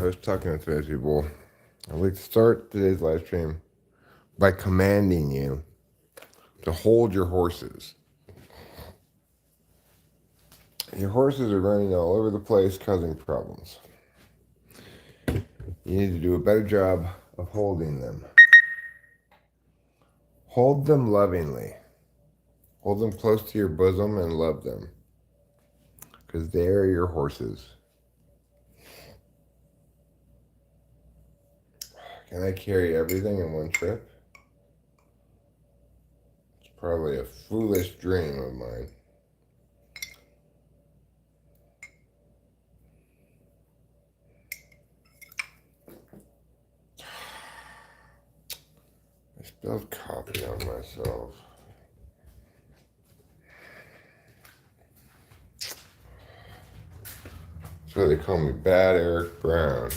host talking with today's people. I'd like to start today's live stream by commanding you to hold your horses. Your horses are running all over the place, causing problems. You need to do a better job of holding them. Hold them lovingly. Hold them close to your bosom and love them, because they are your horses. Can I carry everything in one trip? It's probably a foolish dream of mine. I spilled coffee on myself. That's why they call me Bad Eric Brown.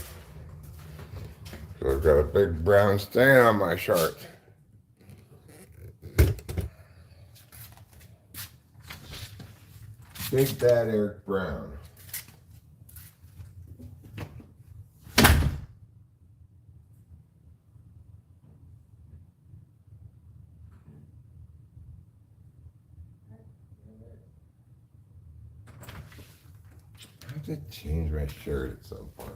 So I've got a big brown stain on my shirt. Big Bad Eric Brown. I have to change my shirt at some point.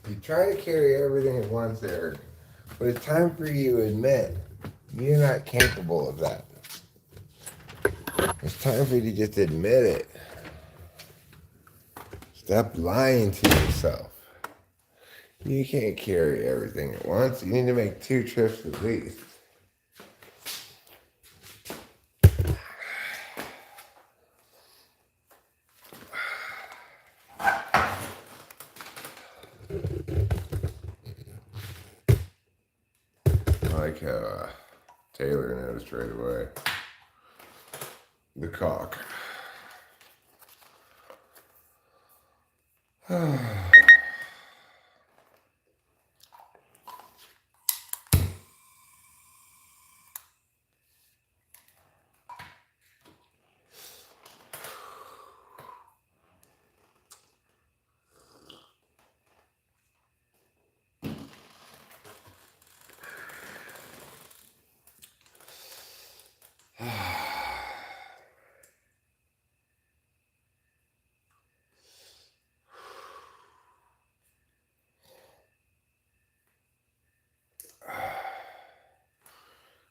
You try to carry everything at once, Eric, but it's time for you to admit you're not capable of that. It's time for you to just admit it. Stop lying to yourself. You can't carry everything at once. You need to make 2 trips at least. I like how Taylor noticed right away. The cock.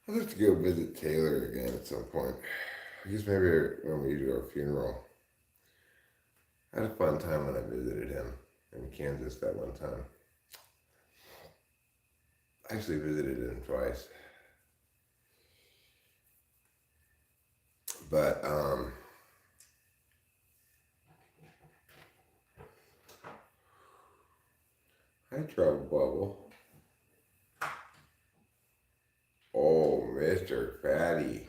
I'd like to go visit Taylor again at some point. I guess maybe when we do our funeral. I had a fun time when I visited him in Kansas that one time. I actually visited him twice. But, hi, Trouble Bubble. Oh, Mr. Fatty.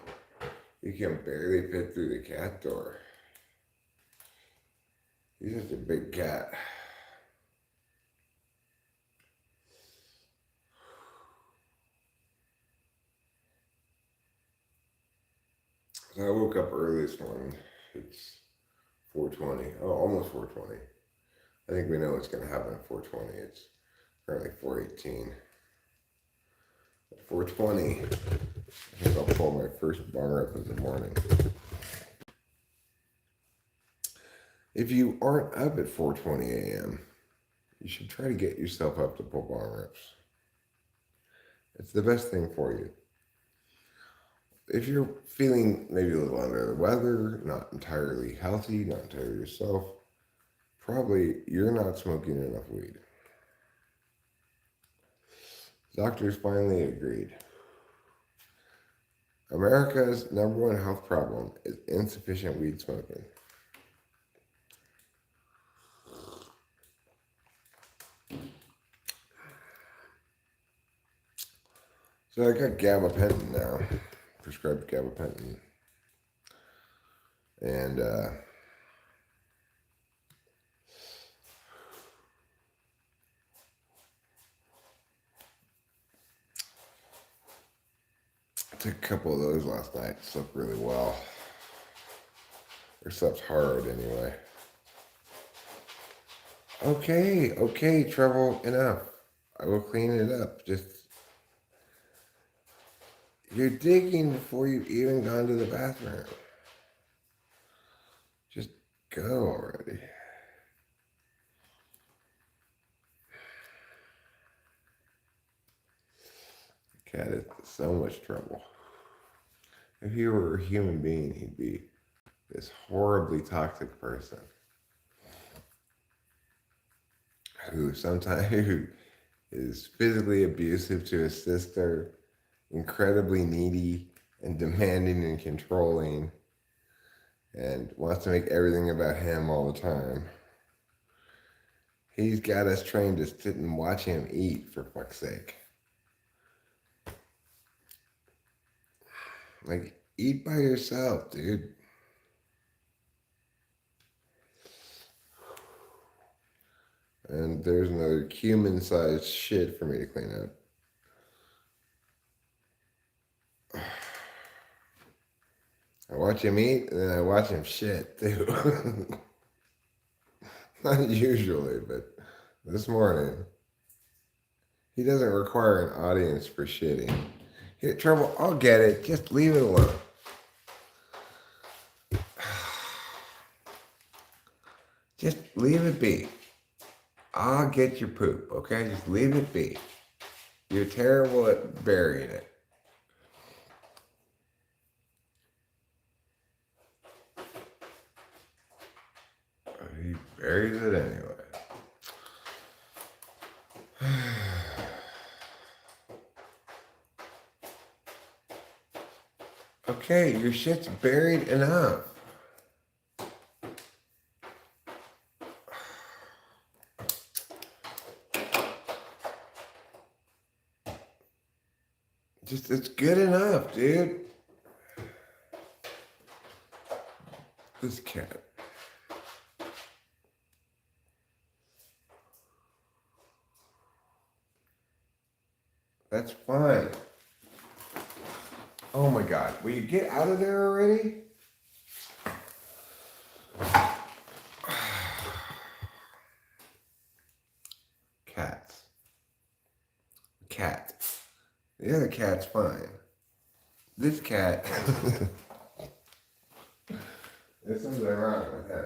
You can barely fit through the cat door. He's just a big cat. So I woke up early this morning. It's 4:20. Oh, almost 4:20. I think we know what's going to happen at 4:20. It's currently 4:18. At 4:20, I think I'll pull my first bar up in the morning. If you aren't up at 4:20 a.m., you should try to get yourself up to pull bar reps. It's the best thing for you. If you're feeling maybe a little under the weather, not entirely healthy, not entirely yourself, probably you're not smoking enough weed. Doctors finally agreed. America's #1 health problem is insufficient weed smoking. So I got gabapentin now, prescribed gabapentin. And I took a couple of those last night. Slept really well. Or slept hard anyway. Okay, trouble enough. I will clean it up. Just you're digging before you've even gone to the bathroom. Just go already. Cat is so much trouble. If he were a human being, he'd be this horribly toxic person who sometimes who is physically abusive to his sister, incredibly needy and demanding and controlling, and wants to make everything about him all the time. He's got us trained to sit and watch him eat, for fuck's sake. Like, eat by yourself, dude. And there's another human-sized shit for me to clean up. I watch him eat, and then I watch him shit, too. Not usually, but this morning, he doesn't require an audience for shitting. Hit trouble, I'll get it. Just leave it alone. Just leave it be. I'll get your poop, okay? Just leave it be. You're terrible at burying it. He buries it anyway. Okay, your shit's buried enough. Just, it's good enough, dude. This cat. That's fine. Oh my God, will you get out of there already? Cats. Cat. The other cat's fine. This cat, there's something wrong with him.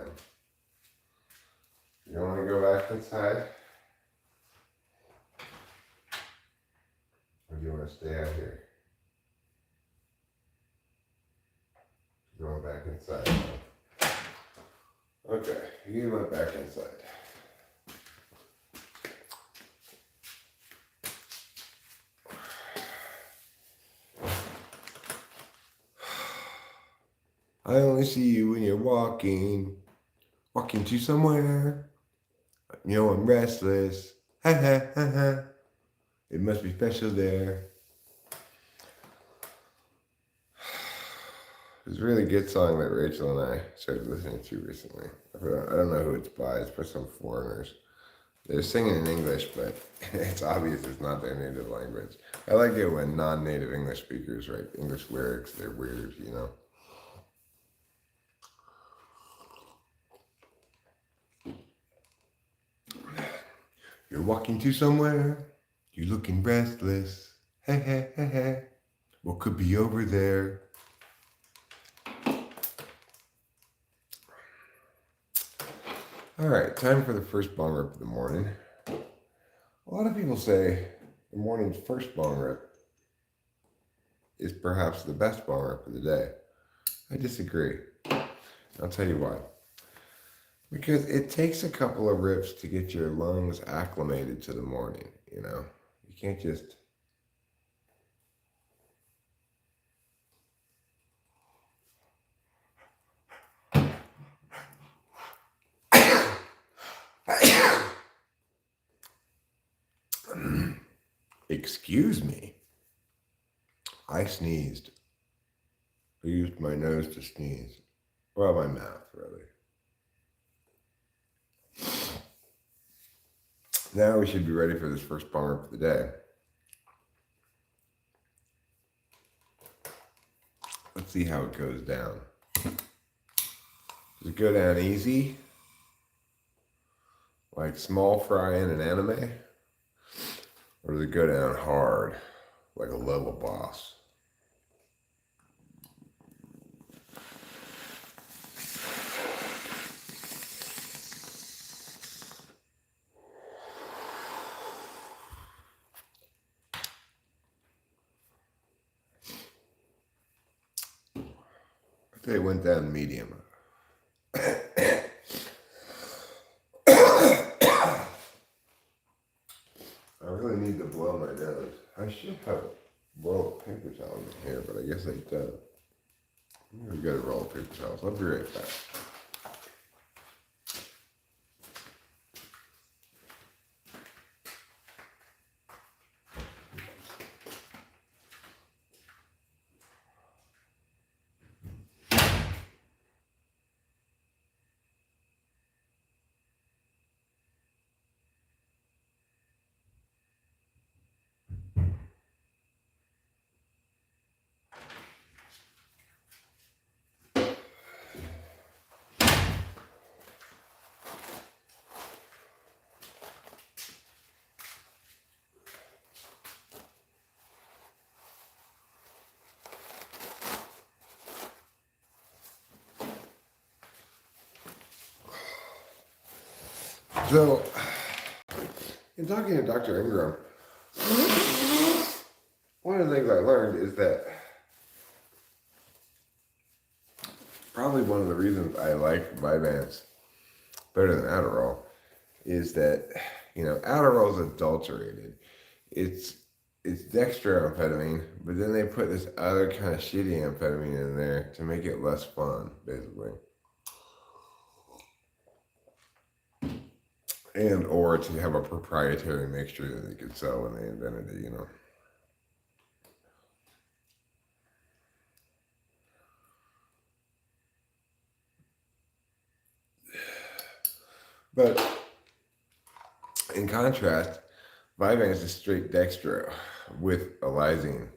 You want to go back inside? Or do you want to stay out here? Going back inside. Okay, you went back inside. I only see you when you're walking to somewhere. You know, I'm restless. Ha ha ha ha. It must be special there. There's a really good song that Rachel and I started listening to recently. I don't know who it's by. It's by some foreigners. They're singing in English, but it's obvious it's not their native language. I like it when non-native English speakers write English lyrics. They're weird, you know. You're walking to somewhere. You're looking restless. Hey, hey, hey, hey. What could be over there? All right, time for the first bong rip of the morning. A lot of people say the morning's first bong rip is perhaps the best bong rip of the day. I disagree. I'll tell you why. Because it takes a couple of rips to get your lungs acclimated to the morning, you know? You can't just... Excuse me. I sneezed. I used my nose to sneeze. Well, my mouth, really. Now we should be ready for this first bong rip of the day. Let's see how it goes down. Does it go down easy? Like small fry in an anime? Or does it go down hard? Like a level boss? I'd say it went down medium. I really need to blow my nose. I should have a roll of paper towel in here, but I guess I don't. I'm gonna get a roll of paper towels. I'll be right back. So, in talking to Dr. Ingram, one of the things I learned is that probably one of the reasons I like Vyvanse better than Adderall is that, Adderall is adulterated. It's dextroamphetamine, but then they put this other kind of shitty amphetamine in there to make it less fun, basically. And or to have a proprietary mixture that they could sell when they invented it, But in contrast, Vyvanse is straight dextro with a lysine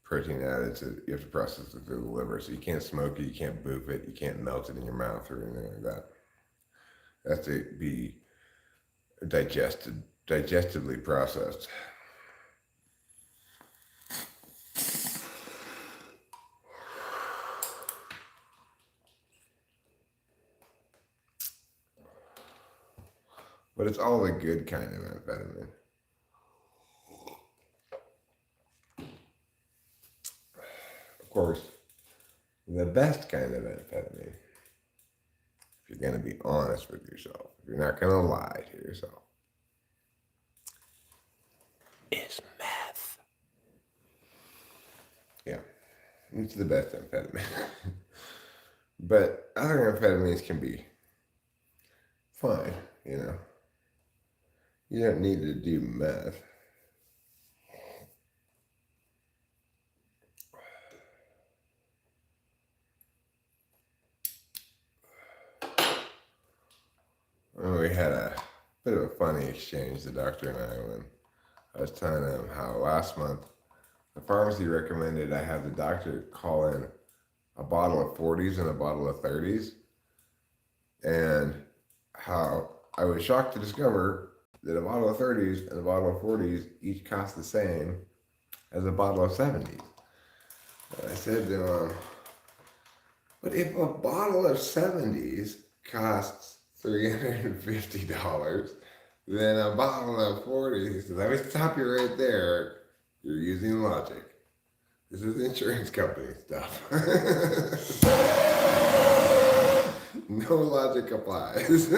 protein added to you have to process it through the liver. So you can't smoke it, you can't boof it, you can't melt it in your mouth or anything like that. It has to be digestively processed. But it's all the good kind of amphetamine. Of course, the best kind of amphetamine, if you're going to be honest with yourself, if you're not going to lie to yourself, is meth. Yeah, it's the best amphetamine. But other amphetamines can be fine, You don't need to do meth. Well, we had a bit of a funny exchange, the doctor and I, when I was telling him how last month the pharmacy recommended I have the doctor call in a bottle of 40s and a bottle of 30s, and how I was shocked to discover that a bottle of 30s and a bottle of 40s each cost the same as a bottle of 70s. And I said to him, but if a bottle of 70s costs $350, then a bottle of 40s, let me stop you right there. You're using logic. This is insurance company stuff. No logic applies.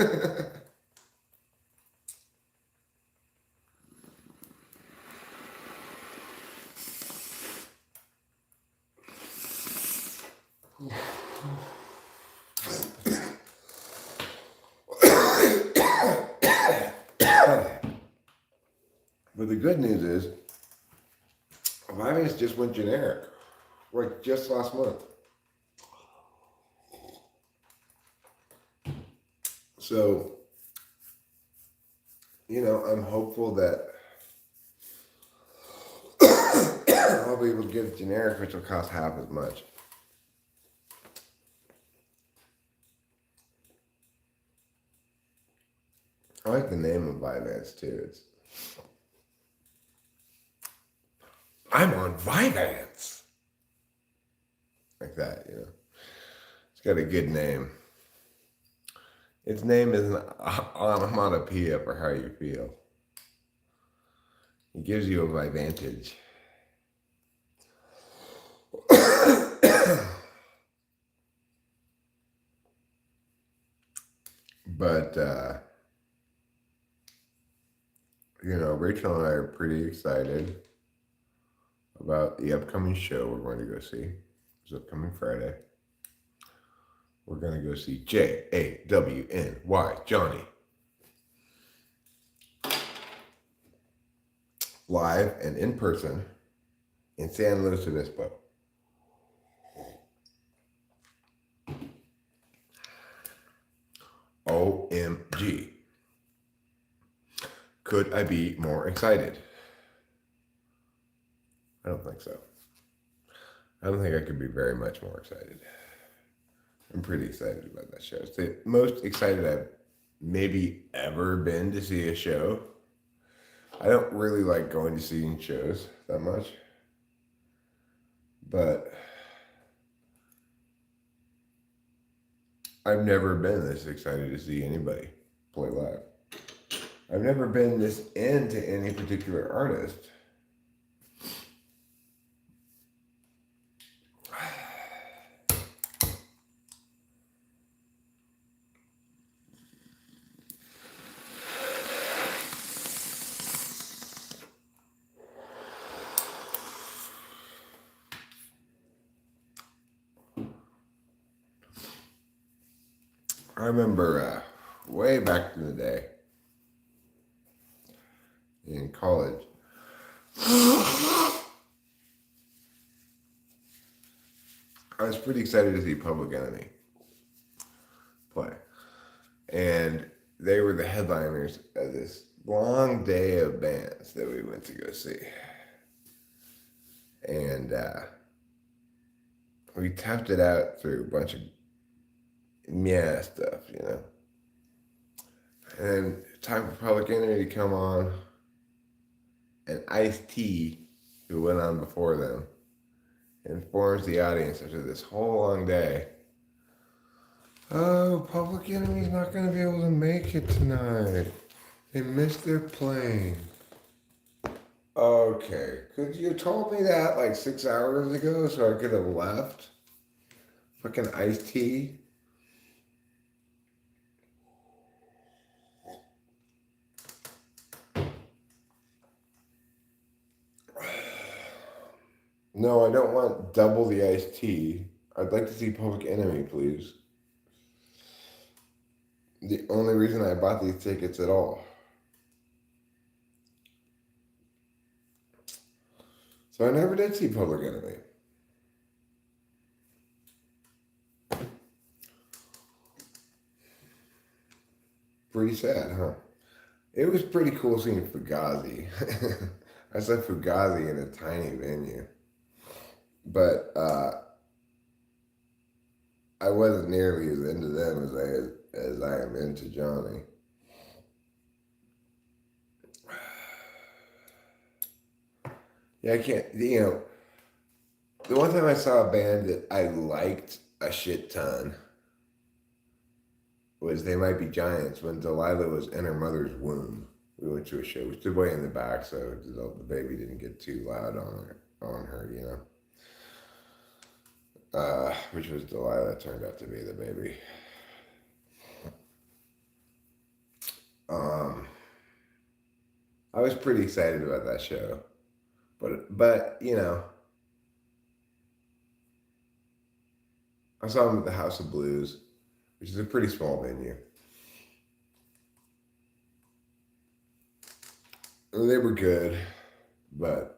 But the good news is, Vyvanse just went generic, like just last month. So, I'm hopeful that I'll be able to get generic, which will cost half as much. I like the name of Vyvanse too. I'm on Vyvanse. Like that. It's got a good name. Its name is an onomatopoeia for how you feel. It gives you a advantage. But, Rachel and I are pretty excited about the upcoming show we're going to go see. It's upcoming Friday. We're going to go see Jawny, Johnny. Live and in person in San Luis Obispo. OMG. Could I be more excited? I don't think so. I don't think I could be very much more excited. I'm pretty excited about that show. It's the most excited I've maybe ever been to see a show. I don't really like going to seeing shows that much. But I've never been this excited to see anybody play live. I've never been this into any particular artist. I remember way back in the day in college, I was pretty excited to see Public Enemy play. And they were the headliners of this long day of bands that we went to go see. And we toughed it out through a bunch of stuff. And time for Public Enemy to come on, and Ice-T, who went on before them, informs the audience after this whole long day, oh, Public Enemy's not going to be able to make it tonight. They missed their plane. Okay, could you have told me that like 6 hours ago so I could have left? Fucking Ice-T. No, I don't want double the iced tea. I'd like to see Public Enemy, please. The only reason I bought these tickets at all. So I never did see Public Enemy. Pretty sad, huh? It was pretty cool seeing Fugazi. I saw Fugazi in a tiny venue. But I wasn't nearly as into them as I am into Johnny. Yeah, I can't, the one time I saw a band that I liked a shit ton was They Might Be Giants when Delilah was in her mother's womb. We went to a show. We stood way in the back so the baby didn't get too loud on her. Which was Delilah, turned out to be the baby. I was pretty excited about that show. But I saw them at the House of Blues, which is a pretty small venue. They were good, but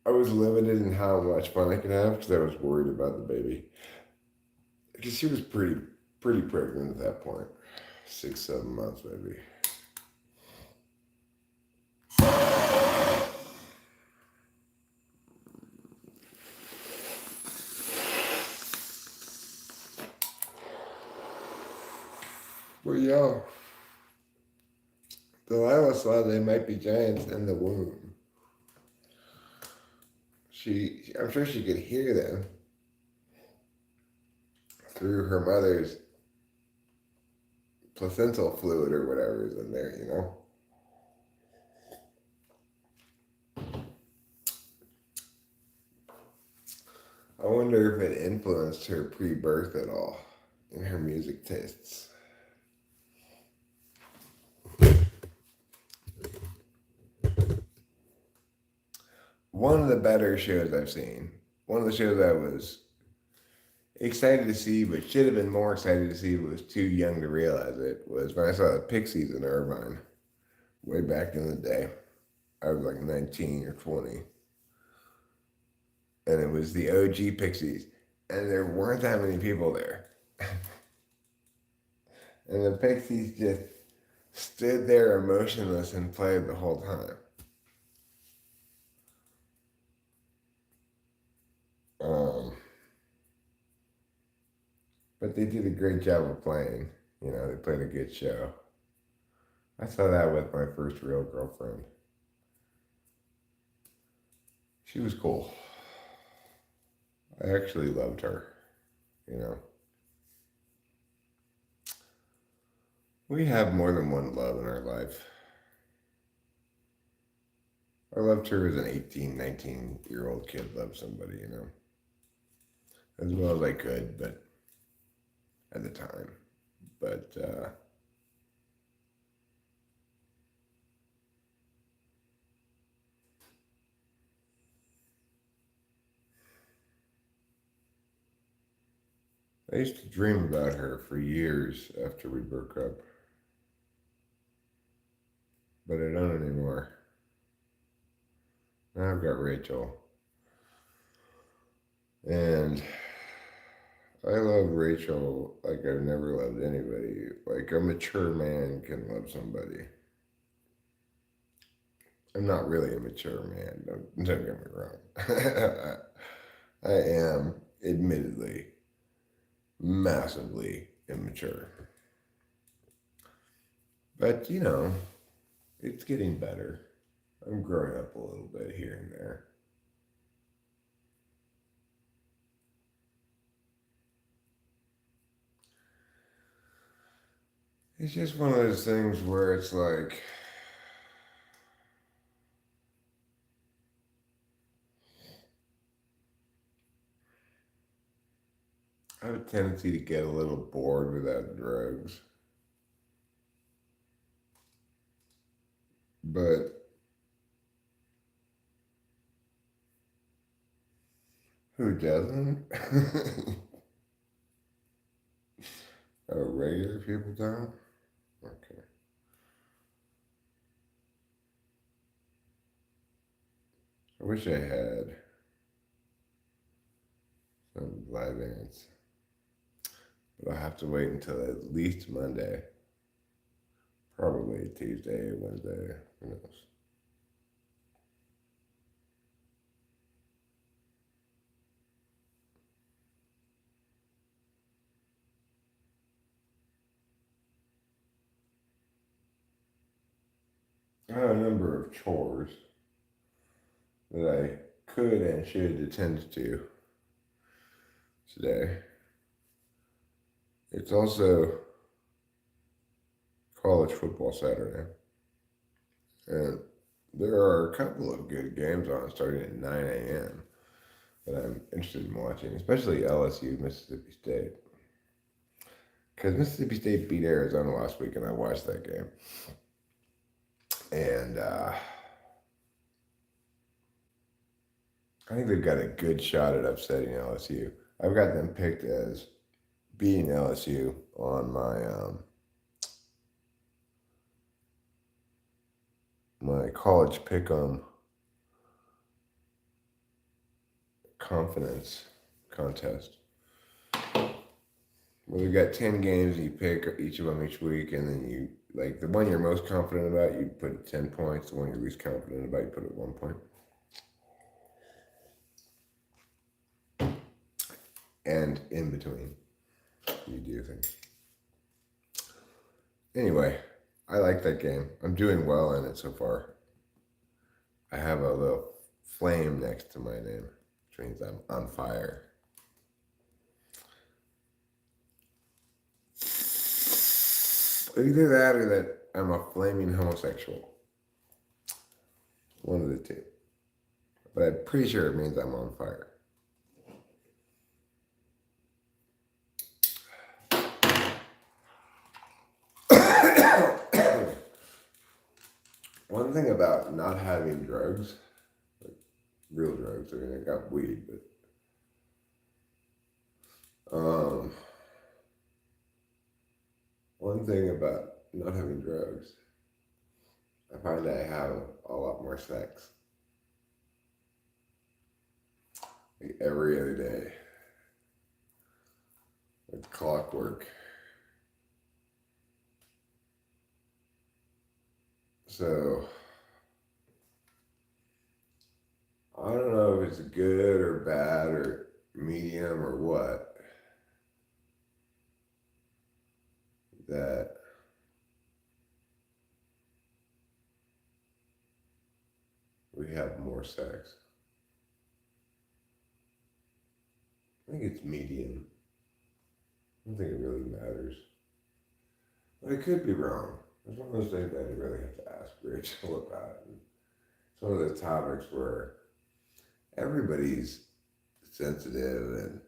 I was limited in how much fun I could have because I was worried about the baby. Because she was pretty pretty pregnant at that point. 6, 7 months maybe. Well, yeah, Delilah saw they might be giants in the womb. I'm sure she could hear them through her mother's placental fluid or whatever is in there, you know? I wonder if it influenced her pre-birth at all in her music tastes. One of the better shows I've seen, one of the shows I was excited to see, but should have been more excited to see, but was too young to realize it, was when I saw the Pixies in Irvine way back in the day. I was like 19 or 20. And it was the OG Pixies. And there weren't that many people there. And the Pixies just stood there emotionless and played the whole time. But they did a great job of playing. You know, they played a good show. I saw that with my first real girlfriend. She was cool. I actually loved her, you know. We have more than one love in our life. I loved her as an 18, 19-year-old kid loved somebody, you know. As well as I could, but at the time. But I used to dream about her for years after we broke up. But I don't anymore. Now I've got Rachel. And I love Rachel like I've never loved anybody. Like a mature man can love somebody. I'm not really a mature man, don't get me wrong. I am, admittedly, massively immature. But, you know, it's getting better. I'm growing up a little bit here and there. It's just one of those things where it's like, I have a tendency to get a little bored without drugs. But who doesn't? Oh, regular people don't? Okay. I wish I had some live ants. But I'll have to wait until at least Monday. Probably Tuesday, Wednesday, who knows. I have a number of chores that I could and should attend to today. It's also college football Saturday. And there are a couple of good games on starting at 9 a.m. that I'm interested in watching, especially LSU, Mississippi State. Because Mississippi State beat Arizona last week, and I watched that game. And I think they've got a good shot at upsetting LSU. I've got them picked as beating LSU on my college pick'em confidence contest. Well, you got 10 games, and you pick each of them each week, and then you, like, the one you're most confident about, you put at 10 points. The one you're least confident about, you put at 1 point. And in between, you do things. Anyway, I like that game. I'm doing well in it so far. I have a little flame next to my name, which means I'm on fire. Either that or that I'm a flaming homosexual. One of the two. But I'm pretty sure it means I'm on fire. One thing about not having drugs, like real drugs, I mean, I got weed, but one thing about not having drugs, I find that I have a lot more sex. Like every other day. Like clockwork. So, I don't know if it's good or bad or medium or what, that we have more sex. I think it's medium. I don't think it really matters. But I could be wrong. It's one of those things that you really have to ask Rachel about. And it's one of those topics where everybody's sensitive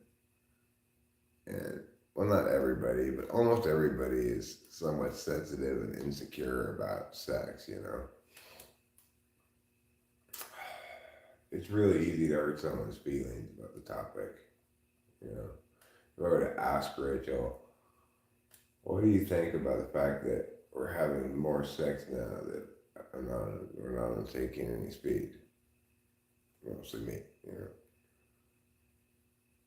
and well, not everybody, but almost everybody is somewhat sensitive and insecure about sex, you know. It's really easy to hurt someone's feelings about the topic, you know. If I were to ask Rachel, what do you think about the fact that we're having more sex now that we're not taking any speed? Mostly me, you know.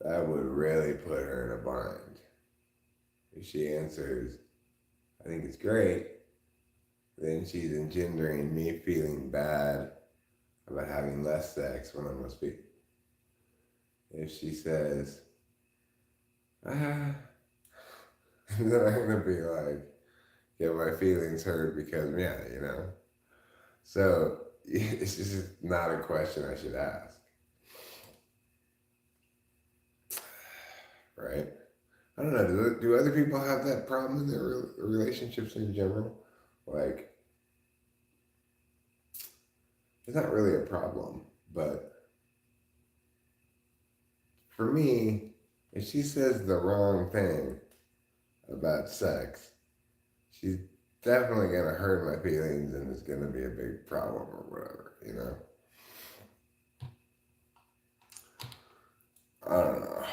That would really put her in a bind. If she answers, I think it's great, then she's engendering me feeling bad about having less sex when I'm on speed. If she says, then I'm gonna be like, get my feelings hurt because, yeah, you know. So it's just not a question I should ask, right? I don't know. Do other people have that problem in their relationships in general? Like, it's not really a problem, but for me, if she says the wrong thing about sex, she's definitely gonna hurt my feelings, and it's gonna be a big problem or whatever, you know. I don't know.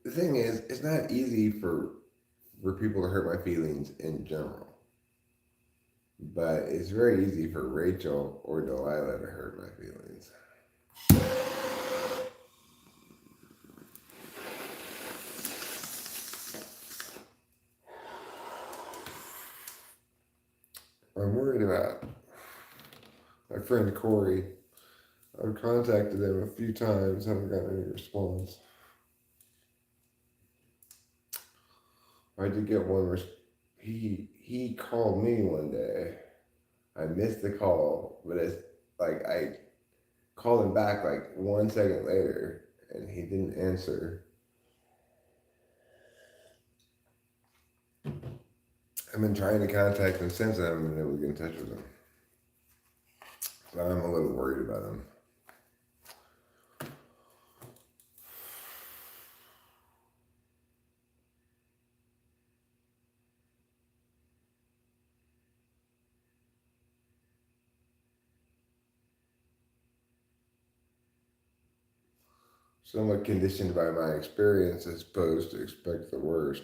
The thing is, it's not easy for people to hurt my feelings in general. But it's very easy for Rachel or Delilah to hurt my feelings. I'm worried about my friend Corey. I've contacted him a few times, haven't gotten any response. I did get one. He called me one day. I missed the call, but it's like I called him back like 1 second later, and he didn't answer. I've been trying to contact him since, and I haven't been able to get in touch with him. So I'm a little worried about him. Somewhat conditioned by my experience as opposed to expect the worst.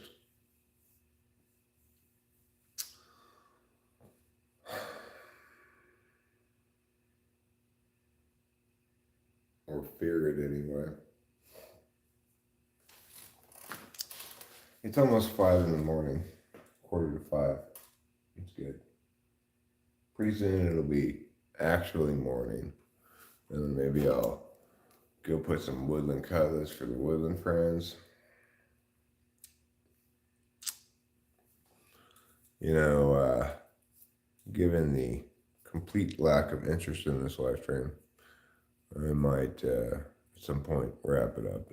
Or fear it anyway. It's almost 5 in the morning, quarter to 5. It's good. Pretty soon it'll be actually morning, and then maybe I'll go put some woodland colors for the woodland friends. You know, given the complete lack of interest in this live stream, I might at some point wrap it up,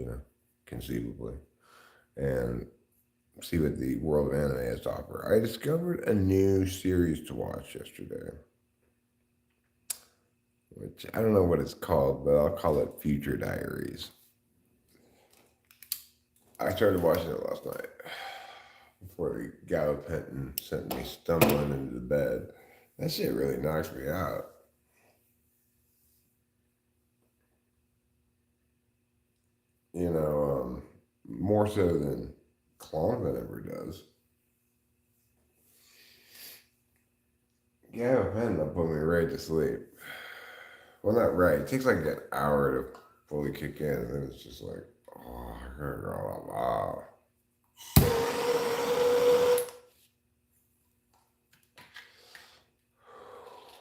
conceivably, and see what the world of anime has to offer. I discovered a new series to watch yesterday, which I don't know what it's called, but I'll call it Future Diaries. I started watching it last night before the gabapentin sent me stumbling into the bed. That shit really knocks me out. More so than Klonopin ever does. Gabapentin will put me right to sleep. Well, not right. It takes like an hour to fully kick in, and then it's just like, wow.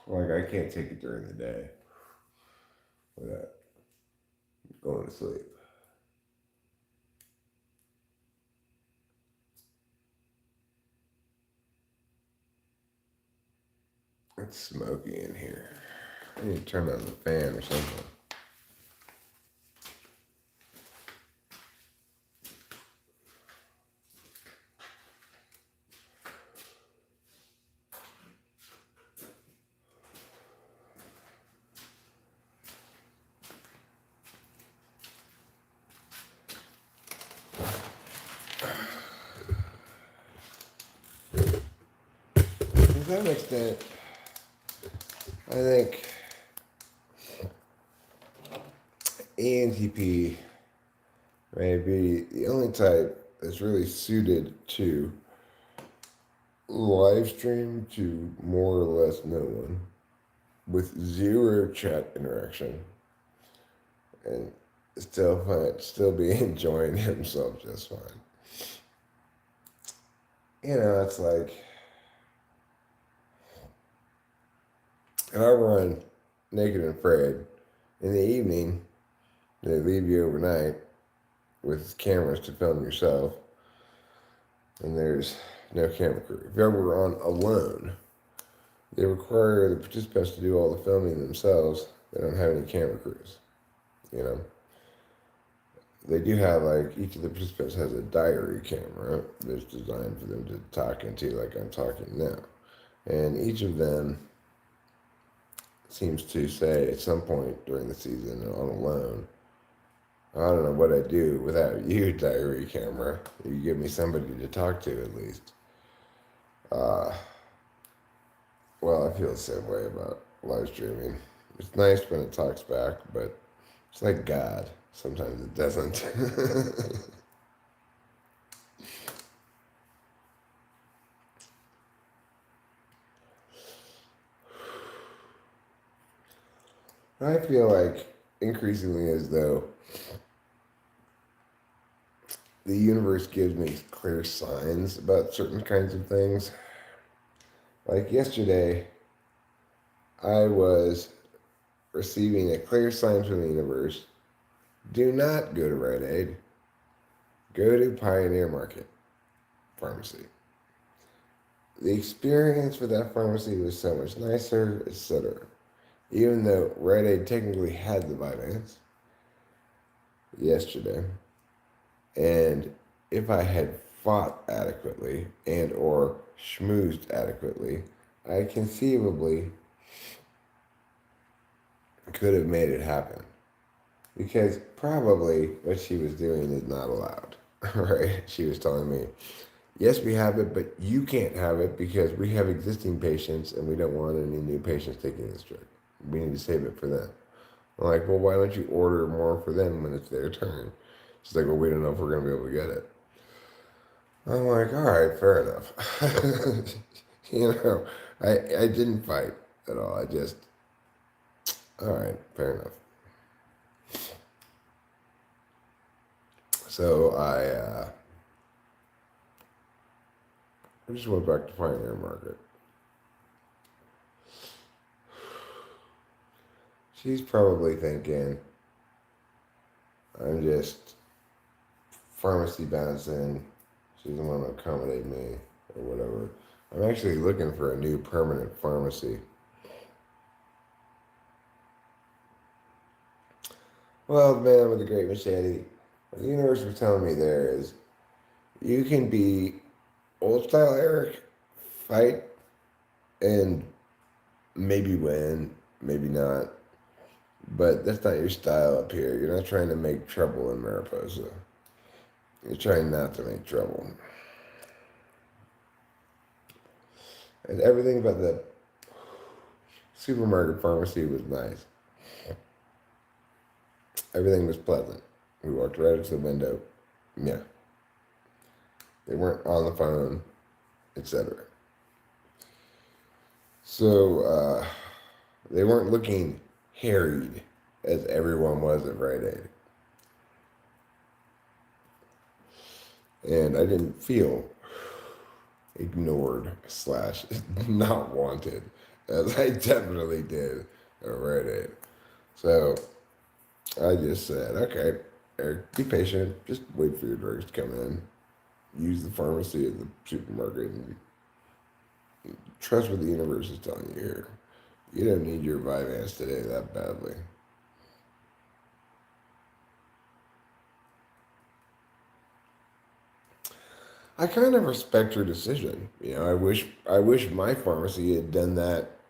Like, I can't take it during the day without going to sleep. It's smoky in here. I need to turn on the fan or something. To that extent, I think ENTP may be the only type that's really suited to live stream to more or less no one with zero chat interaction and still be enjoying himself just fine. It's like if I run Naked and Afraid in the evening, they leave you overnight with cameras to film yourself, and there's no camera crew. If you ever were on Alone, they require the participants to do all the filming themselves. They don't have any camera crews, They do have, like, each of the participants has a diary camera that's designed for them to talk into, like I'm talking now. And each of them seems to say at some point during the season on Alone, I don't know what I'd do without you, diary camera. You give me somebody to talk to at least. Well, I feel the same way about live streaming. It's nice when it talks back, but it's like God. Sometimes it doesn't. I feel like increasingly as though the universe gives me clear signs about certain kinds of things. Like yesterday, I was receiving a clear sign from the universe. Do not go to Rite Aid. Go to Pioneer Market Pharmacy. The experience for that pharmacy was so much nicer, etc. Even though Rite Aid technically had the vitamins yesterday, and if I had fought adequately and or schmoozed adequately, I conceivably could have made it happen. Because probably what she was doing is not allowed, right? She was telling me, yes, we have it, but you can't have it because we have existing patients and we don't want any new patients taking this drug. We need to save it for them. I'm like, well, why don't you order more for them when it's their turn? She's like, well, we don't know if we're going to be able to get it. I'm like, all right, fair enough. I didn't fight at all. I just, all right, fair enough. So I just went back to Pioneer Market. She's probably thinking, I'm just pharmacy bouncing. She doesn't want to accommodate me or whatever. I'm actually looking for a new permanent pharmacy. Well, the man with the great machete, what the universe was telling me there is you can be old style Eric, fight, and maybe win, maybe not. But that's not your style up here. You're not trying to make trouble in Mariposa. You're trying not to make trouble. And everything about the supermarket pharmacy was nice. Everything was pleasant. We walked right up to the window. Yeah. They weren't on the phone, etc. So they weren't looking harried as everyone was at Rite Aid. And I didn't feel ignored / not wanted, as I definitely did at Rite Aid. So I just said, okay, Eric, be patient. Just wait for your drugs to come in. Use the pharmacy at the supermarket and trust what the universe is telling you here. You don't need your Vyvanse today that badly. I kind of respect her decision. I wish my pharmacy had done that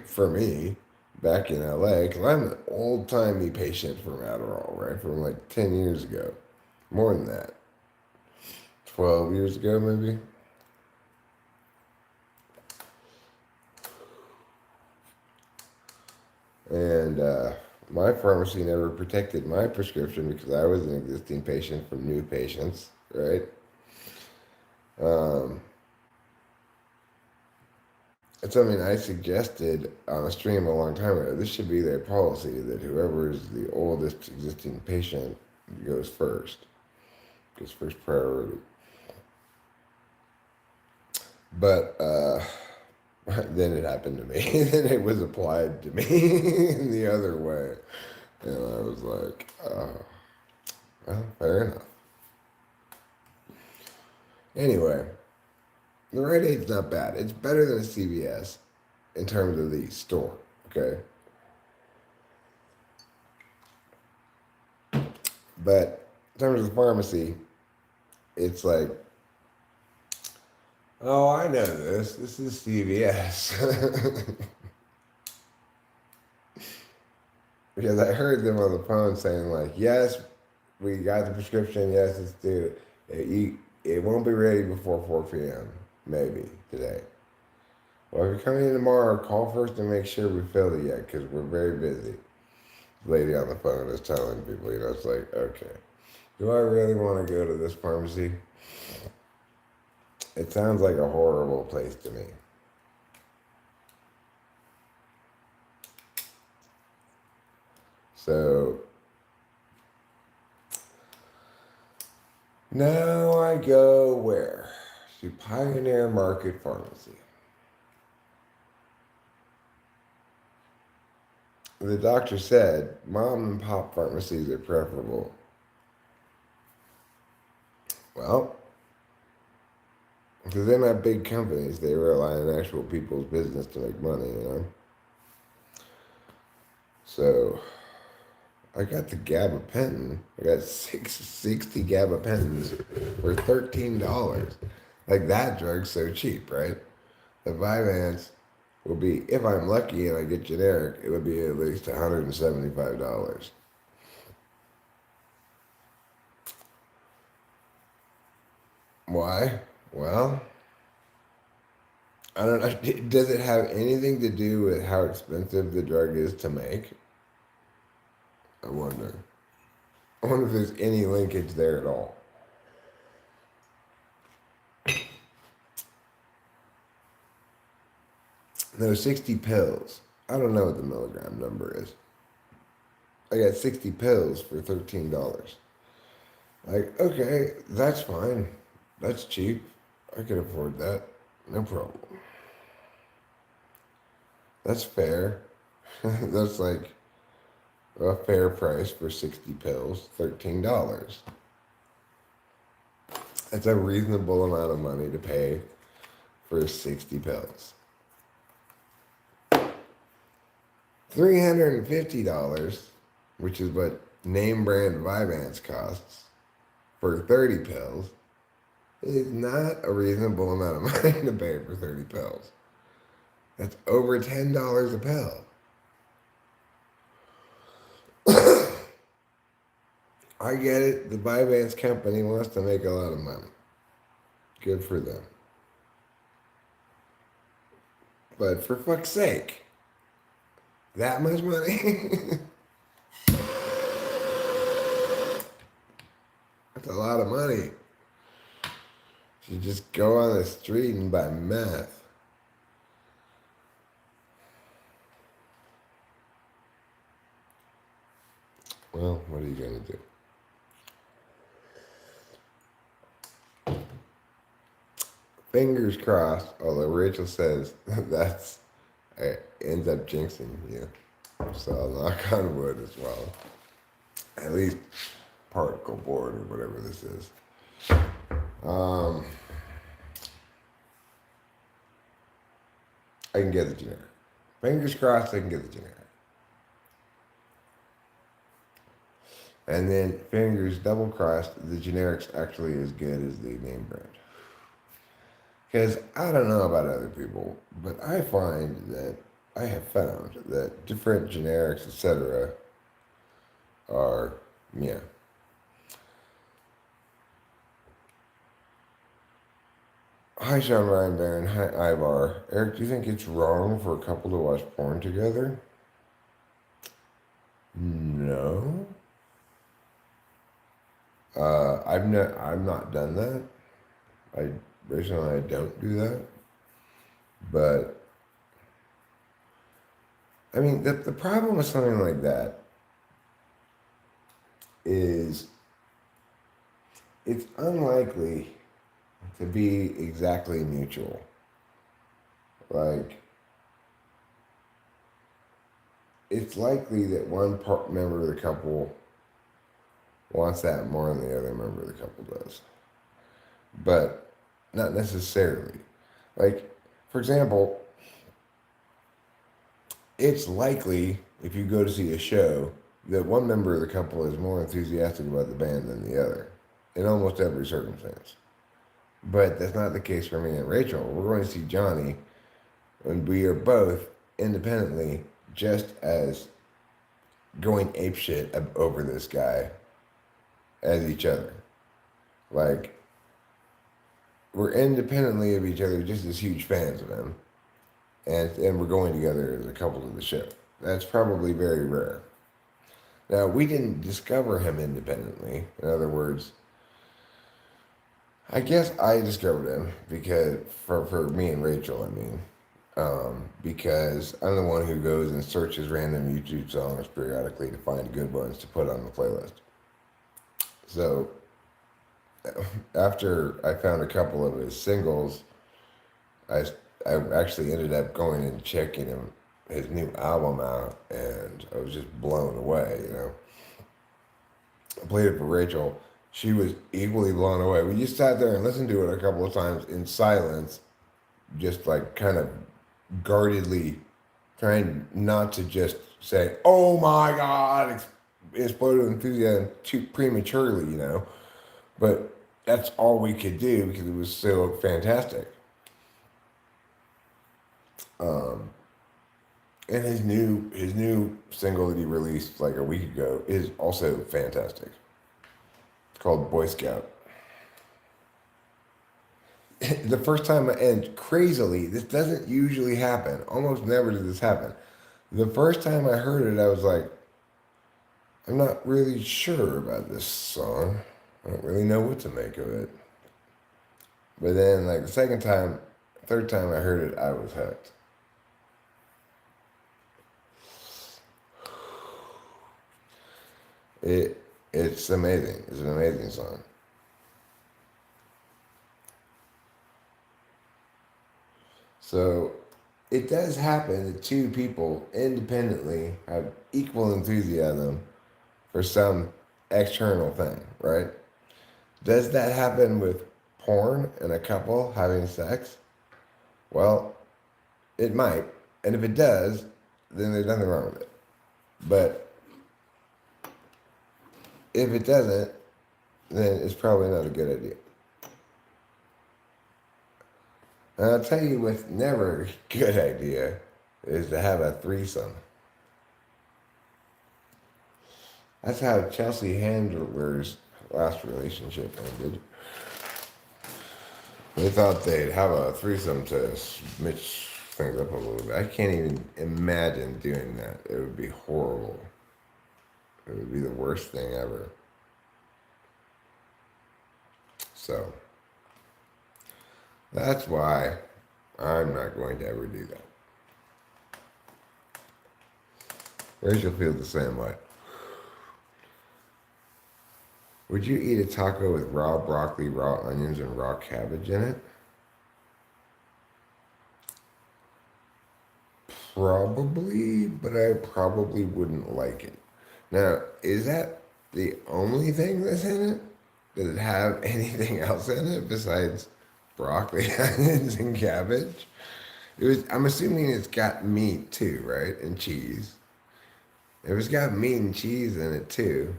for me back in LA, because I'm an old timey patient from Adderall, right? From like 10 years ago. More than that. 12 years ago, maybe. And my pharmacy never protected my prescription because I was an existing patient from new patients, right? Um, it's something I suggested on a stream a long time ago. This should be their policy that whoever is the oldest existing patient goes first, gets first priority. But then it happened to me. Then it was applied to me in the other way. And I was like, well, fair enough. Anyway, the Rite Aid's not bad. It's better than a CVS in terms of the store, okay? But in terms of the pharmacy, it's like, oh, I know this. This is CVS. Because I heard them on the phone saying, like, yes, we got the prescription. Yes, it's due. It won't be ready before 4 p.m. Maybe today. Well, if you're coming in tomorrow, call first and make sure we filled it yet because we're very busy. The lady on the phone is telling people, it's like, okay, do I really want to go to this pharmacy? It sounds like a horrible place to me. So now I go where? To Pioneer Market Pharmacy. The doctor said mom and pop pharmacies are preferable. Well, because they're not big companies, they rely on actual people's business to make money. So I got the gabapentin. I got 60 gabapentins for $13. Like that drug's so cheap, right? The Vyvanse will be, if I'm lucky and I get generic, it'll be at least $175. Why? Well, I don't know. Does it have anything to do with how expensive the drug is to make? I wonder. I wonder if there's any linkage there at all. No, 60 pills. I don't know what the milligram number is. I got 60 pills for $13. Like, okay, that's fine. That's cheap. I could afford that. No problem. That's fair. That's like a fair price for 60 pills, $13. That's a reasonable amount of money to pay for 60 pills. $350, which is what name brand Vyvanse costs for 30 pills, is not a reasonable amount of money to pay for 30 pills. That's over $10 a pill. I get it. The Vyvanse company wants to make a lot of money. Good for them. But for fuck's sake, that much money? That's a lot of money. You just go on the street and buy meth. Well, what are you going to do? Fingers crossed, although Rachel says that's ends up jinxing you. So I'll knock on wood as well. At least particle board or whatever this is. I can get the generic. Fingers crossed I can get the generic. And then fingers double crossed, the generic's actually as good as the name brand. Because I don't know about other people, but I find that I have found that different generics, etc., are, yeah. Hi, Sean Ryan Barron. Hi, Ivar. Eric, do you think it's wrong for a couple to watch porn together? No. I've not done that. Recently I don't do that. But I mean, the problem with something like that is it's unlikely to be exactly mutual. Like, it's likely that one member of the couple wants that more than the other member of the couple does. But not necessarily. Like, for example, it's likely if you go to see a show that one member of the couple is more enthusiastic about the band than the other in almost every circumstance. But that's not the case for me and Rachel. We're going to see Johnny, and we are both independently just as going apeshit over this guy as each other. Like, we're independently of each other just as huge fans of him. And we're going together as a couple to the show. That's probably very rare. Now, we didn't discover him independently. In other words, I guess I discovered him because, for me and Rachel, I mean, because I'm the one who goes and searches random YouTube songs periodically to find good ones to put on the playlist. So, after I found a couple of his singles, I actually ended up going and checking his new album out, and I was just blown away, you know. I played it for Rachel. She was equally blown away. We just sat there and listened to it a couple of times in silence, just like kind of guardedly trying not to just say, oh my God, exploded enthusiasm too prematurely, you know. But that's all we could do because it was so fantastic. And his new single that he released like a week ago is also fantastic. It's called Boy Scout. The first time, and crazily, this doesn't usually happen. Almost never does this happen. The first time I heard it, I was like, I'm not really sure about this song. I don't really know what to make of it. But then, like, the third time I heard it, I was hooked. It's amazing. It's an amazing song. So it does happen that two people independently have equal enthusiasm for some external thing, right? Does that happen with porn and a couple having sex? Well, it might. And if it does, then there's nothing wrong with it. But if it doesn't, then it's probably not a good idea. And I'll tell you what's never a good idea is to have a threesome. That's how Chelsea Handler's last relationship ended. They thought they'd have a threesome to mix things up a little bit. I can't even imagine doing that. It would be horrible. It would be the worst thing ever. So, that's why I'm not going to ever do that. Rachel feels the same way. Would you eat a taco with raw broccoli, raw onions, and raw cabbage in it? Probably, but I probably wouldn't like it. Now, is that the only thing that's in it? Does it have anything else in it besides broccoli, onions, and cabbage? I'm assuming it's got meat too, right? And cheese. If it's got meat and cheese in it too,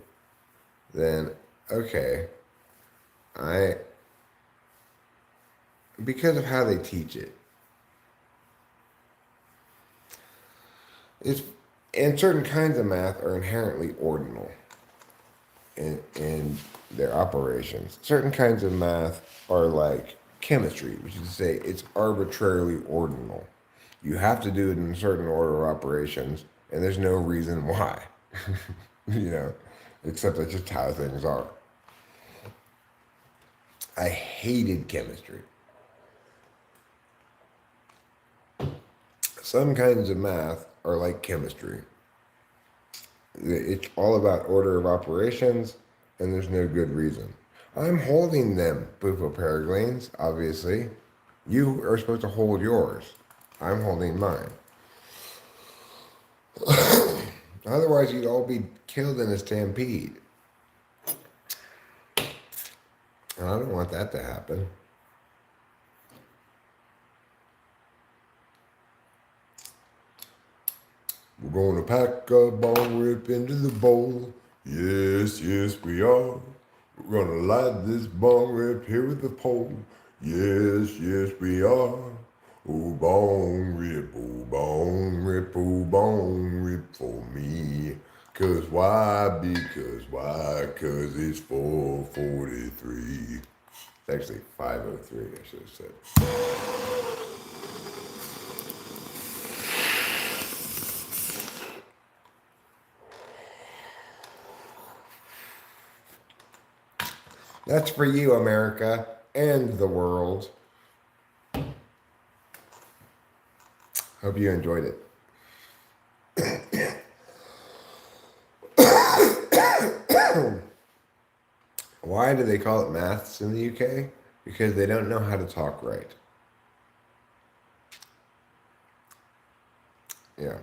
then okay. I because of how they teach it. It's and certain kinds of math are inherently ordinal in their operations. Certain kinds of math are like chemistry, which is to say it's arbitrarily ordinal. You have to do it in a certain order of operations, and there's no reason why. you know, except that's just how things are. I hated chemistry. Some kinds of math are like chemistry. It's all about order of operations, and there's no good reason. I'm holding them, Bufo Peregrines, obviously. You are supposed to hold yours. I'm holding mine. Otherwise, you'd all be killed in a stampede. And I don't want that to happen. We're going to pack a bong rip into the bowl. Yes, yes, we are. We're going to light this bong rip here with the pole. Yes, yes, we are. Oh, bong rip, oh, bong rip, oh, bong rip for me. Cause why? Because why? Cause it's 4:43. It's actually 5:03, I should have said. That's for you, America, and the world. Hope you enjoyed it. Why do they call it maths in the UK? Because they don't know how to talk right. Yeah.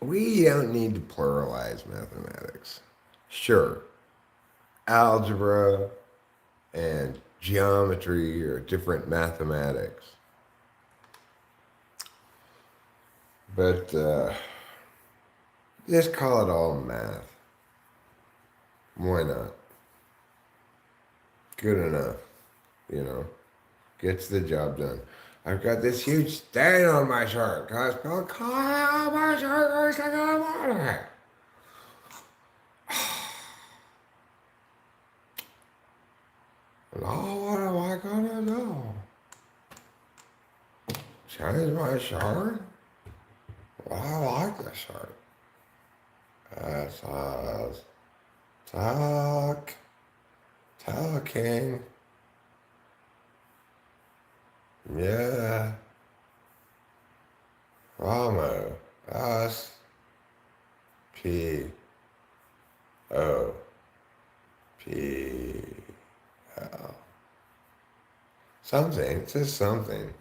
We don't need to pluralize mathematics. Sure, algebra and geometry are different mathematics. But just call it all math. Why not? Good enough, you know. Gets the job done. I've got this huge stain on my shirt because my shirt is taking a water. Now what am I gonna do? Change my shirt? Well, I like this shirt. It says, talking. Yeah. Ramo, us. Something. It says something.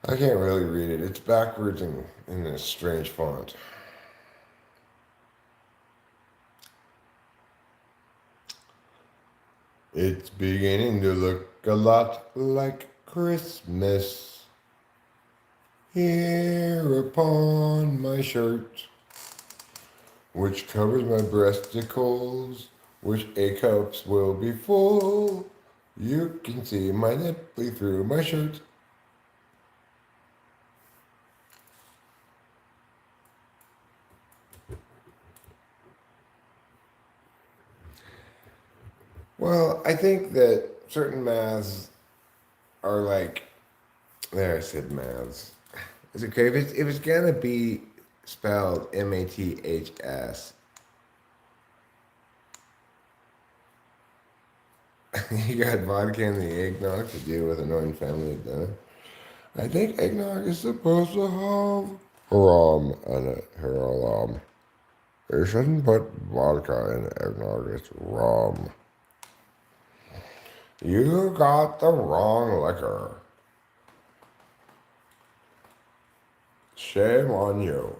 I can't really read it. It's backwards in a strange font. It's beginning to look a lot like Christmas here upon my shirt, which covers my breasticles, which A cups will be full. You can see my nipple through my shirt. Well, I think that certain maths are like, there I said maths. It's okay if it's gonna be spelled Maths. You got vodka in the eggnog to deal with annoying family at dinner. I think eggnog is supposed to have rum in it. Here, you shouldn't put vodka in eggnog. It's rum. You got the wrong liquor. Shame on you.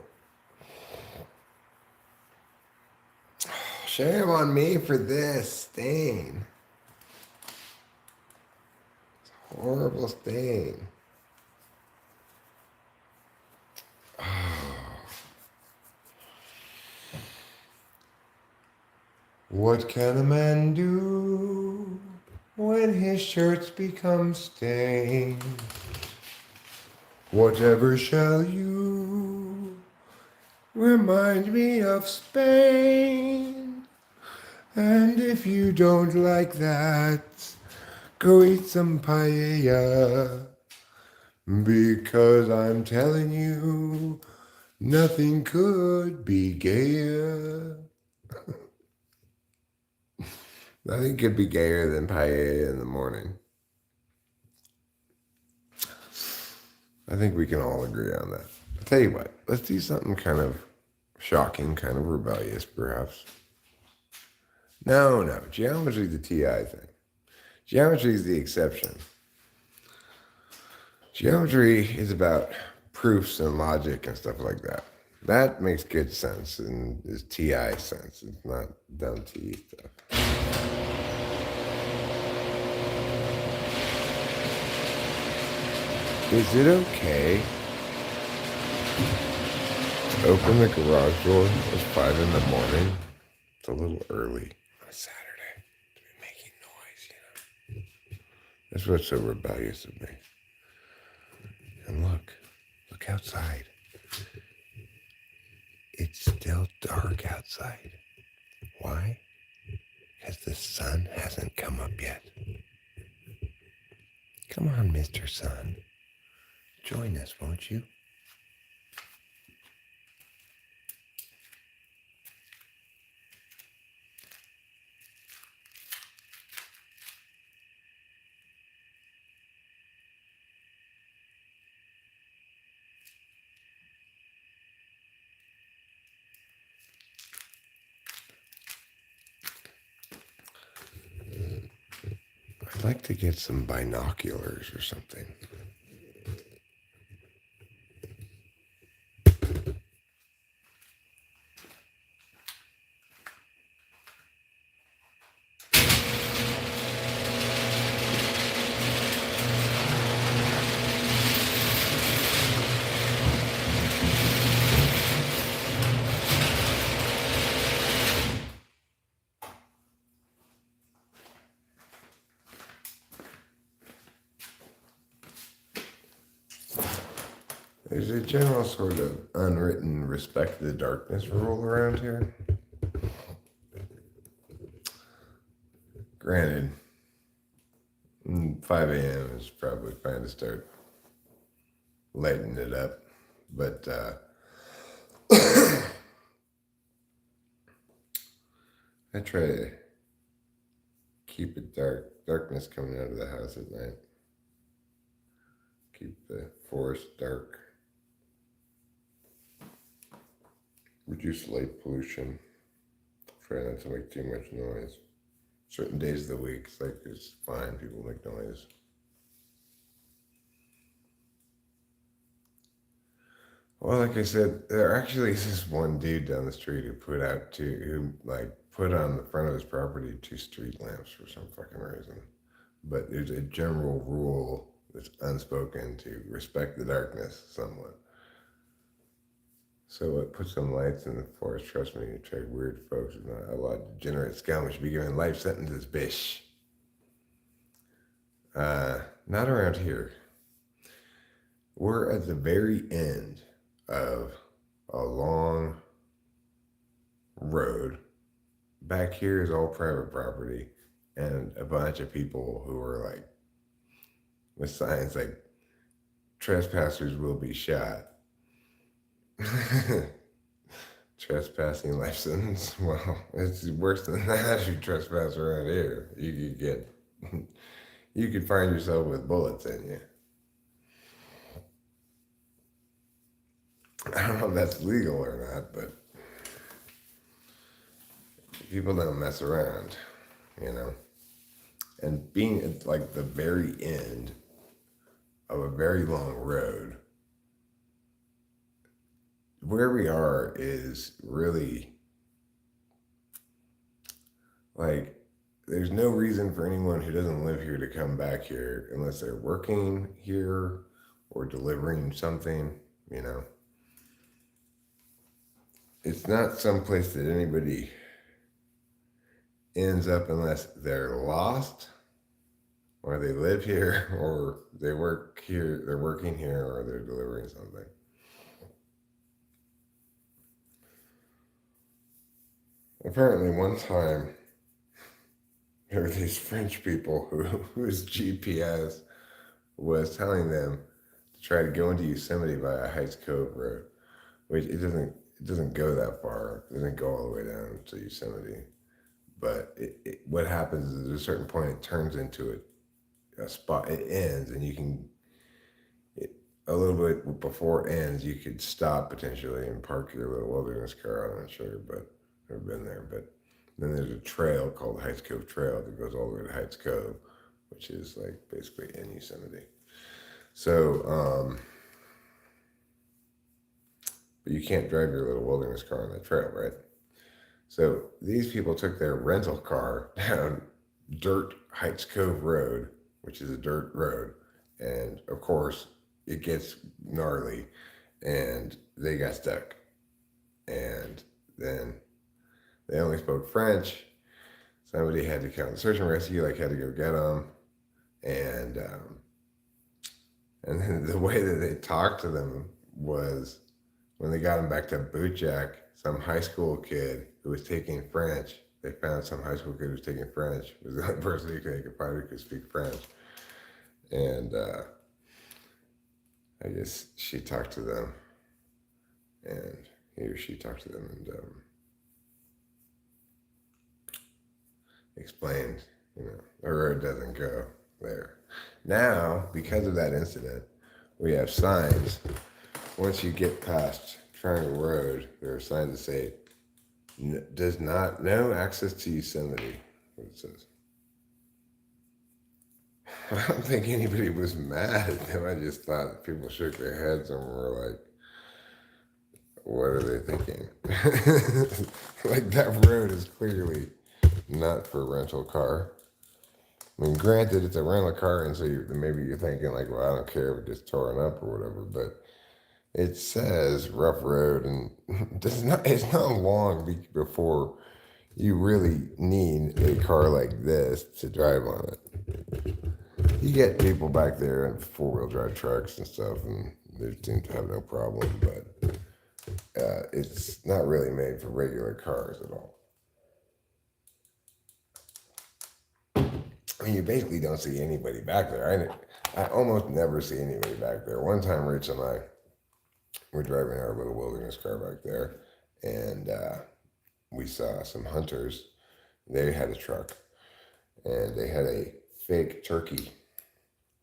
Shame on me for this stain. It's a horrible stain. What can a man do when his shirts become stained? Whatever shall you remind me of Spain? And if you don't like that, go eat some paella. Because I'm telling you, nothing could be gayer. Nothing could be gayer than paella in the morning. I think we can all agree on that. I'll tell you what, let's do something kind of shocking, kind of rebellious, perhaps. No, geometry's the TI thing. Geometry is the exception. Geometry is about proofs and logic and stuff like that. That makes good sense and is TI sense. It's not dumb TE stuff. Is it okay to open the garage door at 5 in the morning? It's a little early on a Saturday to be making noise, That's what's so rebellious of me. And look outside. It's still dark outside. Why? Because the sun hasn't come up yet. Come on, Mr. Sun. Join us, won't you? I'd like to get some binoculars or something. There's a general sort of unwritten respect the darkness rule around here. Granted, 5 a.m. is probably fine to start lighting it up, but I try to keep it dark. Darkness coming out of the house at night. Keep the forest dark. Reduce light pollution. Try not to make too much noise. Certain days of the week, it's like it's fine. People make noise. Well, like I said, there actually is this one dude down the street who like put on the front of his property two street lamps for some fucking reason. But there's a general rule that's unspoken to respect the darkness somewhat. So it puts some lights in the forest. Trust me, you try weird folks are not allowed. Degenerate scum should be given life sentences, bish. Not around here. We're at the very end of a long road. Back here is all private property, and a bunch of people who are like with signs like trespassers will be shot. Trespassing life sentence. Well, it's worse than that if you trespass around here. You could find yourself with bullets in you. I don't know if that's legal or not, but people don't mess around, you know. And being at like the very end of a very long road, where we are is really like there's no reason for anyone who doesn't live here to come back here unless they're working here or delivering something, you know. It's not someplace that anybody ends up unless they're lost or they live here or they work here, they're working here or they're delivering something. Apparently, one time there were these French people whose GPS was telling them to try to go into Yosemite via Heights Cove Road, which it doesn't go that far. It doesn't go all the way down to Yosemite. But what happens is at a certain point it turns into a spot. It ends, and you can a little bit before it ends, you could stop potentially and park your little wilderness car. I'm not sure, but I've been there. But then there's a trail called Heights Cove Trail that goes all the way to Heights Cove, which is like basically in Yosemite. So, but you can't drive your little wilderness car on that trail, right? So these people took their rental car down Dirt Heights Cove Road, which is a dirt road, and of course it gets gnarly, and they got stuck, and then they only spoke French. Somebody had to come, search and rescue, like had to go get them, and then the way that they talked to them was when they got them back to Bootjack, some high school kid who was taking French. They found some high school kid who was taking French. Was the only person they could find who could speak French, and I guess she talked to them, and he or she talked to them and explained, the road doesn't go there. Now, because of that incident, we have signs. Once you get past Triangle Road, there are signs that say, no access to Yosemite, what it says. I don't think anybody was mad at them. I just thought people shook their heads and were like, what are they thinking? Like, that road is clearly not for a rental car. I mean, granted, it's a rental car, and so maybe you're thinking, like, well, I don't care if it gets torn up or whatever, but it says rough road, and it's not long before you really need a car like this to drive on it. You get people back there in four-wheel drive trucks and stuff, and they seem to have no problem, but it's not really made for regular cars at all. I mean, you basically don't see anybody back there. I almost never see anybody back there. One time, Rich and I were driving our little wilderness car back there, and we saw some hunters. They had a truck, and they had a fake turkey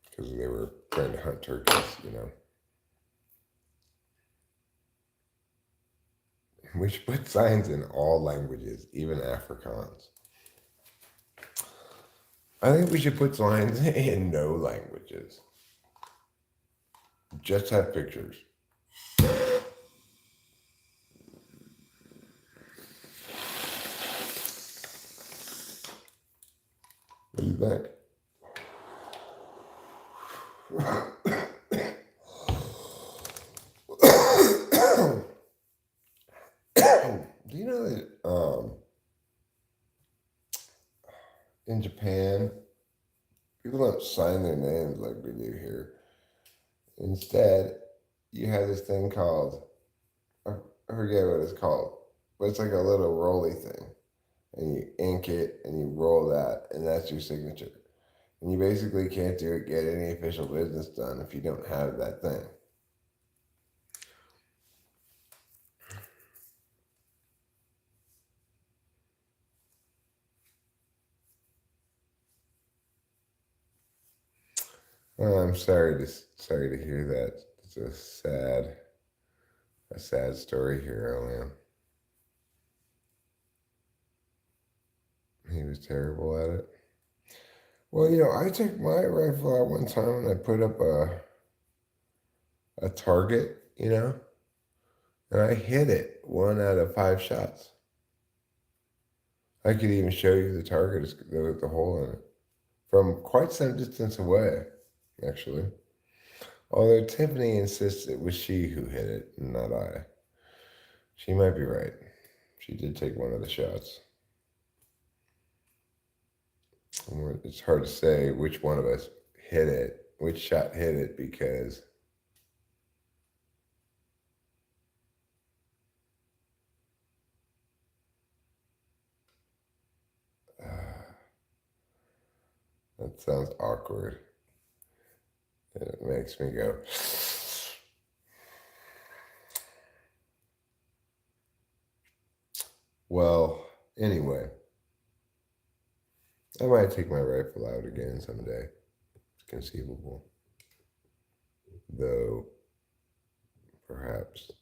because they were trying to hunt turkeys, We should put signs in all languages, even Afrikaans. I think we should put signs in no languages. Just have pictures. What do you think? Do you know that in Japan, people don't sign their names like we do here? Instead, you have this thing called, I forget what it's called, but it's like a little rolly thing. And you ink it and you roll that, and that's your signature. And you basically can't get any official business done if you don't have that thing. Oh, I'm sorry to hear that. It's a sad story here, Alan. He was terrible at it. Well, I took my rifle out one time and I put up a target, and I hit it 1 out of 5 shots. I could even show you the target with the hole in it from quite some distance away, actually. Although Tiffany insists it was she who hit it, not I. She might be right. She did take one of the shots. It's hard to say which one of us hit it, which shot hit it, because that sounds awkward. And it makes me go. Well, anyway, I might take my rifle out again someday. It's conceivable. Though, perhaps.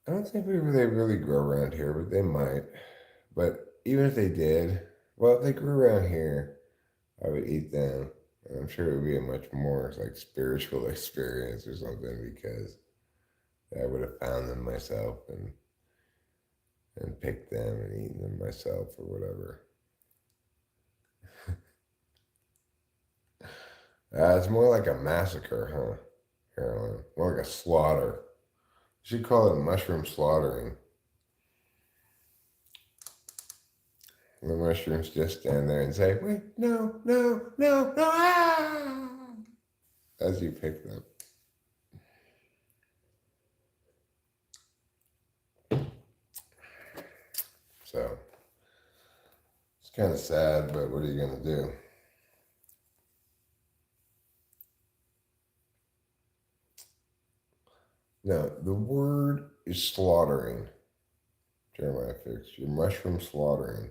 I don't think they really grow around here, but they might. But even if they did, well, if they grew around here, I would eat them. And I'm sure it would be a much more like spiritual experience or something, because I would have found them myself and picked them and eaten them myself or whatever. It's more like a massacre, huh, Carolyn? More like a slaughter. You should call it mushroom slaughtering. And the mushrooms just stand there and say, wait, no, no, no, no, ah! As you pick them. So, it's kind of sad, but what are you going to do? No, the word is slaughtering. Jeremiah Fix, you're mushroom slaughtering.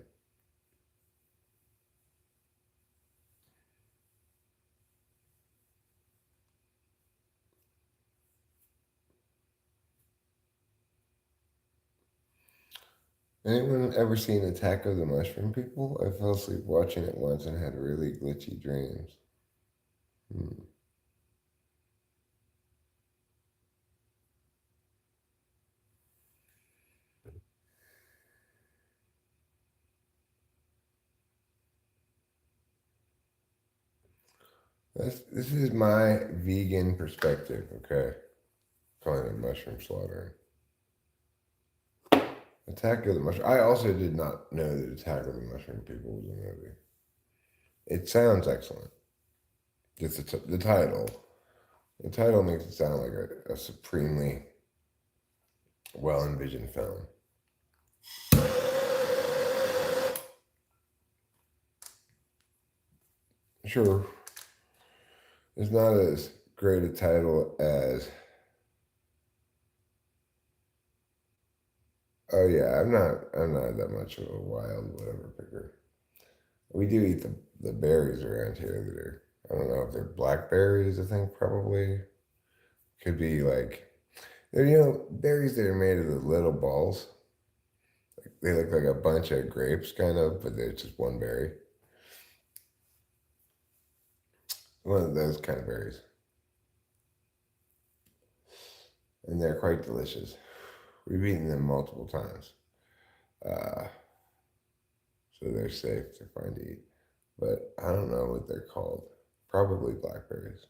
Anyone ever seen Attack of the Mushroom People? I fell asleep watching it once and had really glitchy dreams. This is my vegan perspective, okay? Calling it mushroom slaughtering. Attack of the Mushroom. I also did not know that Attack of the Mushroom People was a movie. It sounds excellent. Just the title. The title makes it sound like a supremely well envisioned film. Sure, it's not as great a title as. Oh yeah, I'm not that much of a wild whatever picker. We do eat the berries around here that are, I don't know if they're blackberries, I think probably. Could be like, they're, berries that are made of the little balls they look like a bunch of grapes, kind of, but they're just one berry. One of those kind of berries. And they're quite delicious. We've eaten them multiple times. So they're safe to find to eat. But I don't know what they're called. Probably blackberries.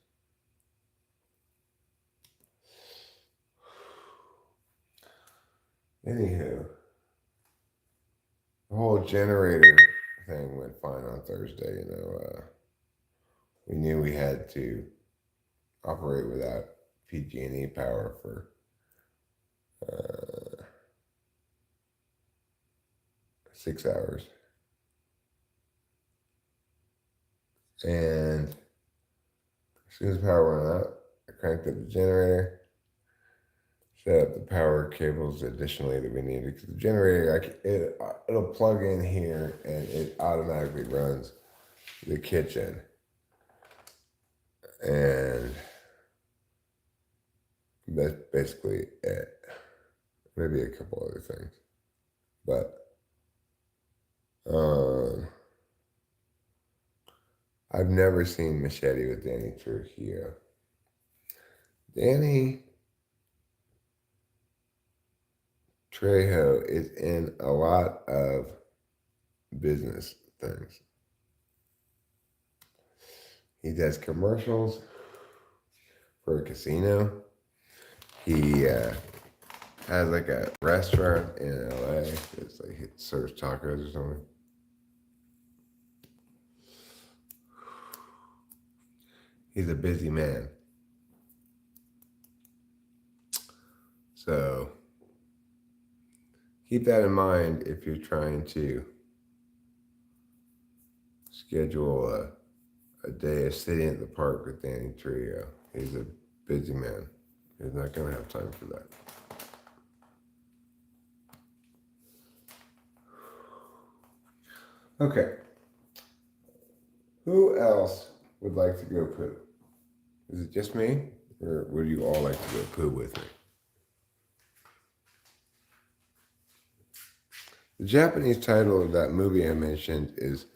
Anywho, the whole generator thing went fine on Thursday. We knew we had to operate without PG&E power for 6 hours. And as soon as the power went out, I cranked up the generator, set up the power cables additionally that we needed. Because the generator, it'll plug in here and it automatically runs the kitchen. And that's basically it. Maybe a couple other things. But I've never seen Machete with Danny Trujillo. Danny Trejo is in a lot of business things. He does commercials for a casino. He has like a restaurant in LA. It's like it serves tacos or something. He's a busy man. So keep that in mind if you're trying to schedule a day of sitting at the park with Danny Trio. He's a busy man. He's not going to have time for that. Okay. Who else would like to go poo? Is it just me? Or would you all like to go poo with me? The Japanese title of that movie I mentioned is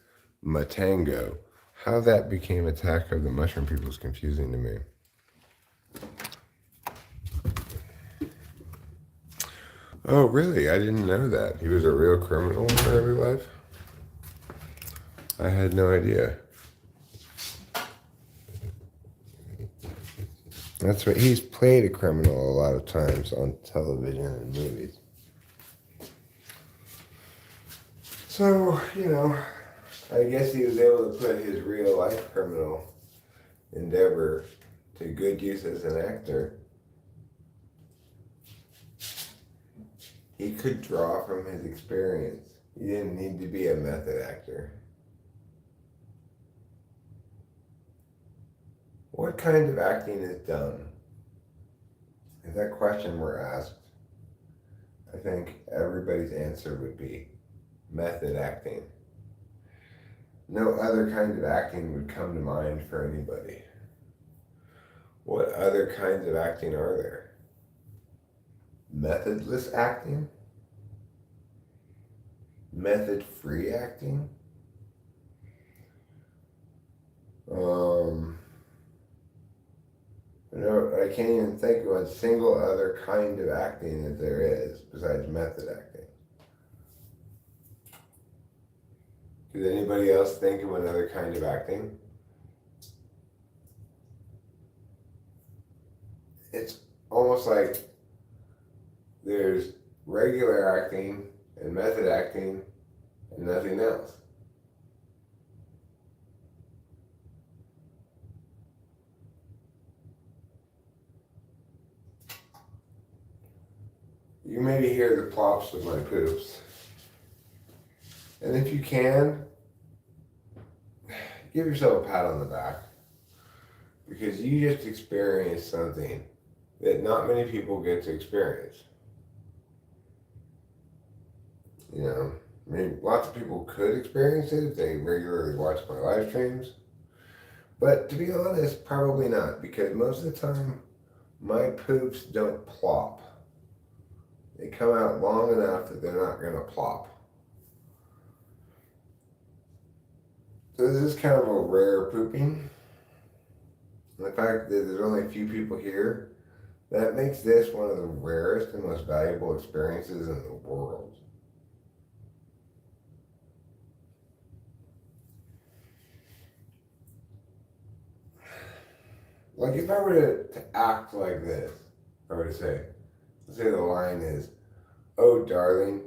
Matango. How that became Attack of the Mushroom People is confusing to me. Oh, really? I didn't know that. He was a real criminal in early life? I had no idea. That's right. He's played a criminal a lot of times on television and movies. So, I guess he was able to put his real life criminal endeavor to good use as an actor. He could draw from his experience. He didn't need to be a method actor. What kind of acting is done? If that question were asked, I think everybody's answer would be method acting. No other kind of acting would come to mind for anybody. What other kinds of acting are there? Methodless acting? Method-free acting? I can't even think of a single other kind of acting that there is besides method acting. Does anybody else think of another kind of acting? It's almost like there's regular acting and method acting and nothing else. You maybe hear the plops of my poops. And if you can, give yourself a pat on the back. Because you just experienced something that not many people get to experience. Lots of people could experience it if they regularly watch my live streams. But to be honest, probably not. Because most of the time, my poops don't plop. They come out long enough that they're not going to plop. So this is kind of a rare pooping. And the fact that there's only a few people here, that makes this one of the rarest and most valuable experiences in the world. Like if I were to act like this, I were to say, let's say the line is, "Oh darling,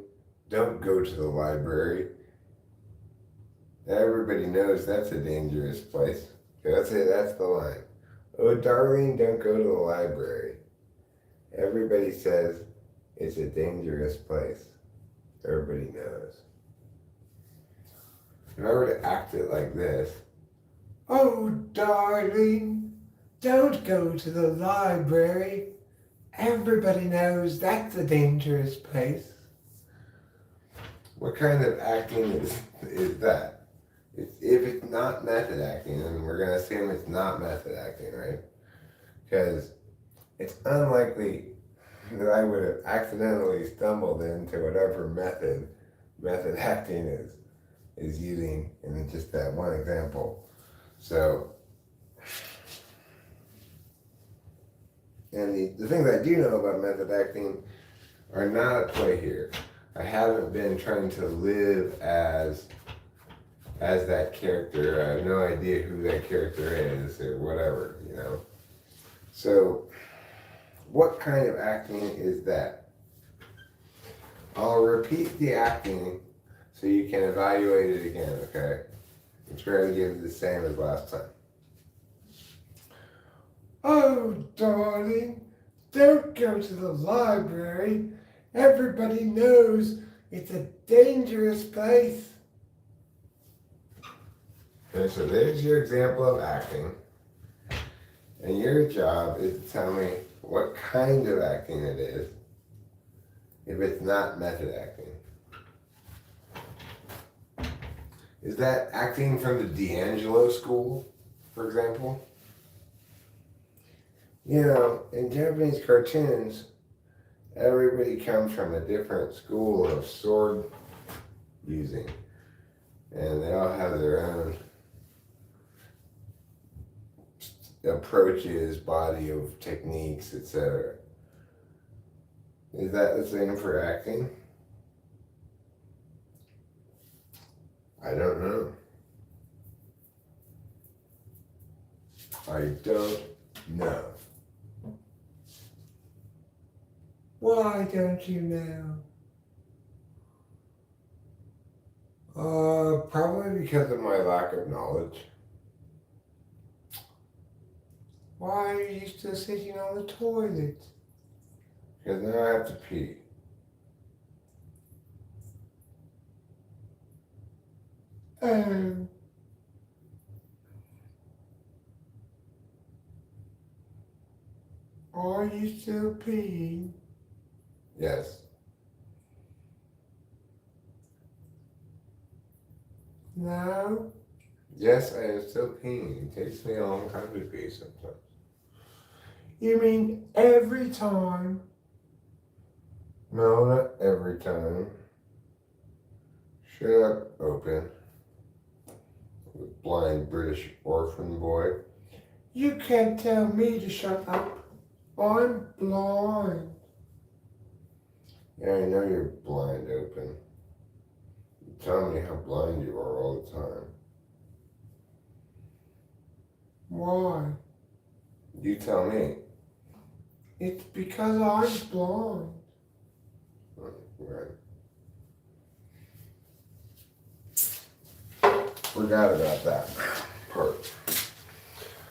don't go to the library." Everybody knows that's a dangerous place. Okay, let's say that's the line. "Oh darling, don't go to the library." Everybody says it's a dangerous place. Everybody knows. If I were to act it like this, "Oh darling, don't go to the library. Everybody knows that's a dangerous place." What kind of acting is that? If it's not method acting, and we're going to assume it's not method acting, right? Because it's unlikely that I would have accidentally stumbled into whatever method acting is using in just that one example. So, and the things I do know about method acting are not at play here. I haven't been trying to live as that character. I have no idea who that character is or whatever, you know. So, what kind of acting is that? I'll repeat the acting so you can evaluate it again, okay? And try to give it the same as last time. "Oh, darling, don't go to the library. Everybody knows it's a dangerous place." Okay, so there's your example of acting. And your job is to tell me what kind of acting it is if it's not method acting. Is that acting from the D'Angelo school, for example? You know, in Japanese cartoons, everybody comes from a different school of sword using. And they all have their own approaches, body of techniques, etc. Is that the same for acting? I don't know. I don't know. Why don't you know? Probably because of my lack of knowledge. Why are you still sitting on the toilet? Because now I have to pee. Are you still peeing? Yes. No? Yes, I am still peeing. It takes me a long time to pee sometimes. You mean every time? No, not every time. Shut up, open. Blind British orphan boy. You can't tell me to shut up. I'm blind. Yeah, I know you're blind, open. You tell me how blind you are all the time. Why? You tell me. It's because I'm blind. Right. Forgot about that part.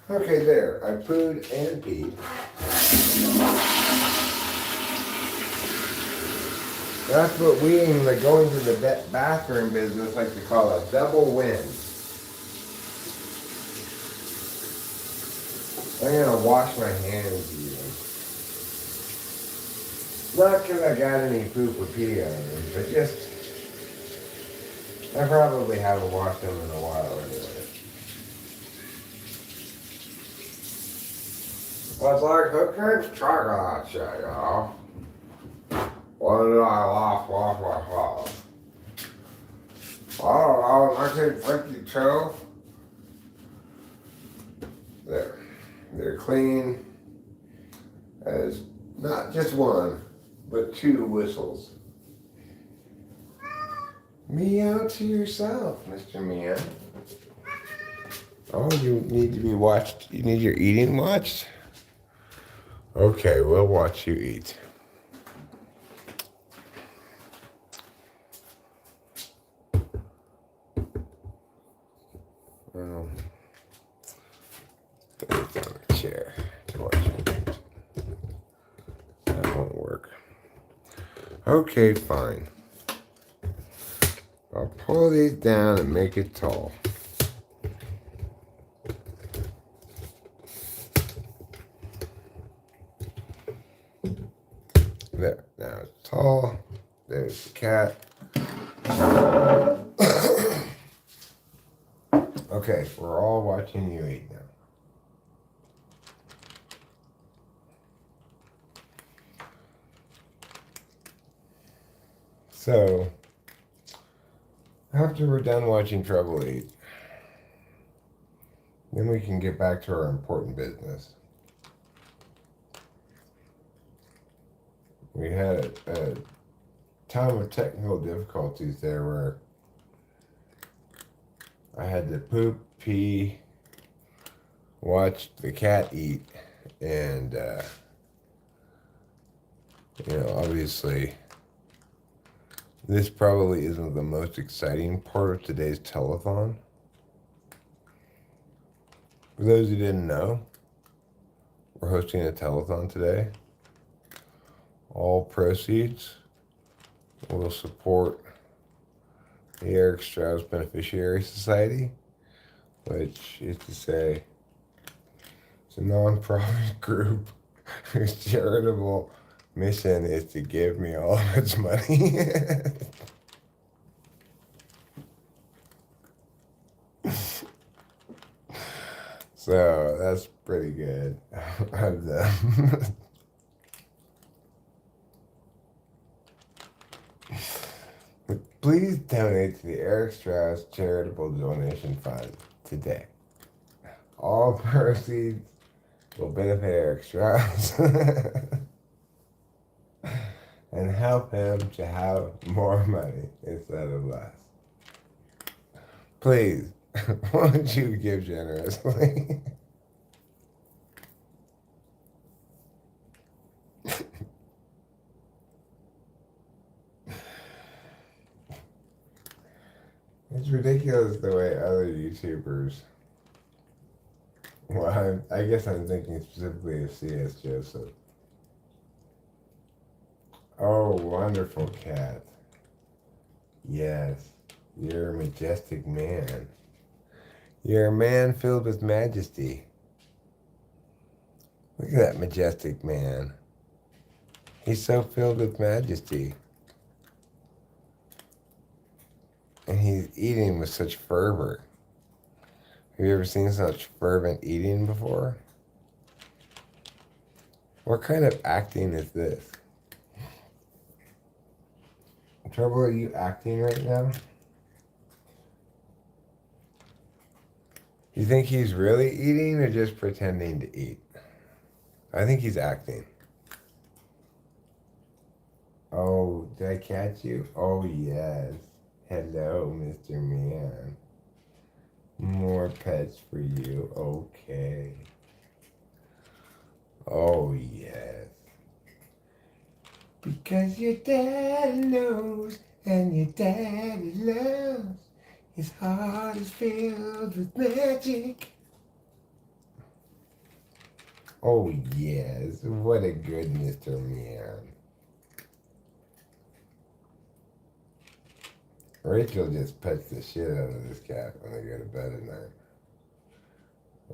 Okay, there. I pooed and peed. That's what we in the going to the bathroom business like to call a double win. I'm gonna wash my hands even. Not because I got any poop or pee on them, but just I probably haven't washed them in a while anyway. Well, it's like, okay, it's chocolate shit, y'all. What did I laugh? I don't know, 1952. They're clean as not just one, but two whistles. Meow to yourself, Mr. Meow. Oh, you need to be watched. You need your eating watched? Okay, we'll watch you eat. Well, put it on the chair to watch you eat. That won't work. Okay, fine. I'll pull these down and make it tall. There, now it's tall. There's the cat. Okay, we're all watching you eat now. So, after we're done watching Trouble eat, then we can get back to our important business. We had a time of technical difficulties there where I had to poop, pee, watch the cat eat, and, obviously, this probably isn't the most exciting part of today's telethon. For those who didn't know, we're hosting a telethon today. All proceeds will support the Eric Strauss Beneficiary Society, which is to say, it's a nonprofit group whose charitable mission is to give me all of its money. So that's pretty good of them. Please donate to the Eric Strauss Charitable Donation Fund today. All proceeds will benefit Eric Strauss and help him to have more money instead of less. Please, won't you give generously? It's ridiculous the way other YouTubers. Well, I guess I'm thinking specifically of C.S. Joseph. Oh, wonderful cat. Yes, you're a majestic man. You're a man filled with majesty. Look at that majestic man. He's so filled with majesty. And he's eating with such fervor. Have you ever seen such fervent eating before? What kind of acting is this? Trouble, are you acting right now? You think he's really eating or just pretending to eat? I think he's acting. Oh, did I catch you? Oh, yes. Hello, Mr. Man. More pets for you. Okay. Oh, yes. Because your daddy knows and your daddy loves. His heart is filled with magic. Oh, yes. What a good Mr. Man. Rachel just pets the shit out of this cat when they go to bed at night.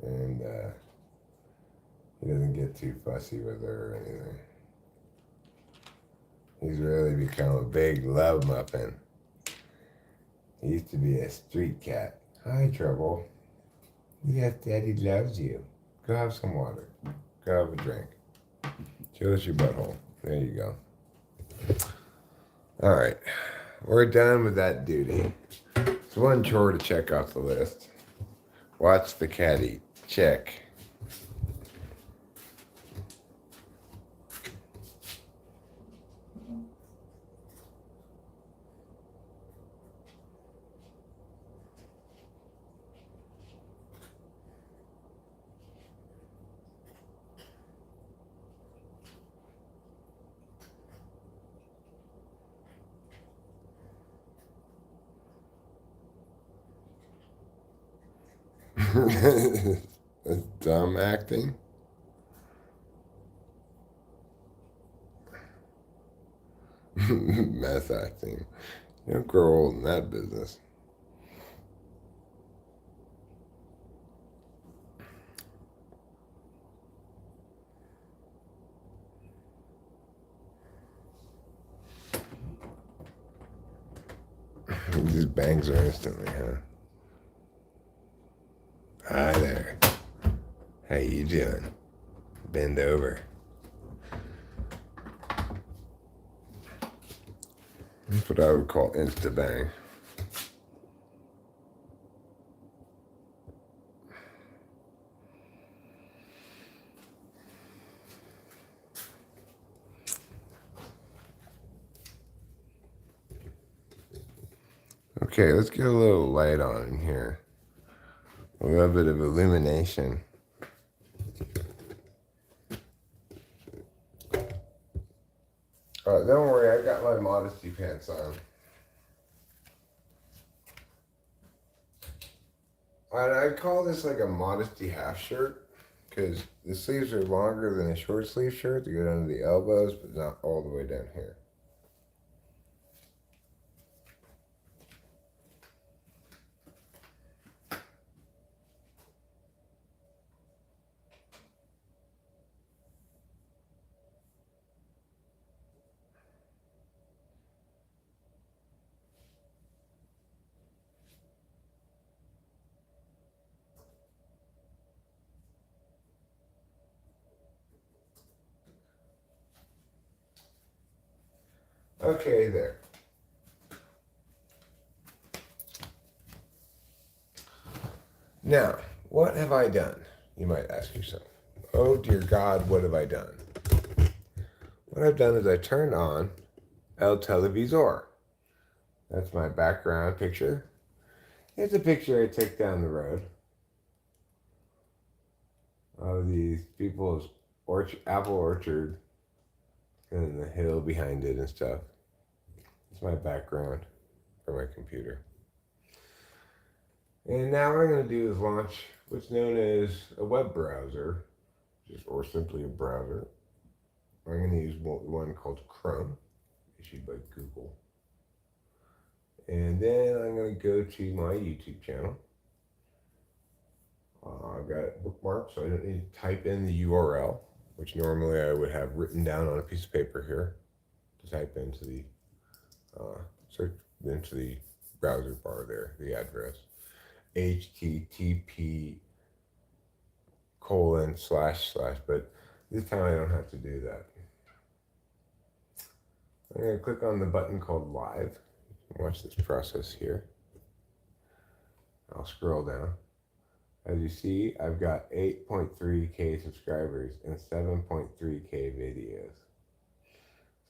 And he doesn't get too fussy with her or anything. He's really become a big love muffin. He used to be a street cat. Hi, Trouble. Yes, Daddy loves you. Go have some water. Go have a drink. Show us your butthole. There you go. All right, we're done with that duty. It's one chore to check off the list. Watch the cat eat. Check. Dumb acting. Meth acting. You don't grow old in that business. These bangs are instantly, huh? Hi there. How you doing? Bend over. That's what I would call insta bang. Okay, let's get a little light on in here. A little bit of illumination. Don't worry, I got my modesty pants on. And I call this like a modesty half shirt because the sleeves are longer than a short sleeve shirt to go down to the elbows, but not all the way down here. Okay, there. Now, what have I done? You might ask yourself. Oh dear God, what have I done? What I've done is I turned on El Televisor. That's my background picture. It's a picture I took down the road of these people's apple orchard and the hill behind it and stuff. It's my background for my computer. And now what I'm going to do is launch what's known as a web browser, or simply a browser. I'm going to use one called Chrome, issued by Google. And then I'm going to go to my YouTube channel. I've got it bookmarked, so I don't need to type in the URL, which normally I would have written down on a piece of paper here to type into the search into the browser bar there, the address. HTTP:// but this time I don't have to do that. I'm going to click on the button called Live. Watch this process here. I'll scroll down. As you see, I've got 8.3K subscribers and 7.3K videos.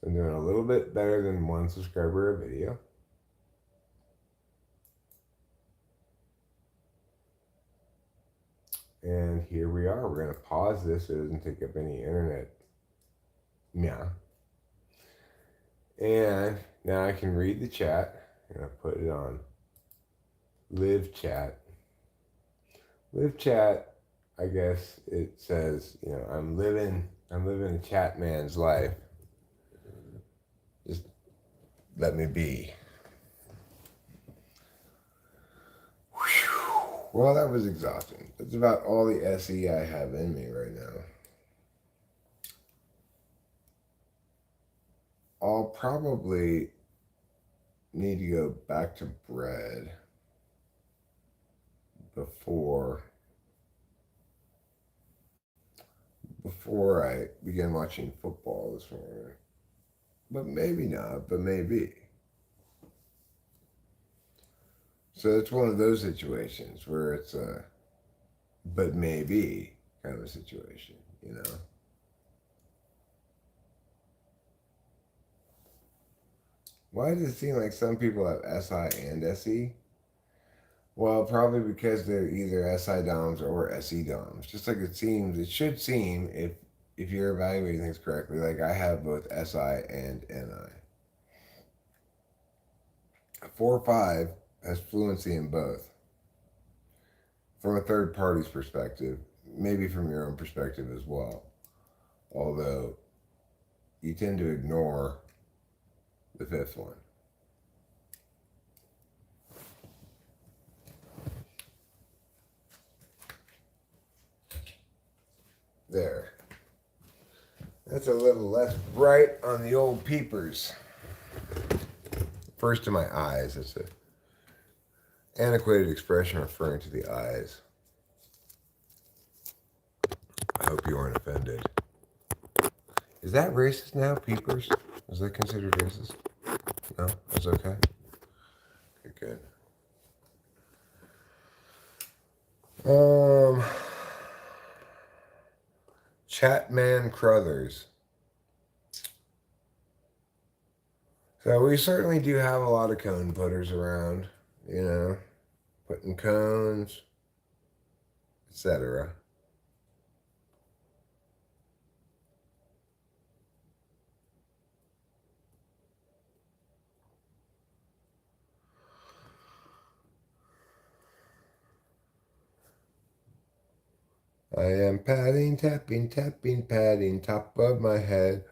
So I'm doing a little bit better than 1 subscriber a video. And here we are. We're going to pause this so it doesn't take up any internet. Yeah. And now I can read the chat. I'm going to put it on live chat. Live chat, I guess it says, I'm living a chat man's life. Just let me be. Whew. Well, that was exhausting. That's about all the SE I have in me right now. I'll probably need to go back to bread before I begin watching football this morning. but maybe not, but maybe. So it's one of those situations where it's a but maybe kind of a situation, you know? Why does it seem like some people have SI and SE? Well, probably because they're either SI DOMs or SE DOMs. Just like it should seem if you're evaluating things correctly, like I have both SI and NI. 4 or 5 has fluency in both. From a third party's perspective, maybe from your own perspective as well. Although you tend to ignore the fifth one. There. That's a little less bright on the old peepers. First to my eyes. It's an antiquated expression referring to the eyes. I hope you aren't offended. Is that racist now, peepers? Is that considered racist? No? That's okay? Okay, good. Chatman Crothers. So we certainly do have a lot of cone putters around, you know, putting cones, etc. I am padding, tapping, tapping, padding, top of my head.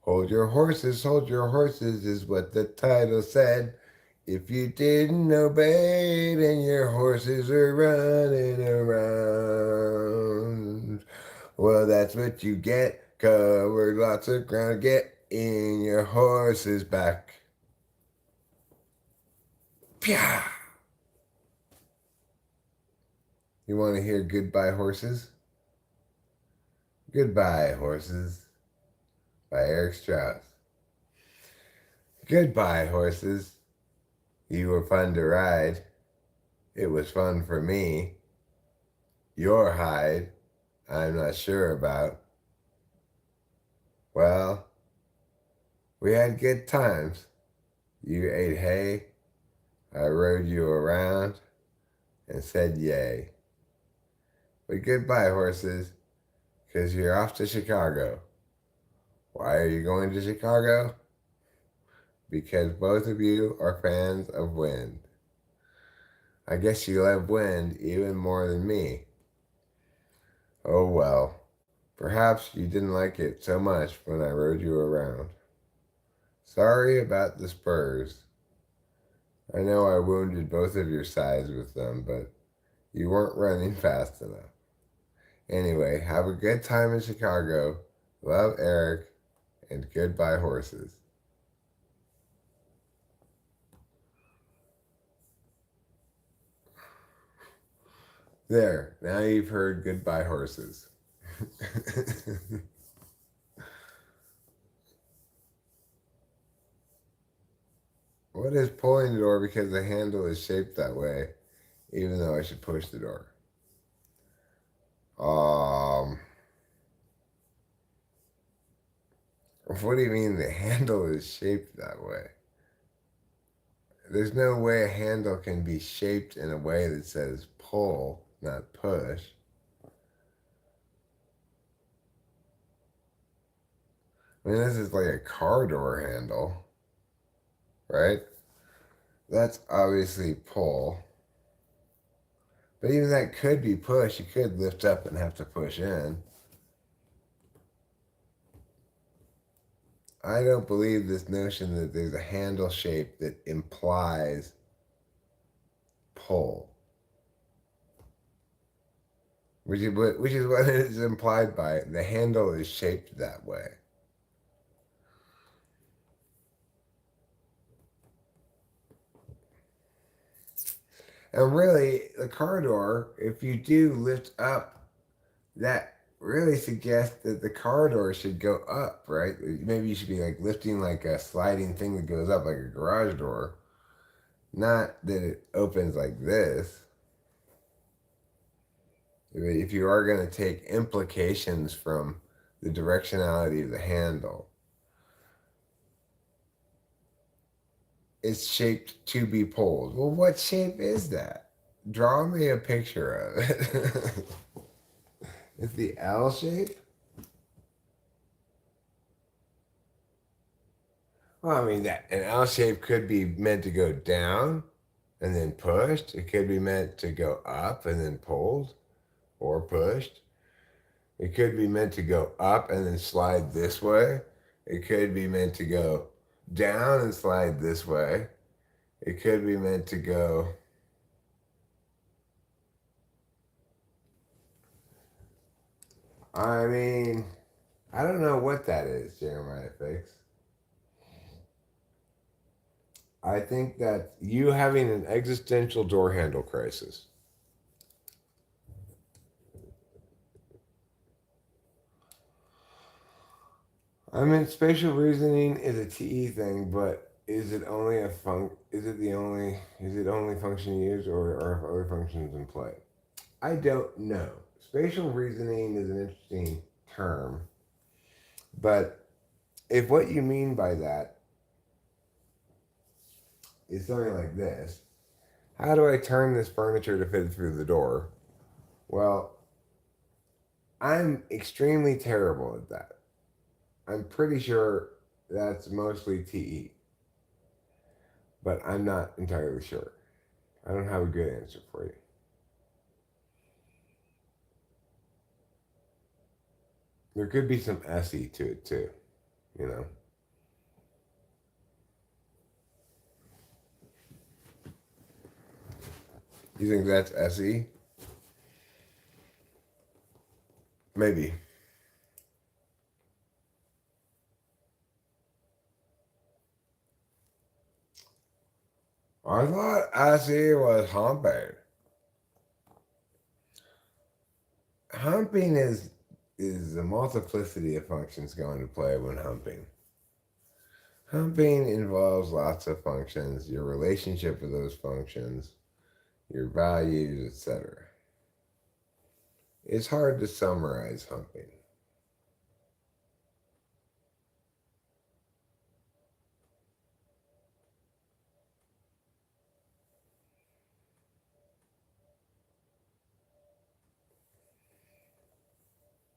Hold your horses is what the title said. If you didn't obey, then your horses are running around. Well, that's what you get. Covered lots of ground. Get in your horse's back. Pya! You want to hear Goodbye Horses? Goodbye Horses by Eric Strauss. Goodbye horses. You were fun to ride. It was fun for me. Your hide, I'm not sure about. Well, we had good times. You ate hay. I rode you around and said yay. But goodbye, horses, 'cause you're off to Chicago. Why are you going to Chicago? Because both of you are fans of wind. I guess you love wind even more than me. Oh well, perhaps you didn't like it so much when I rode you around. Sorry about the spurs. I know I wounded both of your sides with them, but you weren't running fast enough. Anyway, have a good time in Chicago. Love, Eric, and goodbye, horses. There, now you've heard goodbye, horses. What is pulling the door because the handle is shaped that way, even though I should push the door? Um, what do you mean the handle is shaped that way? There's no way a handle can be shaped in a way that says pull, not push. I mean, this is like a car door handle, right? That's obviously pull. But even that could be push. You could lift up and have to push in. I don't believe this notion that there's a handle shape that implies pull, which is what it is implied by it. The handle is shaped that way. And really, the car door, if you do lift up that really suggest that the corridor should go up, right? Maybe you should be like lifting like a sliding thing that goes up like a garage door, not that it opens like this. If you are going to take implications from the directionality of the handle, it's shaped to be pulled. Well, what shape is that? Draw me a picture of it. It's the L shape? Well, I mean, that an L shape could be meant to go down and then pushed. It could be meant to go up and then pulled or pushed. It could be meant to go up and then slide this way. It could be meant to go down and slide this way. It could be meant to go. I mean, I don't know what that is, Jeremiah Fix. I think that you having an existential door handle crisis. I mean, spatial reasoning is a TE thing, but is it only a Is it the only? Is it only function used, or are other functions in play? I don't know. Spatial reasoning is an interesting term, but if what you mean by that is something like this, how do I turn this furniture to fit through the door? Well, I'm extremely terrible at that. I'm pretty sure that's mostly TE, but I'm not entirely sure. I don't have a good answer for you. There could be some SE to it too, you know. You think that's SE? Maybe. I thought SE was humping. Humping is a multiplicity of functions going to play when humping. Humping involves lots of functions, your relationship with those functions, your values, etc. It's hard to summarize humping.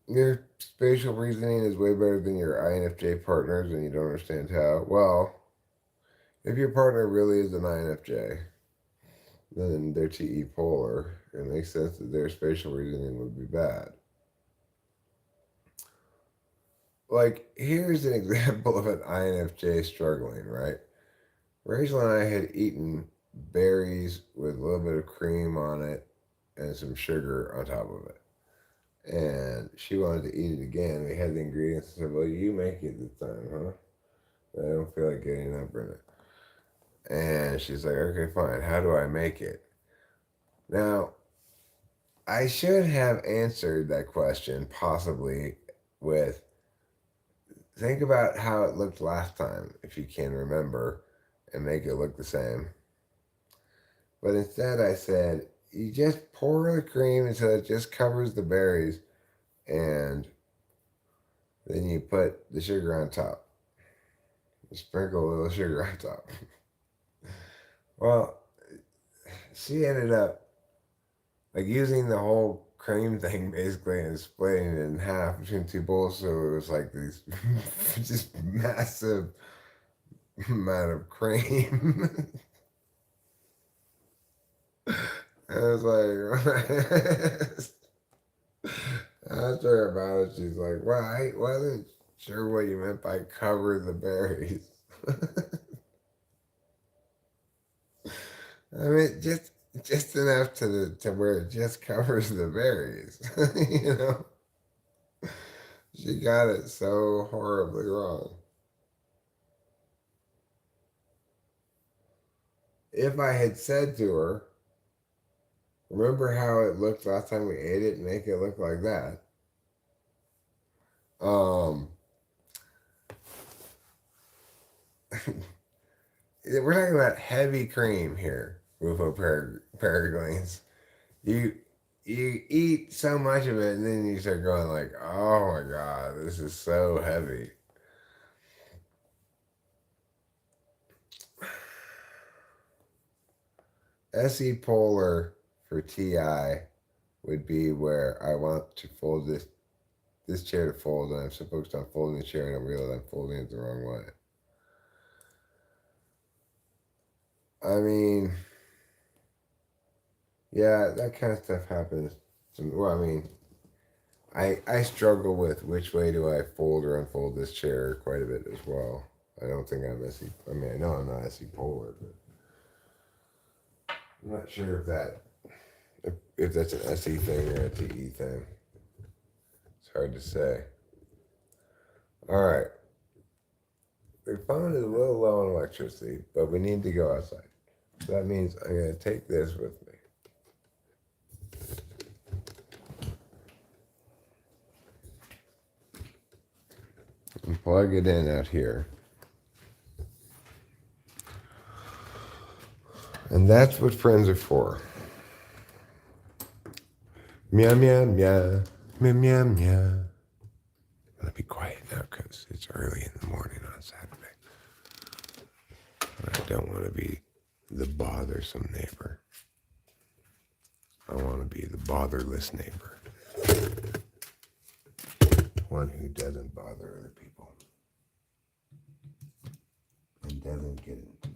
Your spatial reasoning is way better than your INFJ partners, and you don't understand how. Well, if your partner really is an INFJ, then they're TE polar. It makes sense that their spatial reasoning would be bad. Like, here's an example of an INFJ struggling, right? Rachel and I had eaten berries with a little bit of cream on it and some sugar on top of it. And she wanted to eat it again. We had the ingredients. I said, well, you make it this time, huh? I don't feel like getting up in it. And she's like, okay, fine. How do I make it? Now, I should have answered that question possibly with think about how it looked last time, if you can remember, and make it look the same. But instead, I said, you just pour the cream until it just covers the berries, and then you put the sugar on top. You sprinkle a little sugar on top. Well, she ended up like using the whole cream thing basically and splitting it in half between two bowls, so it was like these just massive amount of cream. I was like, after about it, she's like, well, I wasn't sure what you meant by cover the berries. I mean, just enough to where it just covers the berries. You know, she got it so horribly wrong. If I had said to her, remember how it looked last time we ate it, make it look like that. Um, we're talking about heavy cream here with a Peregrines. You you eat so much of it, and then you start going like, "Oh my god, this is so heavy." SE Polar for TI would be where I want to fold this chair to fold, and I'm so focused on folding the chair, and I realize I'm folding it the wrong way. I mean, yeah, that kind of stuff happens. Well, I mean, I struggle with which way do I fold or unfold this chair quite a bit as well. I don't think I'm SE. I mean, I know I'm not SE Polar, but I'm not sure if that's an SE thing or a TE thing. It's hard to say. All right. The phone is a little low on electricity, but we need to go outside. So that means I'm going to take this with me. And plug it in out here. And that's what friends are for. Meow, meow, meow. Meow, meow, meow. I'm going to be quiet now because it's early in the morning on Saturday. I don't want to be the bothersome neighbor. I want to be the botherless neighbor. One who doesn't bother other people. And doesn't get into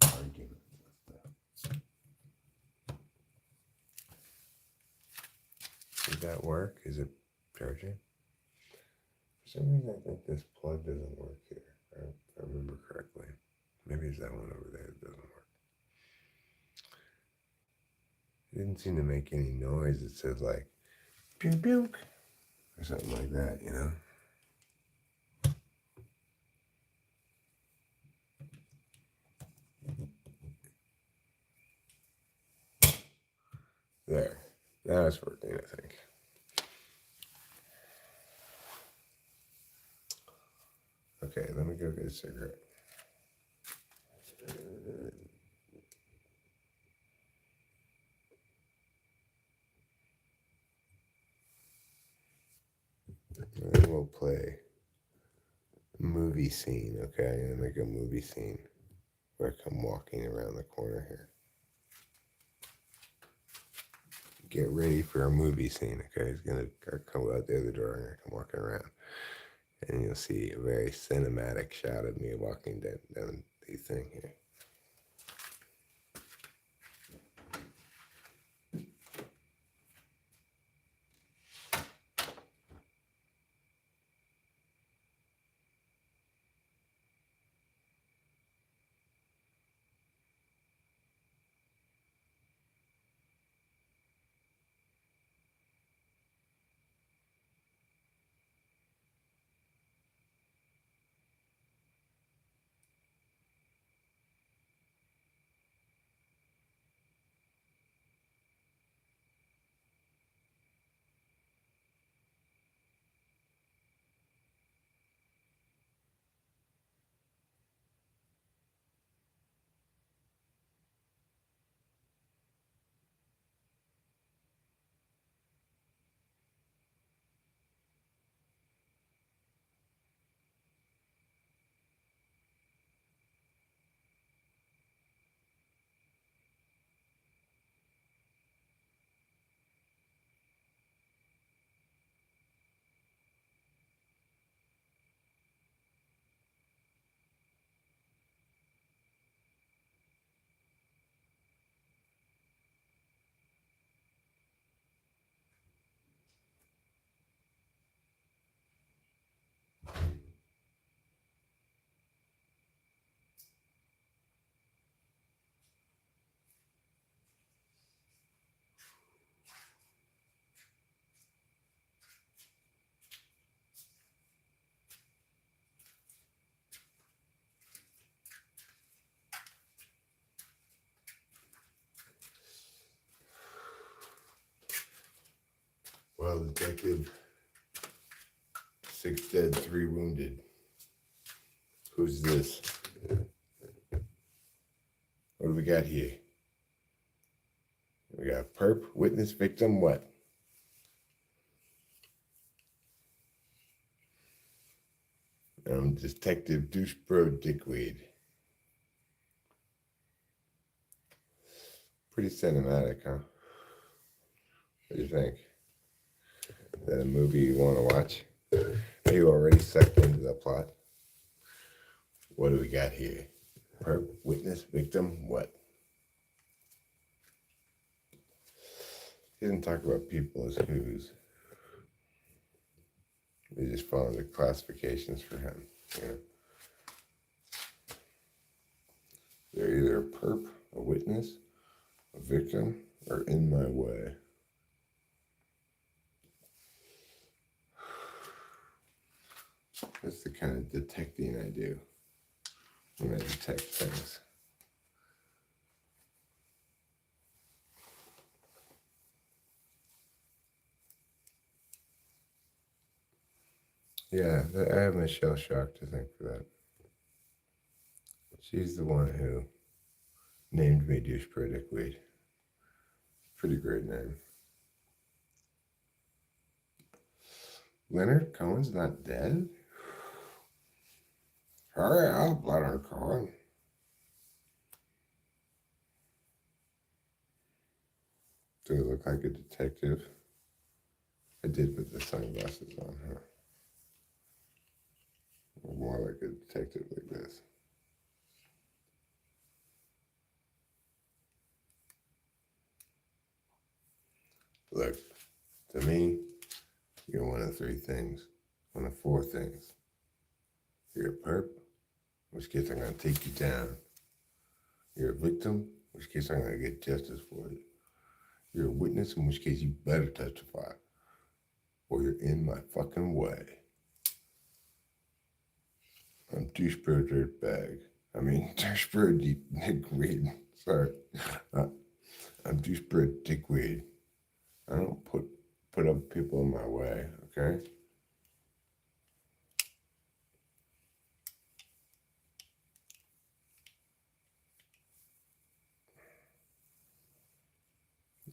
arguments with them. Did that work? Is it charging? For some reason I think this plug doesn't work here. If I remember correctly. Maybe it's that one over there that doesn't work. It didn't seem to make any noise. It says like pew pew or something like that, you know? There. Now it's working, I think. Okay, let me go get a cigarette. And then we'll play movie scene, okay? I'm gonna make a movie scene where I come walking around the corner here. Get ready for a movie scene, okay? It's gonna come out the other door and I come walking around. And you'll see a very cinematic shot of me walking down the thing here. Well, Detective 6 dead, 3 wounded. Who's this? What do we got here? We got perp, witness, victim, what? Detective Douchebro Dickweed. Pretty cinematic, huh? What do you think? Is that a movie you want to watch? Are you already sucked into the plot? What do we got here? Perp, witness, victim, what? He didn't talk about people as who's. They just follow the classifications for him. You know? They're either a perp, a witness, a victim, or in my way. That's the kind of detecting I do when I detect things. Yeah, I have Michelle Shock to thank for that. She's the one who named me Douchebro Dickweed. Pretty great name. Leonard Cohen's not dead? Hurry up, Leonard Cohen. Do I look like a detective? I did put the sunglasses on, huh? More like a detective like this. Look, to me, you're one of 3 things. One of 4 things. You're a perp, in which case I'm going to take you down. You're a victim, in which case I'm going to get justice for you. You're a witness, in which case you better testify. Or you're in my fucking way. I'm douchebro dirtbag. Douchebro dickweed. Sorry. I'm douchebro dickweed. I don't put up people in my way, okay?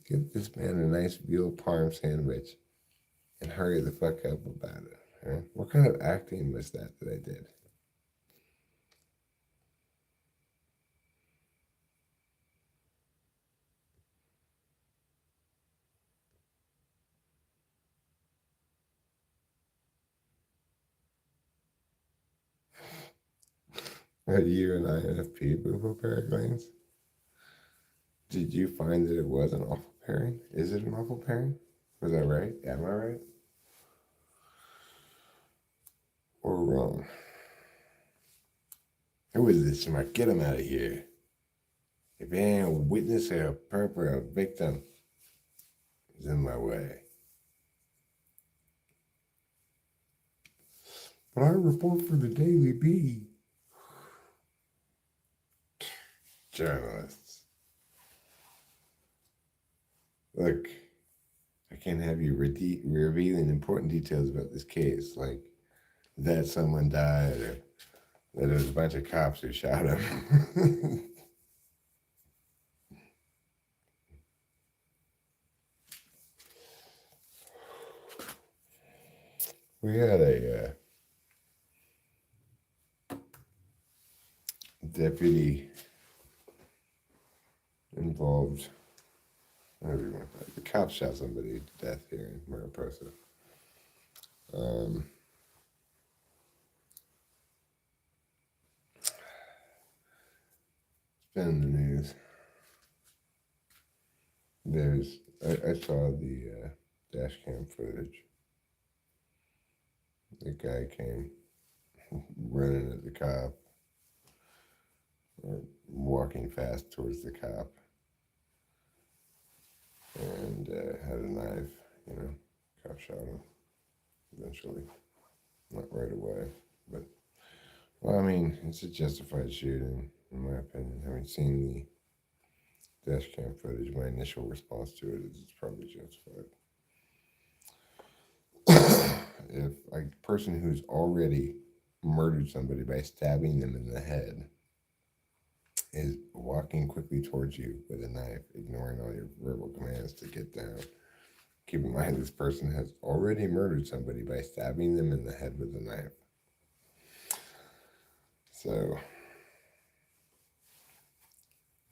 Give this man a nice veal parm sandwich and hurry the fuck up about it. Huh? What kind of acting was that I did? Are you an INFP before paragraphs? Did you find that it was an awful pairing? Is it an awful pairing? Was I right? Am I right? Or wrong? Who is this smart? Get him out of here. If he ain't a witness or a perp or a victim, he's in my way. But I report for the Daily Bee. Journalists. Look, I can't have you revealing important details about this case, like that someone died or that there was a bunch of cops who shot him. We had a deputy involved. The cops shot somebody to death here in Mariposa. It's been in the news. I saw the dash cam footage. The guy came running at the cop, or walking fast towards the cop, and had a knife. Cop shot him eventually, not right away, but it's a justified shooting in my opinion. Having seen the dash cam footage, my initial response to it is it's probably justified. if a person who's already murdered somebody by stabbing them in the head is walking quickly towards you with a knife, ignoring all your verbal commands to get down, keep in mind this person has already murdered somebody by stabbing them in the head with a knife. So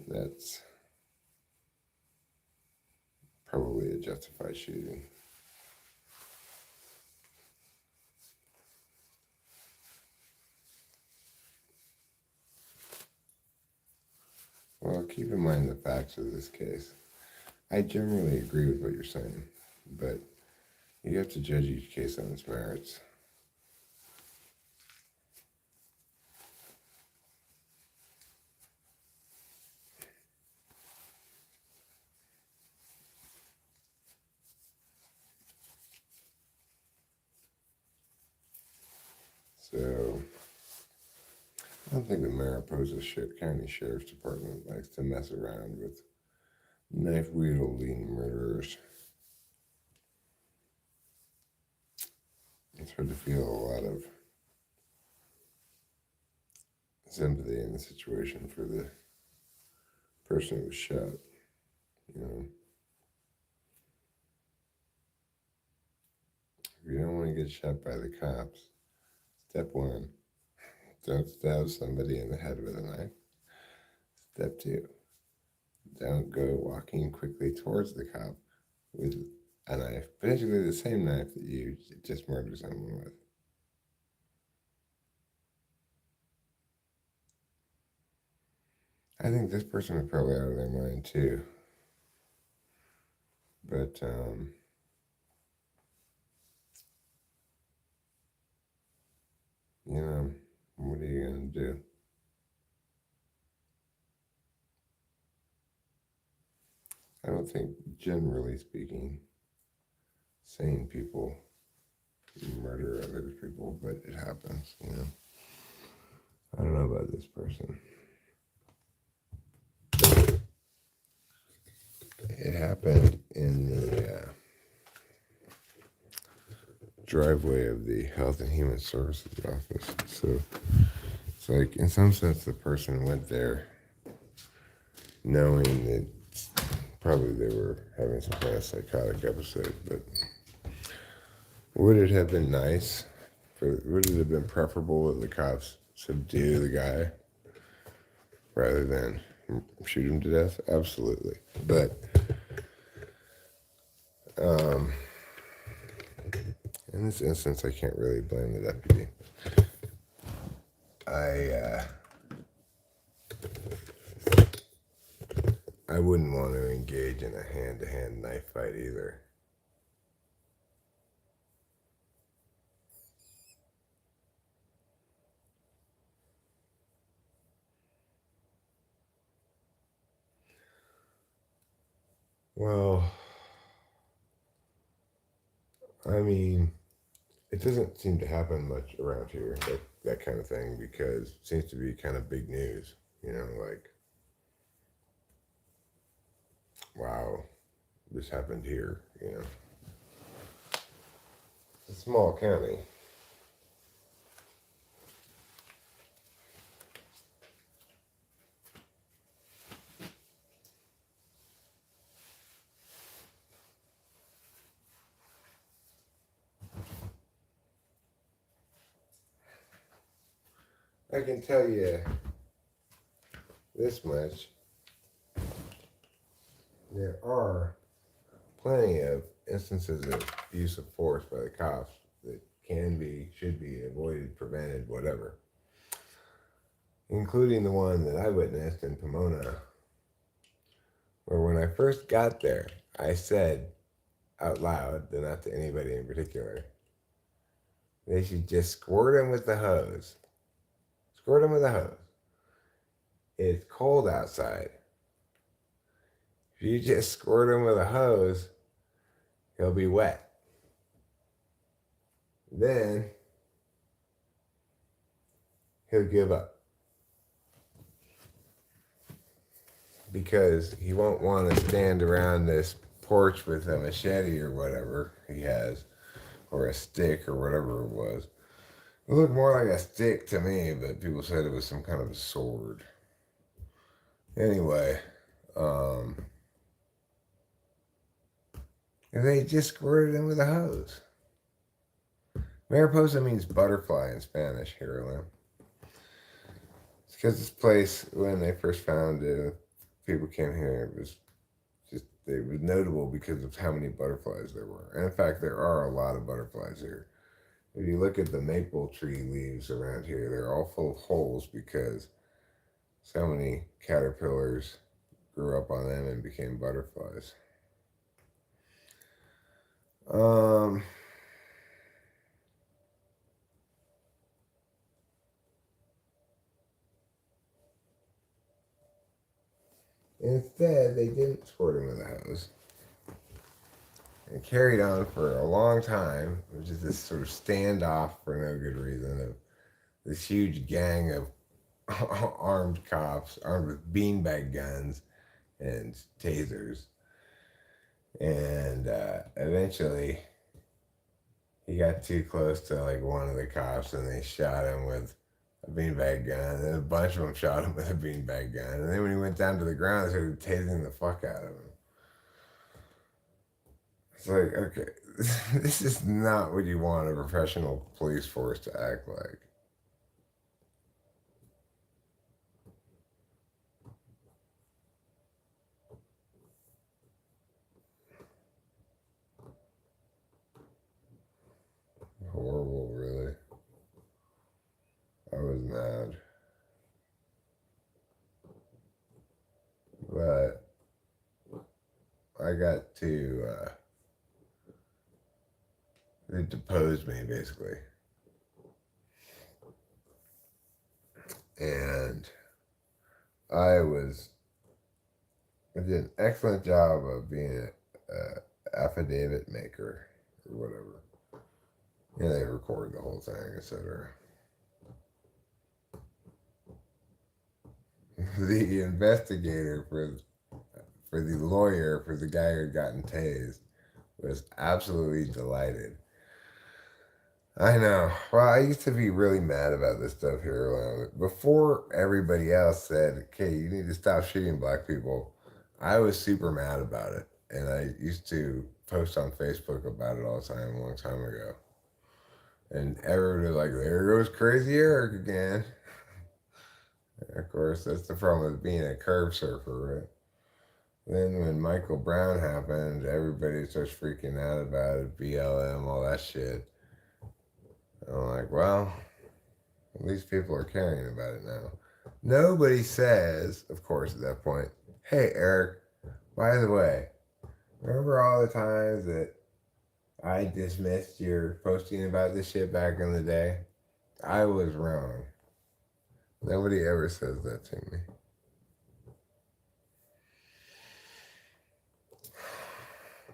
that's probably a justified shooting. Well, keep in mind the facts of this case. I generally agree with what you're saying, but you have to judge each case on its merits. So, I don't think the Mariposa County Sheriff's Department likes to mess around with knife-wielding murderers. It's hard to feel a lot of sympathy in the situation for the person who was shot, you know. If you don't want to get shot by the cops, step one, don't stab somebody in the head with a knife. Step two, don't go walking quickly towards the cop with a knife, potentially the same knife that you just murdered someone with. I think this person was probably out of their mind too. But, you know, what are you going to do? I don't think, generally speaking, sane people murder other people, but it happens, you know. I don't know about this person. It happened in the driveway of the Health and Human Services office. So it's like, in some sense, the person went there knowing that probably they were having some kind of psychotic episode. But would it have been nice? Would it have been preferable that the cops subdue the guy rather than shoot him to death? Absolutely. But in this instance, I can't really blame the deputy. I wouldn't want to engage in a hand-to-hand knife fight either. Well, I mean, it doesn't seem to happen much around here, that kind of thing, because it seems to be kind of big news, you know, like, wow, this happened here, you know. It's a small county. I can tell you this much. There are plenty of instances of use of force by the cops that can be, should be avoided, prevented, whatever. Including the one that I witnessed in Pomona, where when I first got there, I said out loud, though not to anybody in particular, they should just squirt him with the hose. Squirt him with a hose. It's cold outside. If you just squirt him with a hose, he'll be wet. Then he'll give up. Because he won't want to stand around this porch with a machete or whatever he has, or a stick or whatever it was. It looked more like a stick to me, but people said it was some kind of a sword. Anyway, um, and they just squirted him with a hose. Mariposa means butterfly in Spanish, Heroin. It's because this place, when they first found it, people came here, it was notable because of how many butterflies there were. And in fact, there are a lot of butterflies here. If you look at the maple tree leaves around here, they're all full of holes because so many caterpillars grew up on them and became butterflies. Um, Instead, they didn't squirt him with a hose. It carried on for a long time, which is this sort of standoff for no good reason of this huge gang of armed cops, armed with beanbag guns and tasers. And eventually, he got too close to like one of the cops, and they shot him with a beanbag gun. And then a bunch of them shot him with a beanbag gun. And then when he went down to the ground, they started tasing the fuck out of him. It's like, okay, this is not what you want a professional police force to act like. Horrible, really. I was mad. But I got to, they deposed me, basically. And I did an excellent job of being an affidavit maker or whatever. Yeah, they record the whole thing, etc. The investigator for the lawyer for the guy who had gotten tased was absolutely delighted. I know. Well, I used to be really mad about this stuff here. Before everybody else said, okay, you need to stop shooting black people, I was super mad about it. And I used to post on Facebook about it all the time a long time ago. And everybody was like, there goes Crazy Eric again. Of course, that's the problem with being a curve surfer, right? Then when Michael Brown happened, everybody starts freaking out about it, BLM, all that shit. I'm like, well, at least people are caring about it now. Nobody says, of course, at that point, hey, Eric, by the way, remember all the times that I dismissed your posting about this shit back in the day? I was wrong. Nobody ever says that to me.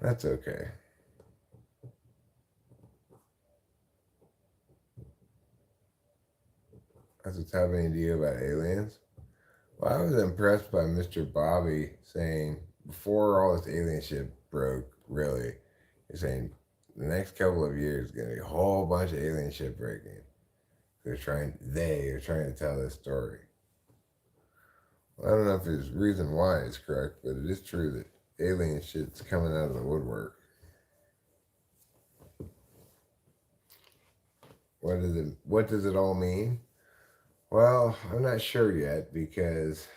That's okay. That's what's happening to you about aliens? Well, I was impressed by Mr. Bobby saying, before all this alien shit broke, really, he's saying the next couple of years is going to be a whole bunch of alien shit breaking. They are trying to tell this story. Well, I don't know if his reason why is correct, but it is true that alien shit's coming out of the woodwork. What does it all mean? Well, I'm not sure yet because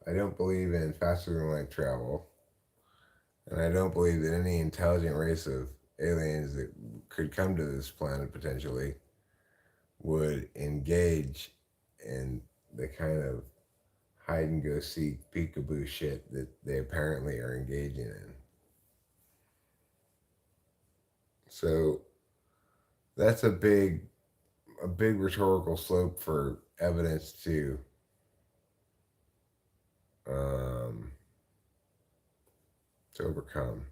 I don't believe in faster than light travel. And I don't believe that any intelligent race of aliens that could come to this planet potentially would engage in the kind of hide and go seek peekaboo shit that they apparently are engaging in. So that's a big rhetorical slope for evidence um, to overcome.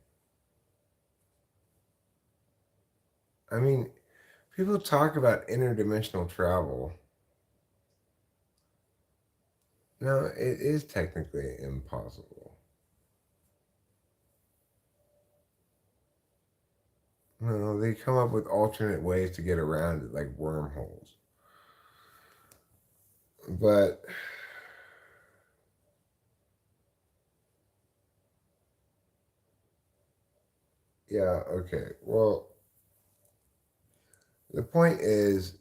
I mean, people talk about interdimensional travel. No, it is technically impossible. Well, they come up with alternate ways to get around it, like wormholes. But yeah, okay. Well, the point is,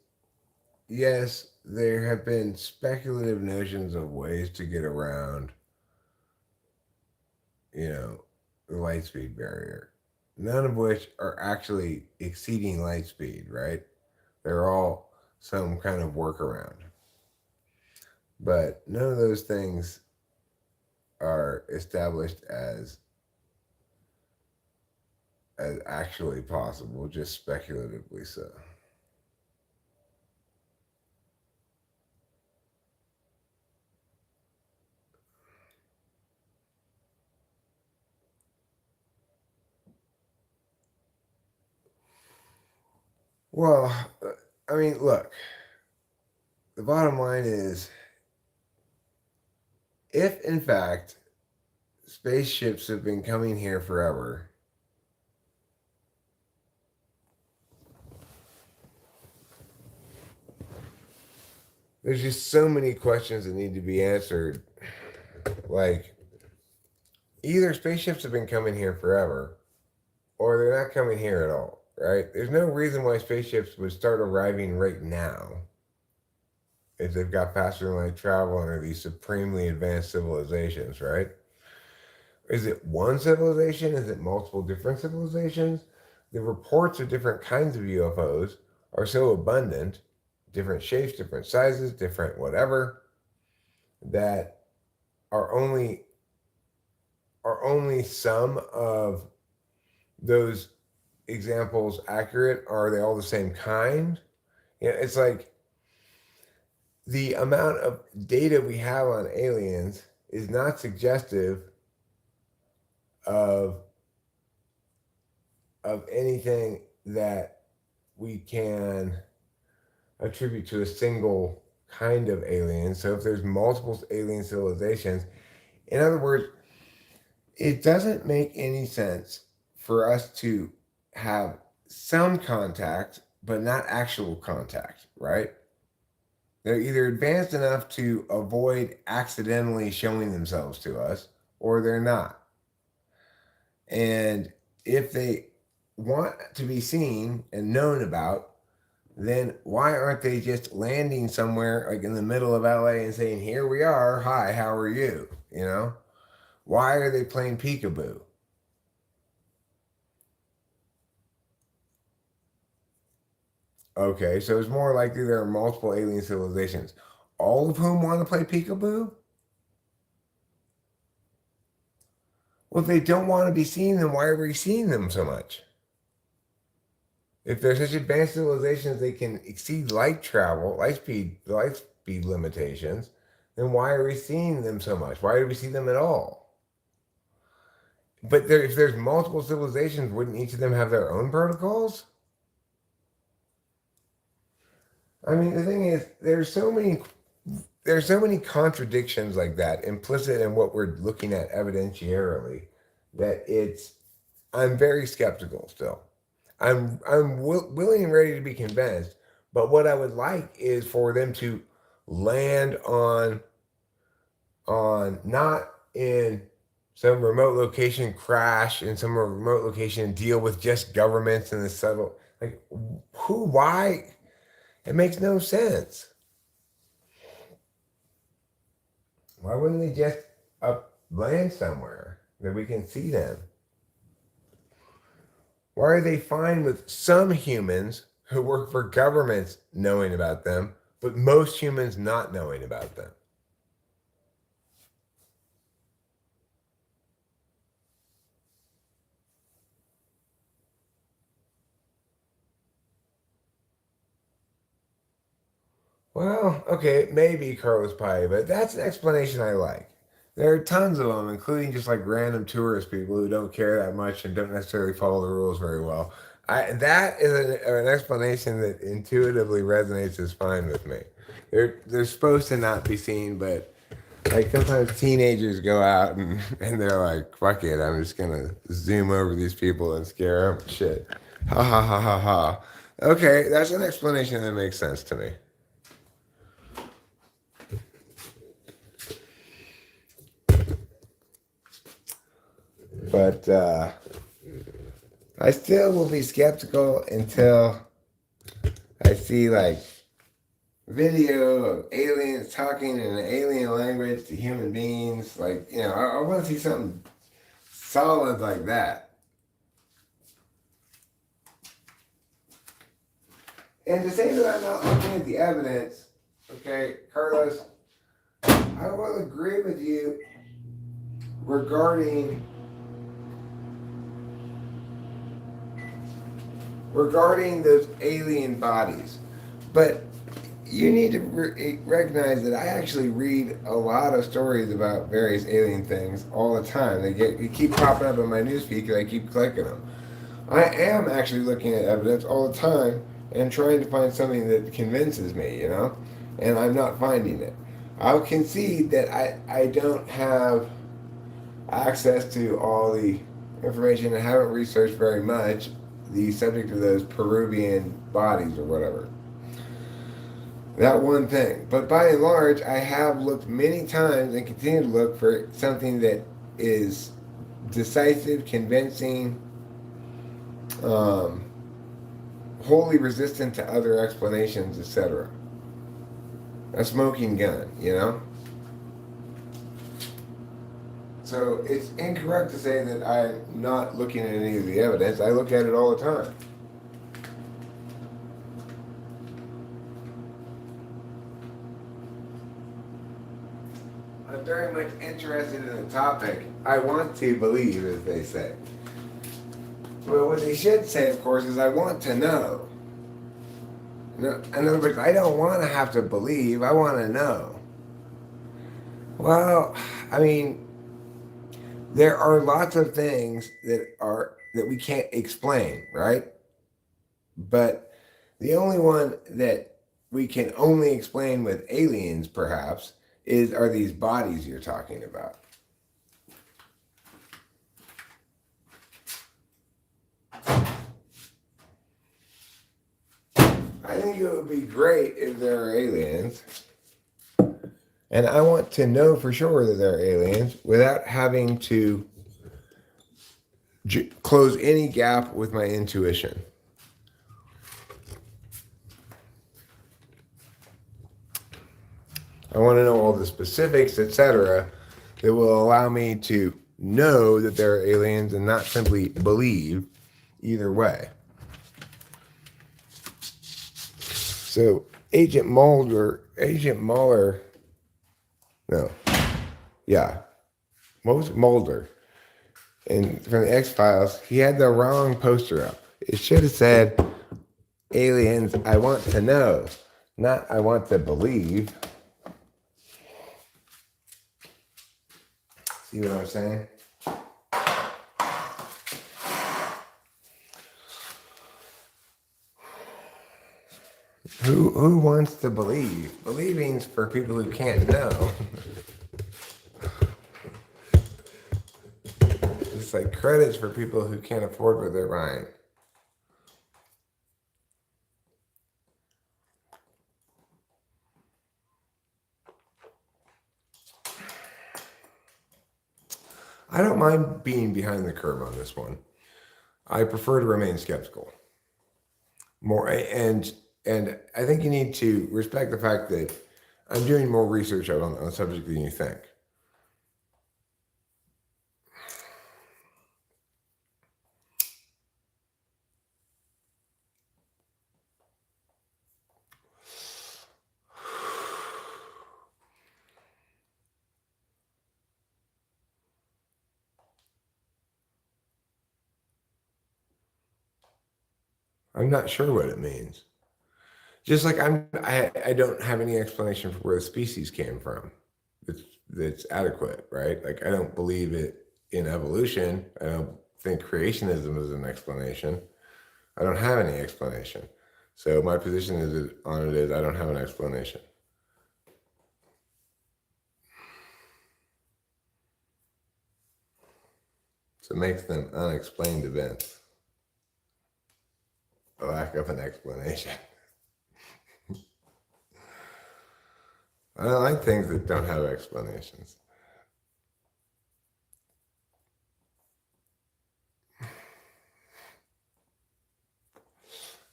yes, there have been speculative notions of ways to get around, you know, the light speed barrier, none of which are actually exceeding light speed, right? They're all some kind of workaround. But none of those things are established as actually possible, just speculatively so. Well, I mean, look, the bottom line is if in fact spaceships have been coming here forever, there's just so many questions that need to be answered. Like, either spaceships have been coming here forever, or they're not coming here at all, right? There's no reason why spaceships would start arriving right now if they've got faster than light travel and are these supremely advanced civilizations, right? Is it one civilization? Is it multiple different civilizations? The reports of different kinds of UFOs are so abundant, different shapes, different sizes, different whatever, that are only some of those examples accurate? Are they all the same kind? You know, it's like the amount of data we have on aliens is not suggestive of anything that we can attribute to a single kind of alien. So if there's multiple alien civilizations, in other words, it doesn't make any sense for us to have some contact but not actual contact, right? They're either advanced enough to avoid accidentally showing themselves to us, or they're not. And if they want to be seen and known about, then why aren't they just landing somewhere like in the middle of LA and saying, "Here we are. Hi, how are you?" You know? Why are they playing peekaboo? Okay, so it's more likely there are multiple alien civilizations, all of whom want to play peekaboo? Well, if they don't want to be seen, then why are we seeing them so much? If they're such advanced civilizations they can exceed light travel, light speed limitations, then why are we seeing them so much? Why do we see them at all? But if there's multiple civilizations, wouldn't each of them have their own protocols? I mean, the thing is, there's so many contradictions like that implicit in what we're looking at evidentiarily that I'm very skeptical still. I'm willing and ready to be convinced, but what I would like is for them to land on not in some remote location, crash in some remote location and deal with just governments and the subtle, like, who, why? It makes no sense. Why wouldn't they just up land somewhere that we can see them? Why are they fine with some humans who work for governments knowing about them, but most humans not knowing about them? Well, okay, maybe Carlos Pie, but that's an explanation I like. There are tons of them, including just like random tourist people who don't care that much and don't necessarily follow the rules very well. That is an explanation that intuitively resonates as fine with me. They're supposed to not be seen, but like sometimes teenagers go out and they're like, "Fuck it, I'm just gonna zoom over these people and scare them." Shit. Ha ha ha ha ha. Okay, that's an explanation that makes sense to me. But I still will be skeptical until I see like video of aliens talking in an alien language to human beings. Like, I want to see something solid like that. And to say that I'm not looking at the evidence, okay, Carlos, I will agree with you regarding those alien bodies. But you need to recognize that I actually read a lot of stories about various alien things all the time. They keep popping up in my newsfeed because I keep clicking them. I am actually looking at evidence all the time and trying to find something that convinces me, and I'm not finding it. I'll concede that I don't have access to all the information. I haven't researched very much the subject of those Peruvian bodies or whatever. That one thing. But by and large, I have looked many times and continue to look for something that is decisive, convincing, um, wholly resistant to other explanations, etc. A smoking gun. So it's incorrect to say that I'm not looking at any of the evidence. I look at it all the time. I'm very much interested in the topic. I want to believe, as they say. Well, what they should say, of course, is I want to know. In other words, I don't want to have to believe. I want to know. Well, I mean, there are lots of things that we can't explain, right? But the only one that we can only explain with aliens, perhaps, are these bodies you're talking about. I think it would be great if there are aliens. And I want to know for sure that there are aliens without having to close any gap with my intuition. I want to know all the specifics, etc., that will allow me to know that there are aliens and not simply believe either way. So Agent Mulder, no, yeah, what was it? Mulder, and from the X-Files, he had the wrong poster up. It should have said, aliens, I want to know, not I want to believe. See what I'm saying? Who wants to believe? Believing's for people who can't know. It's like credits for people who can't afford what they're buying. I don't mind being behind the curve on this one. I prefer to remain skeptical. More and I think you need to respect the fact that I'm doing more research on the subject than you think. I'm not sure what it means. Just like I don't have any explanation for where the species came from. That's adequate, right? Like I don't believe it in evolution. I don't think creationism is an explanation. I don't have any explanation. So my position on it is I don't have an explanation. So it makes them unexplained events. a lack of an explanation. I don't like things that don't have explanations.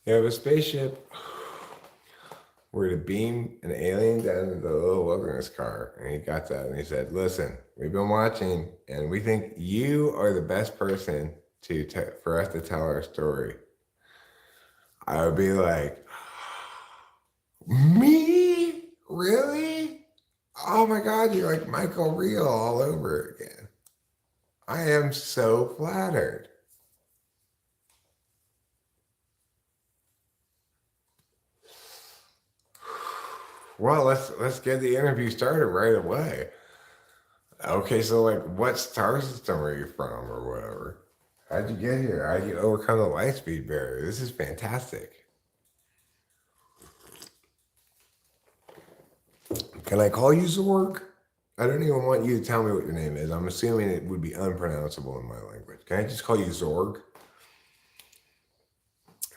You have a spaceship were to beam an alien down into the little wilderness car. And he got that and he said, listen, we've been watching and we think you are the best person for us to tell our story. I would be like, me? Really? Oh my God, you're like Michael Reel all over again. I am so flattered. Well, let's get the interview started right away. Okay, so like, what star system are you from, or whatever? How'd you get here? How'd you overcome the light speed barrier? This is fantastic. Can I call you Zorg? I don't even want you to tell me what your name is. I'm assuming it would be unpronounceable in my language. Can I just call you Zorg?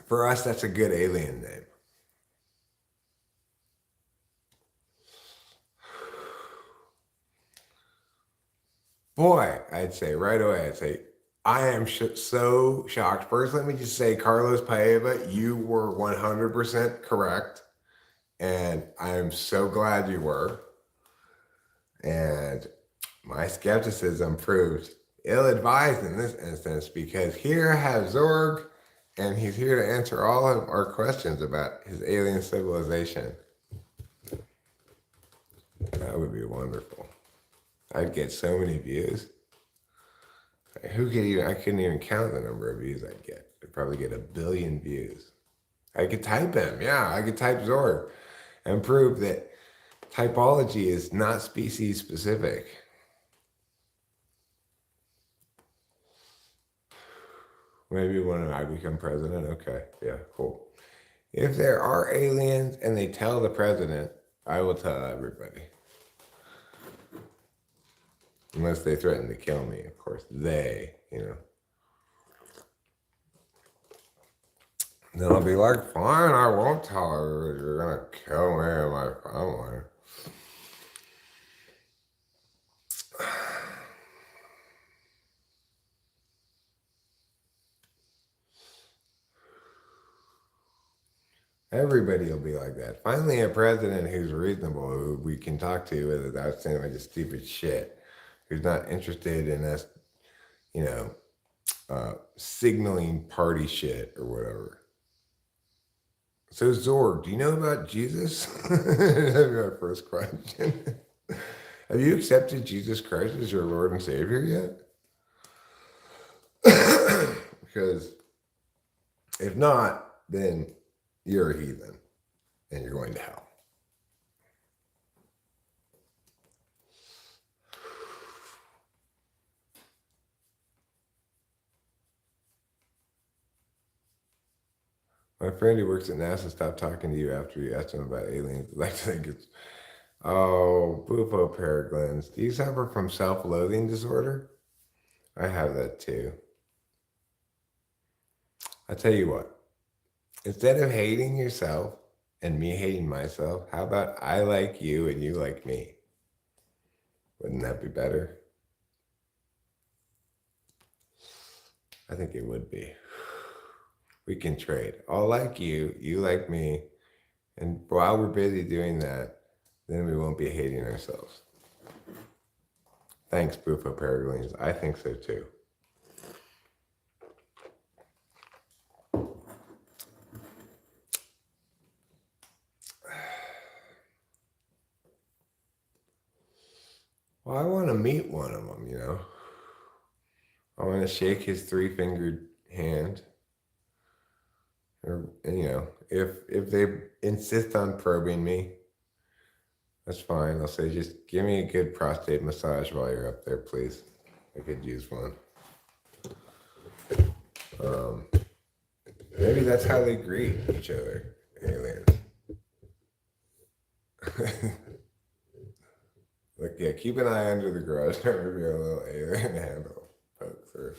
For us, that's a good alien name. Boy, I'd say right away, I am so shocked. First, let me just say, Carlos Paeva, you were 100% correct. And I'm so glad you were. And my skepticism proved ill-advised in this instance because here I have Zorg, and he's here to answer all of our questions about his alien civilization. That would be wonderful. I'd get so many views. I couldn't even count the number of views I'd get. I'd probably get 1 billion views. I could type him. Yeah, I could type Zorg and prove that typology is not species specific. Maybe when I become president. Okay, yeah, cool. If there are aliens and they tell the president, I will tell everybody. Unless they threaten to kill me, of course. Then I'll be like, fine, I won't tell her you're going to kill me and my family. Everybody will be like that. Finally, a president who's reasonable, who we can talk to without saying like just stupid shit, who's not interested in us, signaling party shit or whatever. So Zorg, do you know about Jesus? That'd be my first question. Have you accepted Jesus Christ as your Lord and Savior yet? Because if not, then you're a heathen and you're going to hell. My friend who works at NASA stopped talking to you after you asked him about aliens. I think it's, Bufo peregrines. Do you suffer from self-loathing disorder? I have that too. I'll tell you what. Instead of hating yourself and me hating myself, how about I like you and you like me? Wouldn't that be better? I think it would be. We can trade. I'll like you, you like me, and while we're busy doing that, then we won't be hating ourselves. Thanks, Bufo peregrines. I think so too. Well, I want to meet one of them, I want to shake his 3-fingered hand. Or, if they insist on probing me, that's fine. I'll say, just give me a good prostate massage while you're up there, please. I could use one. Maybe that's how they greet each other, aliens. Like, yeah, keep an eye under the garage. Maybe a little alien handle poke through.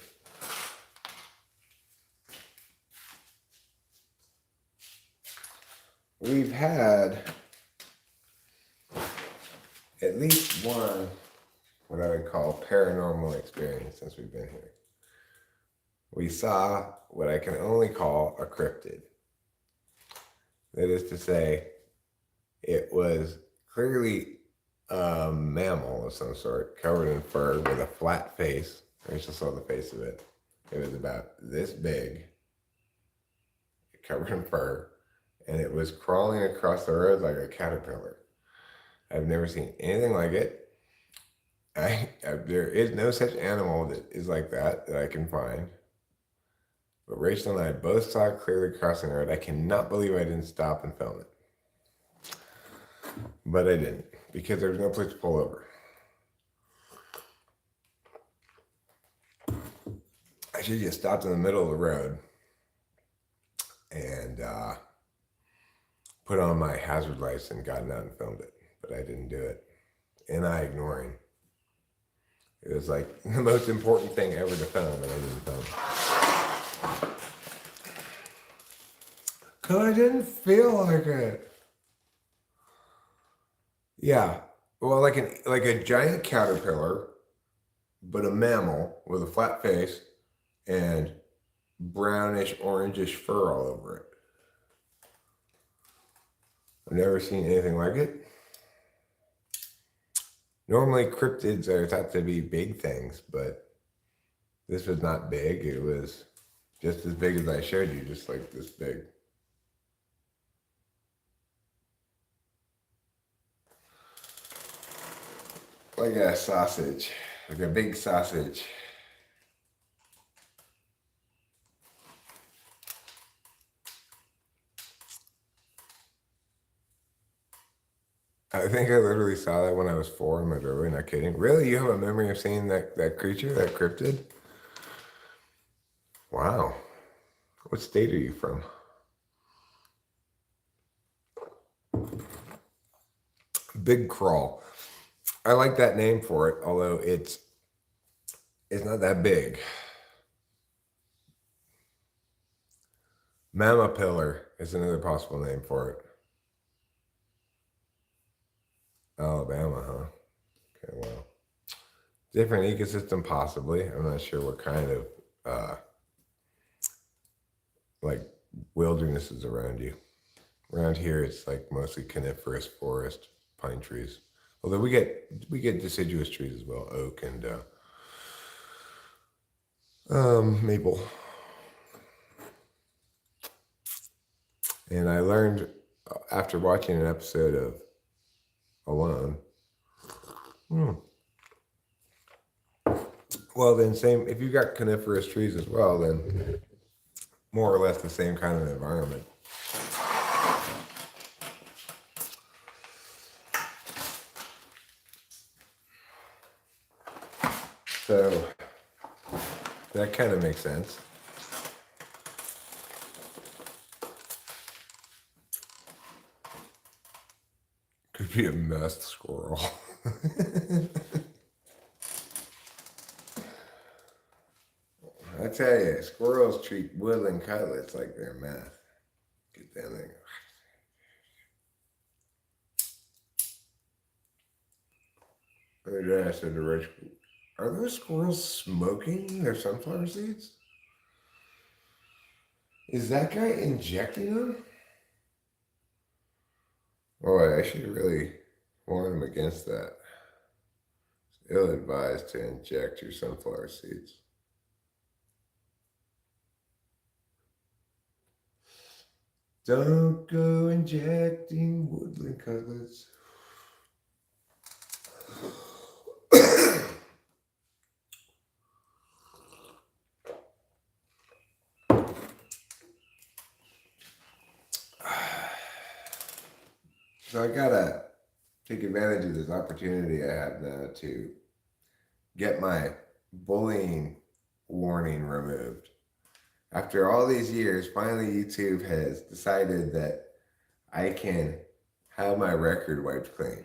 we've had at least one, what I would call paranormal experience since we've been here. We saw what I can only call a cryptid. That is to say, it was clearly a mammal of some sort, covered in fur with a flat face. I just saw the face of it. It was about this big, covered in fur, and it was crawling across the road like a caterpillar. I've never seen anything like it. There is no such animal that is like that I can find. But Rachel and I both saw it clearly crossing the road. I cannot believe I didn't stop and film it. But I didn't, because there was no place to pull over. I should have just stopped in the middle of the road and put on my hazard lights and gotten out and filmed it. But I didn't do it. And I ignoring. It was like the most important thing ever to film, and I didn't film. Because I didn't feel like it. Yeah. Well, like a giant caterpillar, but a mammal with a flat face and brownish, orangish fur all over it. I've never seen anything like it. Normally, cryptids are thought to be big things, but this was not big. It was just as big as I showed you, just like this big. Like a sausage, like a big sausage. I think I literally saw that when I was 4 in my doorway, not kidding. Really? You have a memory of seeing that creature, that cryptid? Wow. What state are you from? Big crawl. I like that name for it, although it's not that big. Mama pillar is another possible name for it. Alabama, huh? Okay, well. Different ecosystem, possibly. I'm not sure what kind of like wilderness is around you. Around here, it's like mostly coniferous forest, pine trees. Although we get deciduous trees as well, oak and maple. And I learned after watching an episode of Alone. Well, then same. If you've got coniferous trees as well, then more or less the same kind of environment. So that kind of makes sense. Could be a masked squirrel. I tell you, squirrels treat woodland cutlets like they're meth. Get down there. I said to Rich, are those squirrels smoking their sunflower seeds? Is that guy injecting them? Boy, I should really warn him against that. It's ill-advised to inject your sunflower seeds. Don't go injecting woodland cutlets. So I gotta take advantage of this opportunity I have now to get my bullying warning removed. After all these years, finally YouTube has decided that I can have my record wiped clean.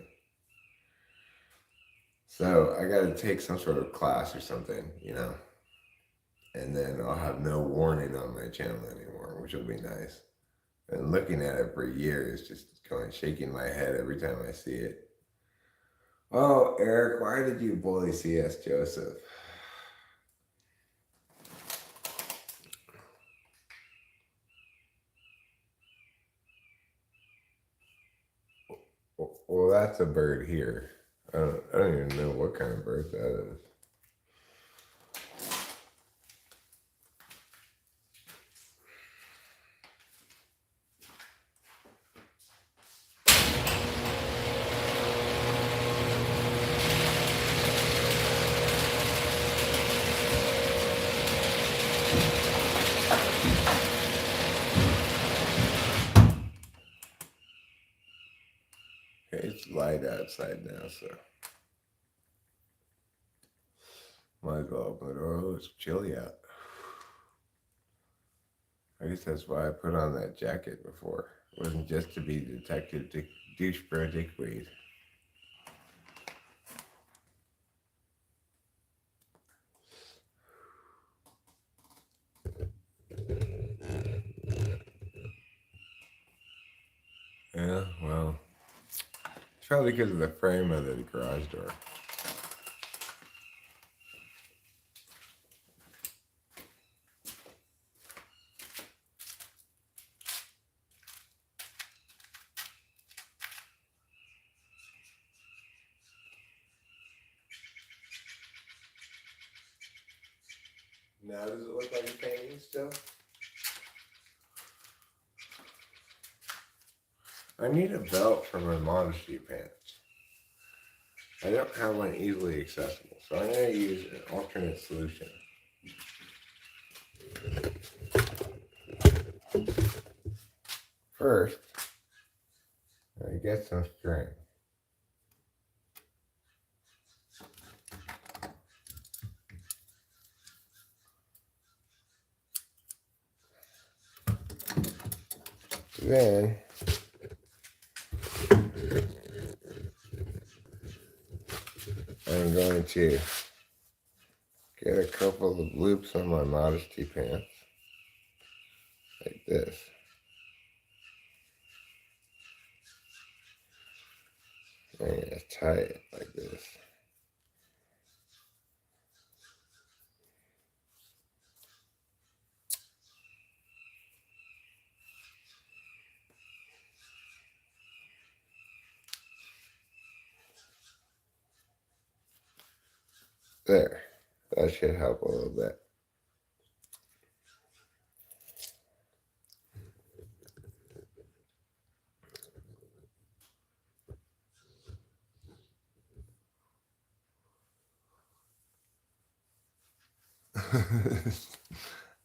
So I gotta take some sort of class or something, and then I'll have no warning on my channel anymore, which will be nice. Been looking at it for years, just going shaking my head every time I see it. Oh, Eric, why did you bully C.S. Joseph? Well, that's a bird here. I don't even know what kind of bird that is. Okay, it's light outside now, so might as well open the door. Oh, it's chilly out. I guess that's why I put on that jacket before. It wasn't just to be Detective Douchebro Dickweed. Yeah, well, it's probably because of the frame of the garage door. Now, does it look like a painting still? I need a belt for my modesty pants. I don't have one easily accessible, so I'm going to use an alternate solution. First, I get some string. Then I'm going to get a couple of loops on my modesty pants, like this. I'm going to tie it like this. There. That should help a little bit.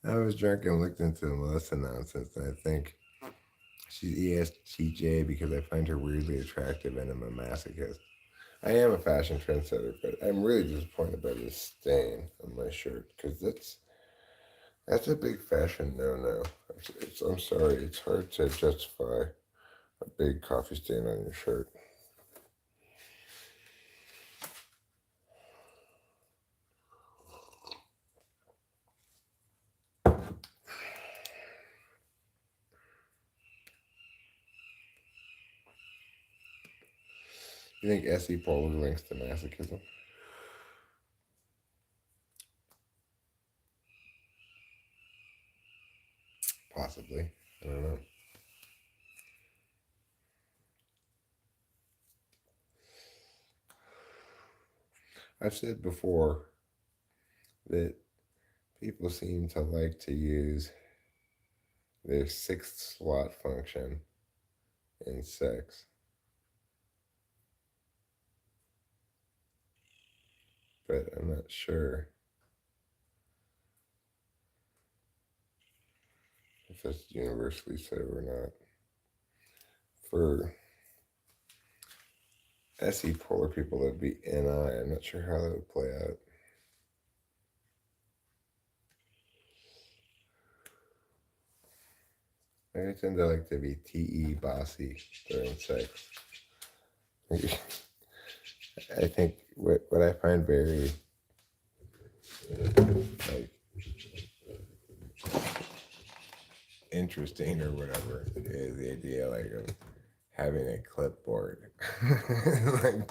I was drunk and looked into Melissa nonsense, and I think she's ESTJ because I find her weirdly attractive and I'm a masochist. I am a fashion trendsetter, but I'm really disappointed by this stain on my shirt because that's a big fashion no-no. I'm sorry, it's hard to justify a big coffee stain on your shirt. You think S.E. Polar links to masochism? Possibly. I don't know. I've said before that people seem to like to use their sixth slot function in sex. But I'm not sure if that's universally so or not. For SE polar people, that'd be NI. I'm not sure how that would play out. I tend to like to be TE bossy during sex. I think what I find very like interesting or whatever it is, the idea like of having a clipboard, like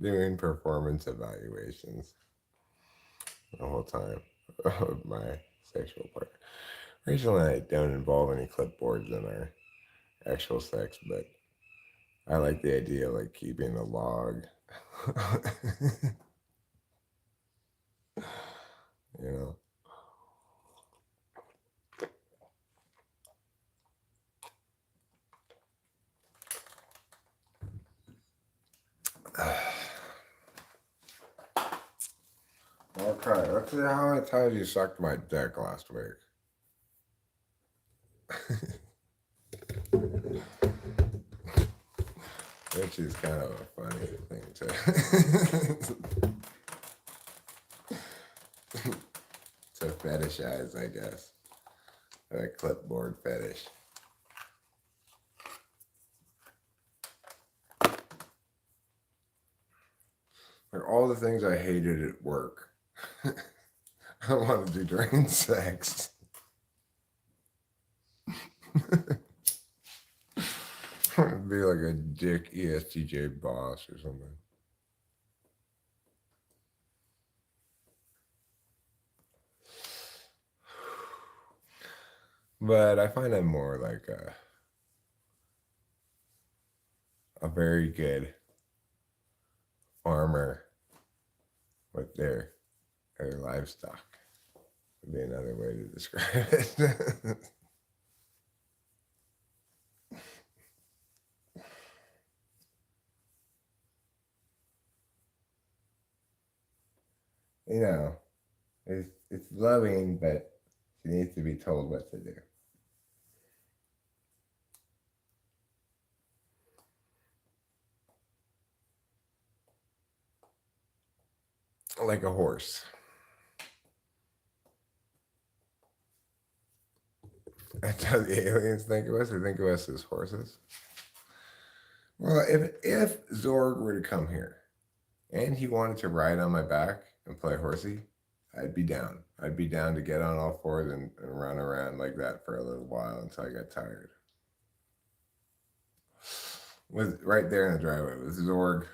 doing performance evaluations the whole time of my sexual part. Rachel and I don't involve any clipboards in our actual sex, but I like the idea of like keeping a log. you know. Okay, let's see how many times you sucked my dick last week. Which is kind of a funny thing to fetishize, I guess. A clipboard fetish. Like all the things I hated at work, I want to do during sex. It'd be like a dick ESTJ boss or something. But I find I'm more like a very good farmer with their livestock. Would be another way to describe it. you know, it's loving, but she needs to be told what to do. Like a horse. That's how the aliens think of us. They think of us as horses. Well, if Zorg were to come here and he wanted to ride on my back and play horsey, I'd be down. I'd be down to get on all fours and run around like that for a little while until I got tired. With right there in the driveway with Zorg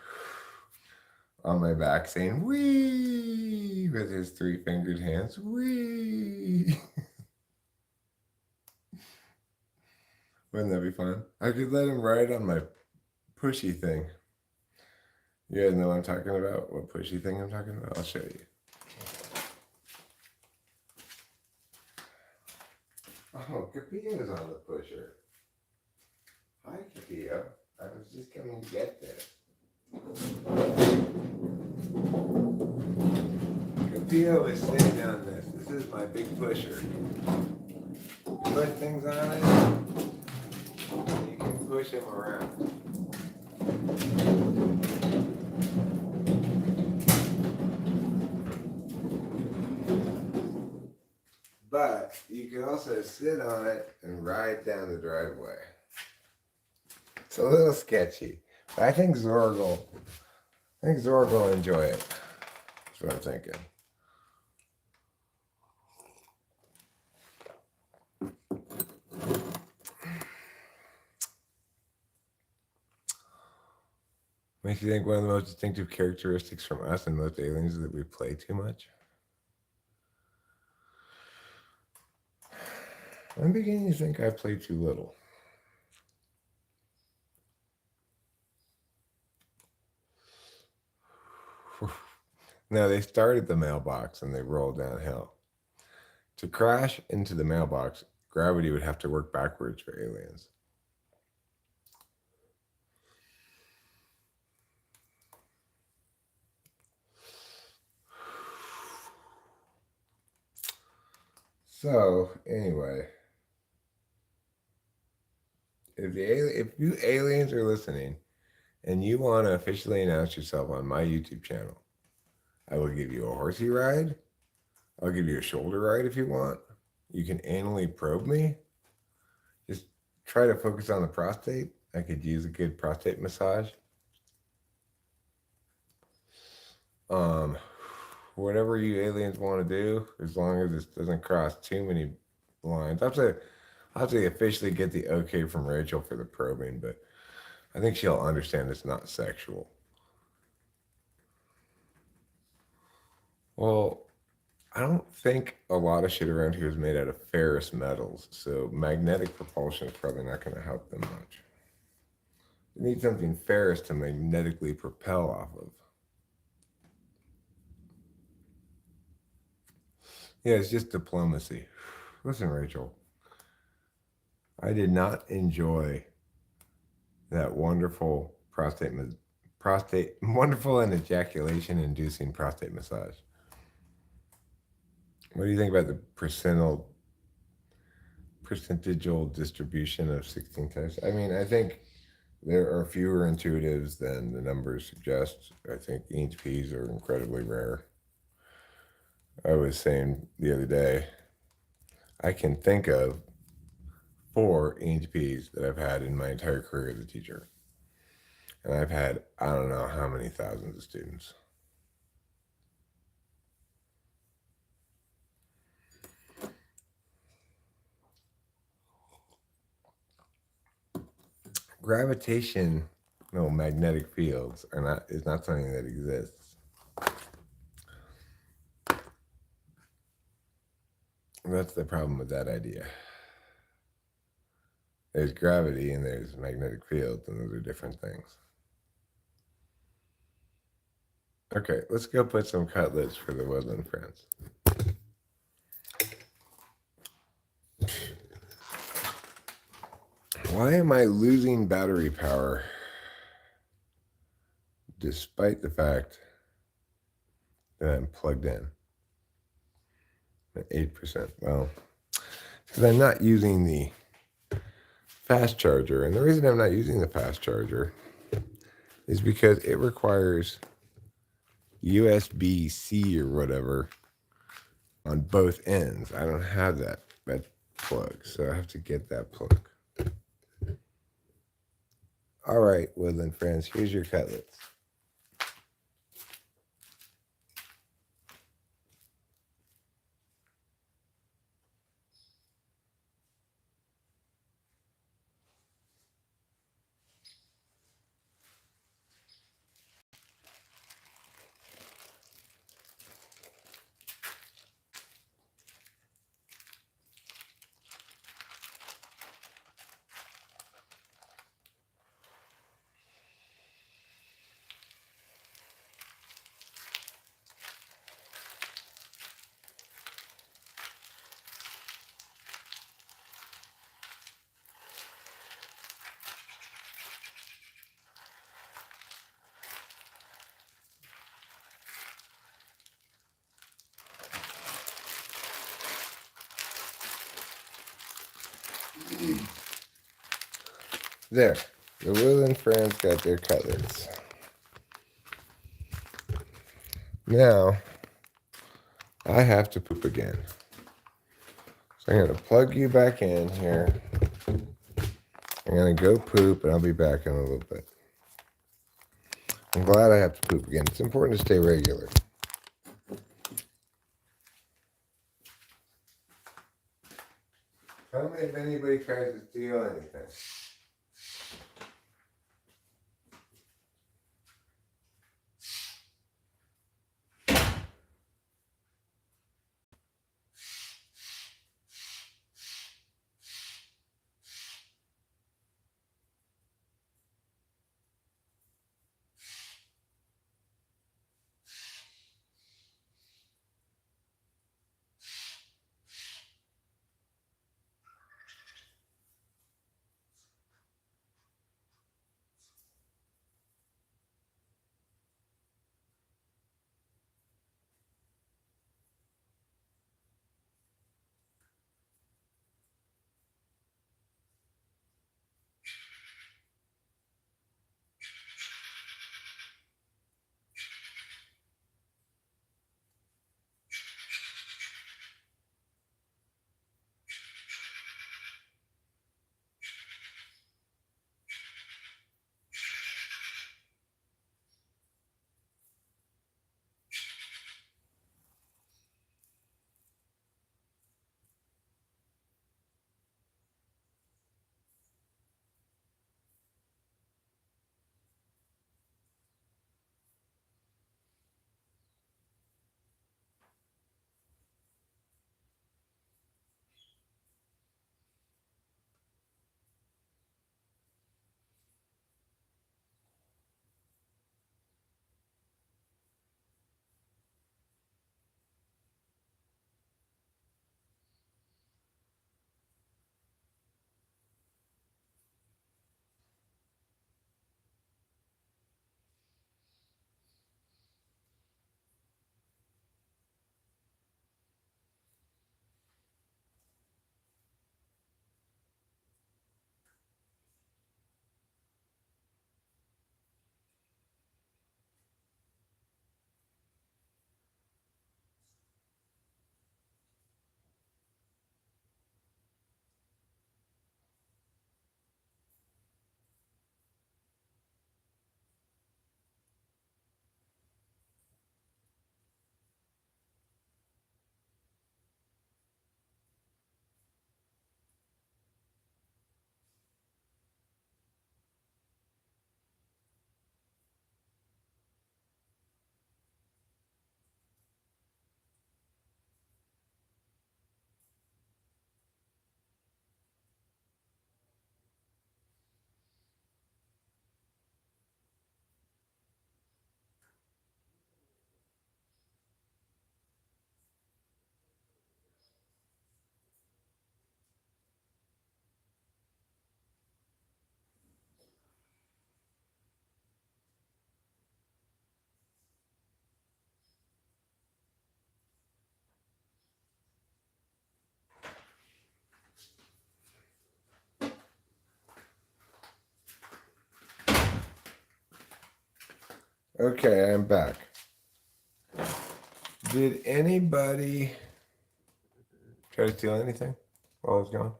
on my back saying "wee" with his 3-fingered hands, "wee." Wouldn't that be fun? I could let him ride on my pushy thing. You guys know what I'm talking about? What pushy thing I'm talking about? I'll show you. Oh, Capillo's on the pusher. Hi, Capillo. I was just coming to get this. Capillo is sitting on this. This is my big pusher. You put things on it, you can push him around. But you can also sit on it and ride down the driveway. It's a little sketchy. But I think Zorg will enjoy it. That's what I'm thinking. Makes you think one of the most distinctive characteristics from us and most aliens is that we play too much? I'm beginning to think I play too little. Now, they started the mailbox and they rolled downhill. To crash into the mailbox, gravity would have to work backwards for aliens. So, anyway, if you aliens are listening and you want to officially announce yourself on my YouTube channel, I will give you a horsey ride. I'll give you a shoulder ride if you want. You can anally probe me. Just try to focus on the prostate. I could use a good prostate massage. Whatever you aliens want to do, as long as this doesn't cross too many lines. I'll have to officially get the okay from Rachel for the probing, but I think she'll understand it's not sexual. Well, I don't think a lot of shit around here is made out of ferrous metals, so magnetic propulsion is probably not going to help them much. You need something ferrous to magnetically propel off of. Yeah, it's just diplomacy. Listen, Rachel, I did not enjoy that wonderful and ejaculation inducing prostate massage. What do you think about the percentageal distribution of 16 types? I mean, I think there are fewer intuitives than the numbers suggest. I think EHPs are incredibly rare. I was saying the other day, I can think of 4 EHPs that I've had in my entire career as a teacher. And I've had, I don't know how many thousands of students. Gravitation, no, magnetic fields is not something that exists. That's the problem with that idea. There's gravity and there's magnetic fields, and those are different things. Okay, let's go put some cutlets for the woodland friends. Why am I losing battery power despite the fact that I'm plugged in at 8%? Well, because I'm not using the fast charger. And the reason I'm not using the fast charger is because it requires USB-C or whatever on both ends. I don't have that plug, so I have to get that plug. All right, woodland friends, here's your cutlets. There, the woodland friends got their cutlets. Now, I have to poop again. So I'm going to plug you back in here. I'm going to go poop, and I'll be back in a little bit. I'm glad I have to poop again. It's important to stay regular. Tell me if anybody tries to steal anything. Okay, I'm back. Did anybody try to steal anything while I was gone?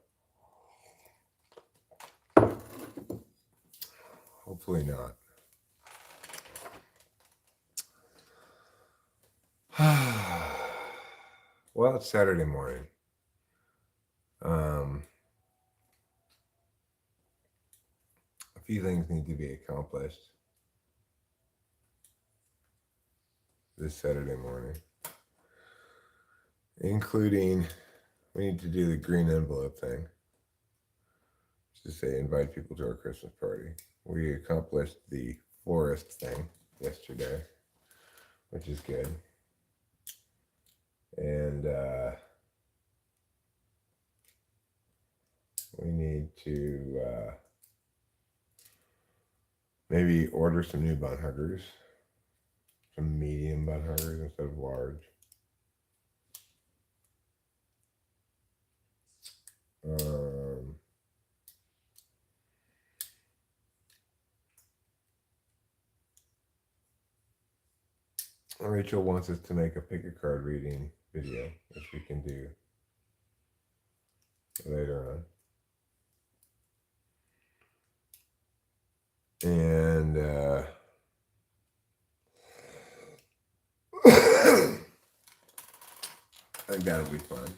Hopefully not. Well, it's Saturday morning. A few things need to be accomplished this Saturday morning, including we need to do the green envelope thing. Just to say, invite people to our Christmas party. We accomplished the florist thing yesterday, which is good. And we need to maybe order some new bun huggers, some medium bun huggers instead of large. Rachel wants us to make a pick a card reading video, which we can do later on. And I think that'll be fun.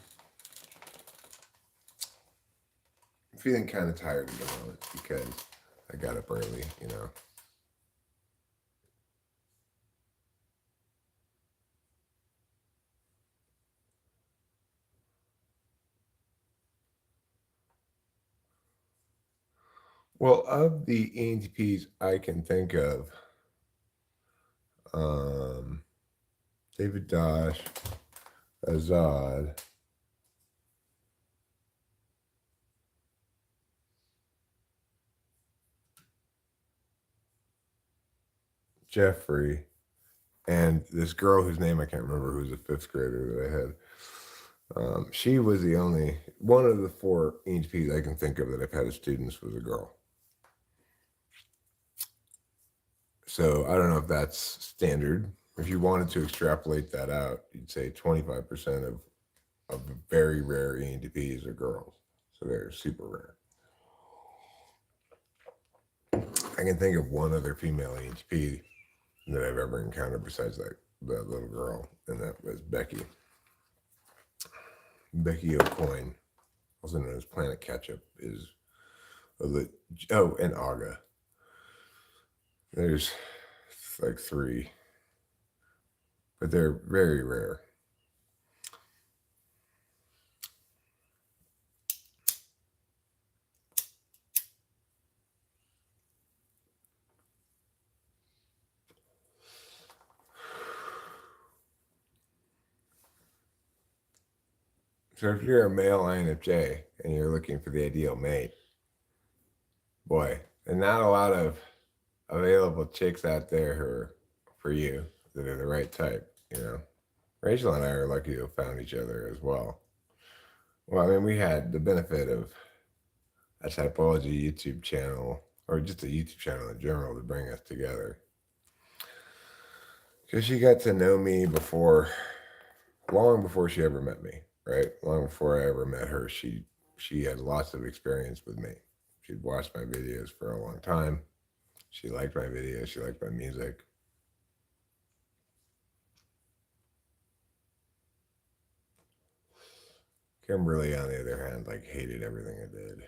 I'm feeling kind of tired at the moment because I got up early, you know. Well, of the ENTPs I can think of, David Dosh, Azad, Jeffrey, and this girl whose name I can't remember, who's a fifth grader that I had. She was the only one of the four ENTPs I can think of that I've had as students was a girl. So I don't know if that's standard. If you wanted to extrapolate that out, you'd say 25% of very rare ENTPs are girls. So they're super rare. I can think of one other female ENTP that I've ever encountered besides that little girl, and that was Becky. Becky O'Coin, also known as Planet Ketchup, is and Aga. There's like three, but they're very rare. So if you're a male INFJ and you're looking for the ideal mate, boy, and not a lot of available chicks out there who are for you that are the right type, you know. Rachel and I are lucky to have found each other as well. Well, I mean, we had the benefit of a Typology YouTube channel, or just a YouTube channel in general, to bring us together. Because she got to know me long before she ever met me, right? Long before I ever met her, she had lots of experience with me. She'd watched my videos for a long time. She liked my videos. She liked my music. Kimberly, on the other hand, like hated everything I did.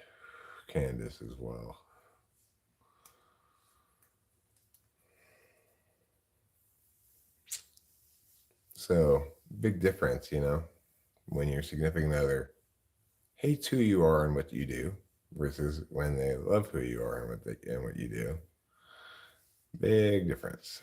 Candace as well. So, big difference, you know, when your significant other hates who you are and what you do versus when they love who you are and what you do. Big difference.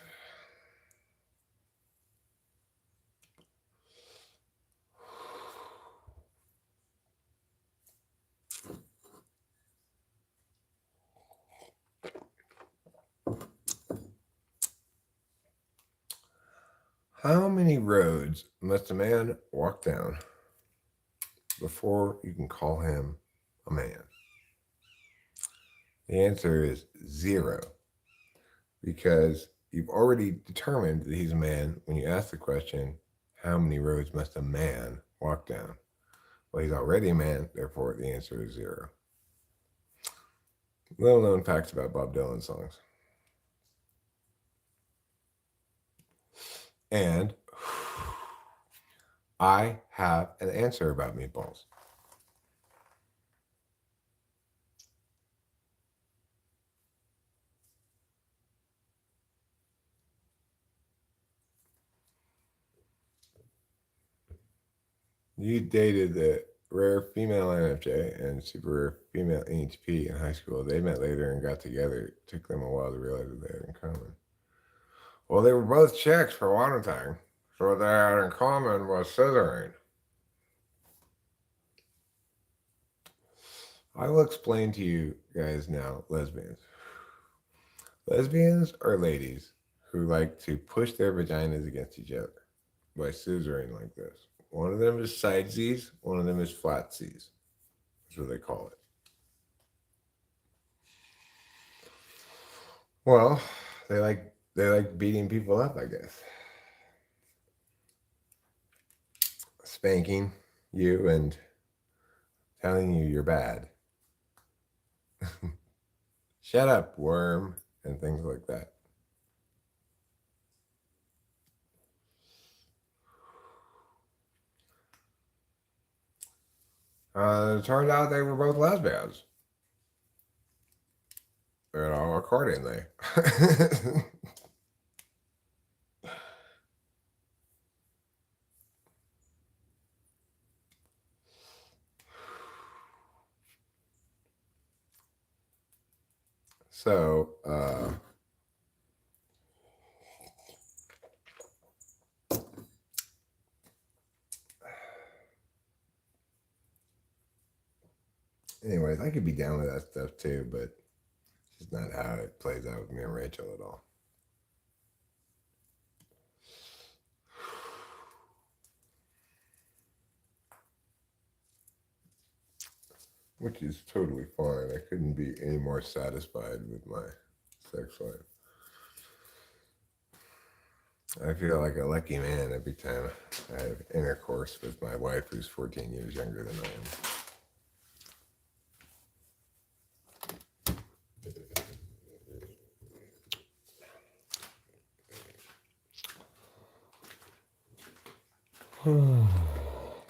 How many roads must a man walk down before you can call him a man? The answer is 0. Because you've already determined that he's a man when you ask the question, how many roads must a man walk down? Well, he's already a man, therefore the answer is 0. Little known facts about Bob Dylan songs. And I have an answer about meatballs. You dated the rare female NFJ and super rare female NHP in high school. They met later and got together. It took them a while to realize what they had in common. Well, they were both chicks for one thing. So what they had in common was scissoring. I will explain to you guys now lesbians. Lesbians are ladies who like to push their vaginas against each other by scissoring like this. One of them is side Z's, one of them is flat C's. That's what they call it. Well, they like beating people up, I guess. Spanking you and telling you you're bad. Shut up, worm, and things like that. It turned out they were both lesbians. Accordingly. So, anyways, I could be down with that stuff too, but it's just not how it plays out with me and Rachel at all. Which is totally fine. I couldn't be any more satisfied with my sex life. I feel like a lucky man every time I have intercourse with my wife who's 14 years younger than I am.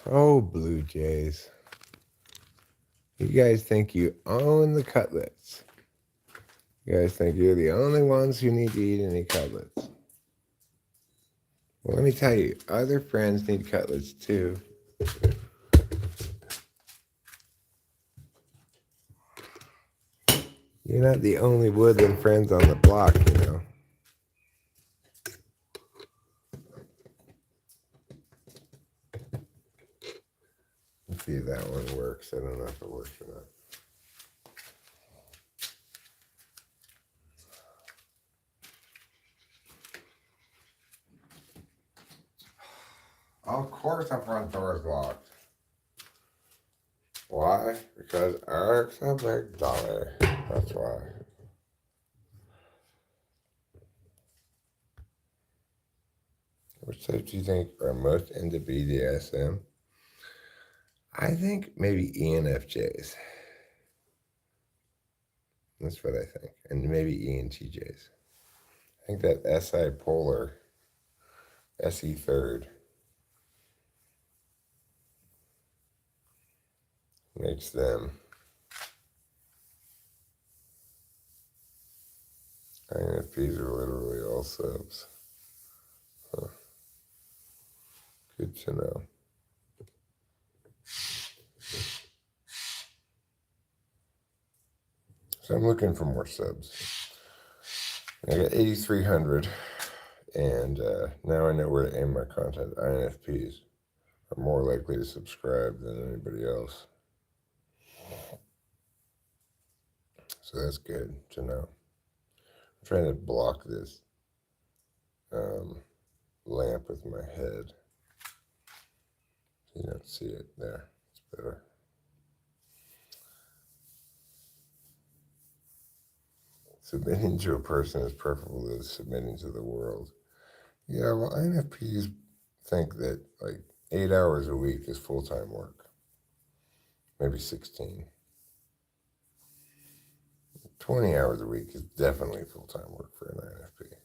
Oh, Blue Jays. You guys think you own the cutlets. You guys think you're the only ones who need to eat any cutlets. Well, let me tell you, other friends need cutlets too. You're not the only woodland friends on the block, you know. Let's see if that one works. I don't know if it works or not. Of course the front door is locked. Why? Because Eric's a big dolly. That's why. Which types do you think are most into BDSM? I think maybe ENFJs. That's what I think. And maybe ENTJs. I think that SI polar, SE third, makes them. INFPs are literally all subs. Huh. Good to know. So I'm looking for more subs. I got 8,300, and now I know where to aim my content. INFPs are more likely to subscribe than anybody else. So that's good to know. I'm trying to block this lamp with my head. You don't see it there. It's better. Submitting to a person is preferable to submitting to the world. Yeah, well, INFPs think that like 8 hours a week is full-time work. Maybe 16. 20 hours a week is definitely full-time work for an INFP.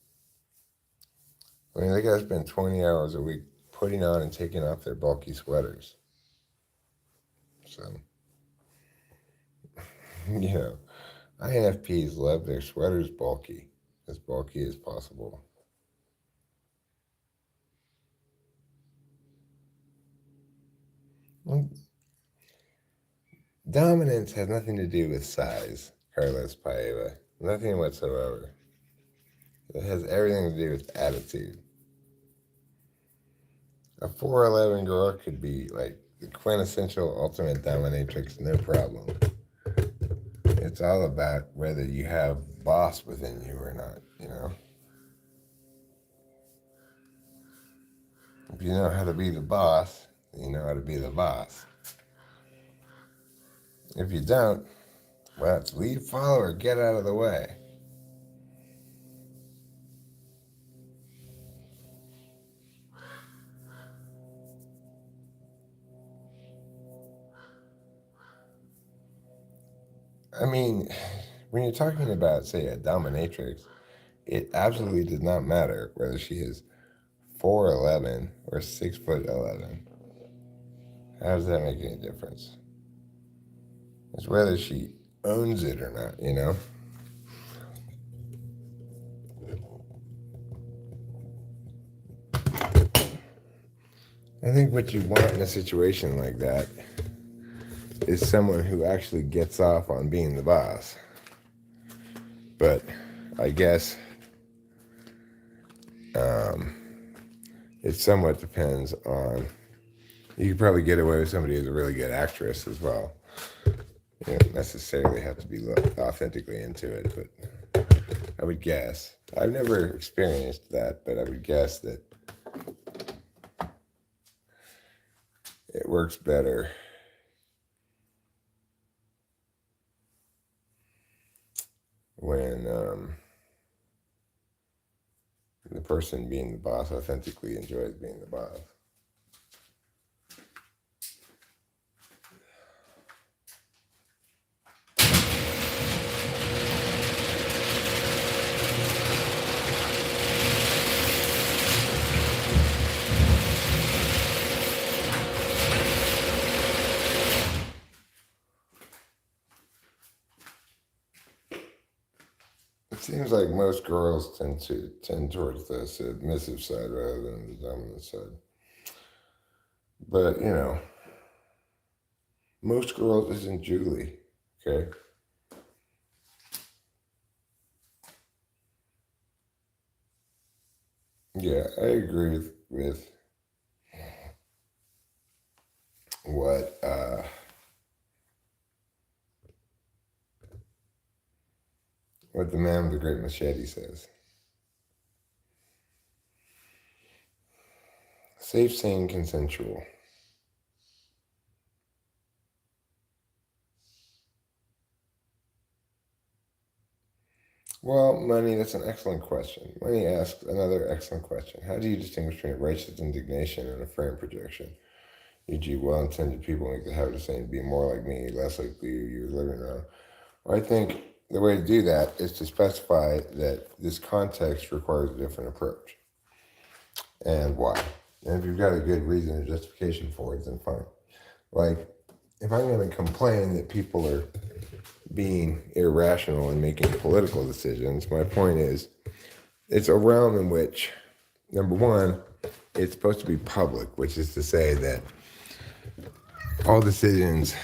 I mean, they gotta spend 20 hours a week putting on and taking off their bulky sweaters. So, you know, INFPs love their sweaters bulky as possible. Well, dominance has nothing to do with size, Carlos Paeva. Nothing whatsoever. It has everything to do with attitude. A 4'11" girl could be like the quintessential ultimate dominatrix, no problem. It's all about whether you have boss within you or not, you know? If you know how to be the boss, you know how to be the boss. If you don't, well, it's lead, follow, or get out of the way. I mean, when you're talking about, say, a dominatrix, it absolutely does not matter whether she is 4'11" or 6'11". How does that make any difference? It's whether she owns it or not, you know? I think what you want in a situation like that is someone who actually gets off on being the boss. But I guess it somewhat depends on. You could probably get away with somebody who's a really good actress as well. You don't necessarily have to be authentically into it, but I would guess. I've never experienced that, but I would guess that it works better when the person being the boss authentically enjoys being the boss. It seems like most girls tend towards the submissive side rather than the dominant side. But, you know, most girls isn't Julie, okay? Yeah, I agree with what what the man with the great machete says. Safe, sane, consensual. Well, Money, that's an excellent question. Money asks another excellent question. How do you distinguish between righteous indignation and a frame projection? E.g., well-intended people make the habit of saying, be more like me, less like you're living around. Well, I think the way to do that is to specify that this context requires a different approach. And why? And if you've got a good reason or justification for it, then fine. Like, if I'm going to complain that people are being irrational and making political decisions, my point is it's a realm in which, number one, it's supposed to be public, which is to say that all decisions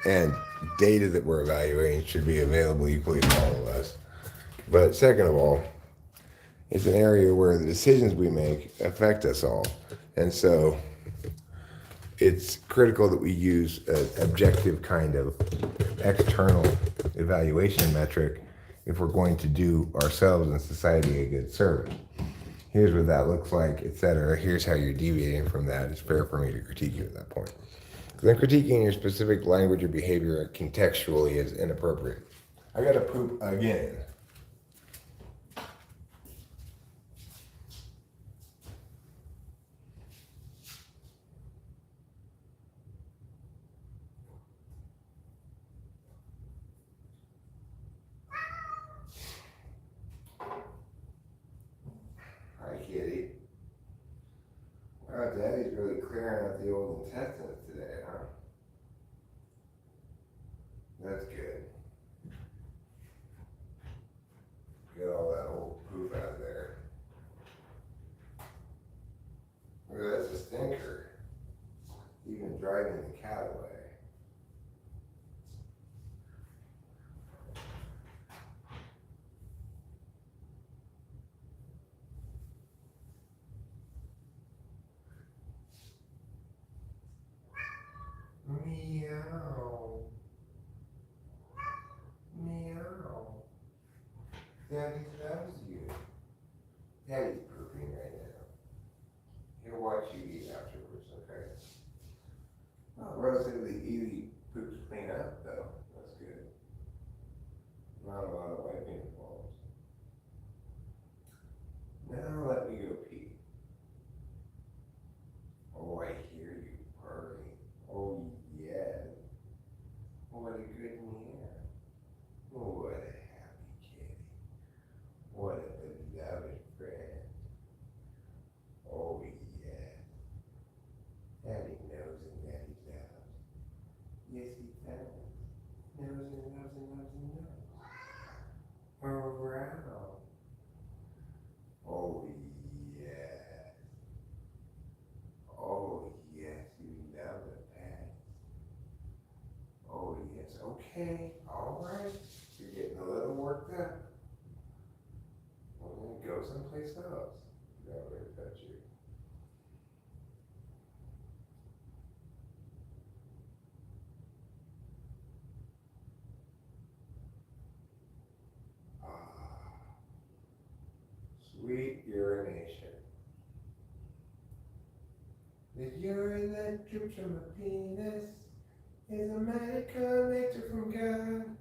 and data that we're evaluating should be available equally to all of us. But second of all, it's an area where the decisions we make affect us all. And so it's critical that we use an objective kind of external evaluation metric if we're going to do ourselves and society a good service. Here's what that looks like, etc. Here's how you're deviating from that. It's fair for me to critique you at that point. Then critiquing your specific language or behavior contextually is inappropriate. I gotta poop again. That's good. Get all that old poop out of there. Ooh, that's a stinker. Even driving the cat away. Meow. Meow. Daddy loves you. Daddy's pooping right now. He'll watch you eat afterwards, okay? Oh, relatively easy poop to clean up, though. That's good. Not a lot of wiping involved. Now let me go pee. Oh, I hear you purring. Oh, yeah. What a good meow. What a happy kitty. What a beloved friend. Oh, yeah. Daddy knows and Daddy loves. Yes, he does. Knows and loves and loves and knows. Around. Oh, yes. Oh, yes, you love the pets. Oh, yes. Okay. All right. You're getting a little worked up. Well, then go someplace else. That way to touch you. Ah, sweet urination. The urine that drips from a penis is a medical nature from God.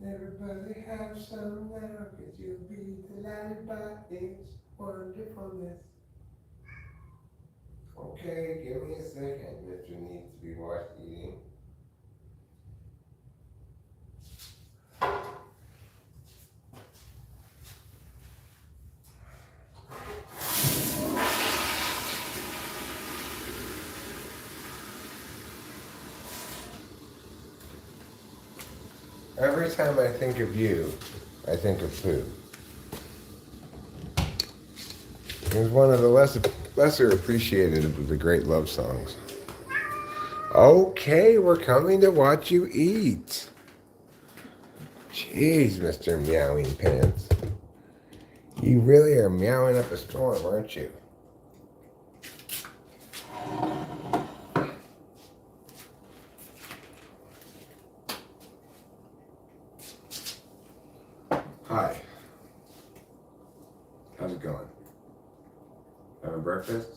Everybody have some now, cause you'll be delighted by its wonderfulness. Okay, give me a second, Mr. Needs to be washed eating. Every time I think of you, I think of food. It was one of the lesser appreciated of the great love songs. Okay, we're coming to watch you eat. Jeez, Mr. Meowing Pants. You really are meowing up a storm, aren't you? Hi. How's it going? Having breakfast?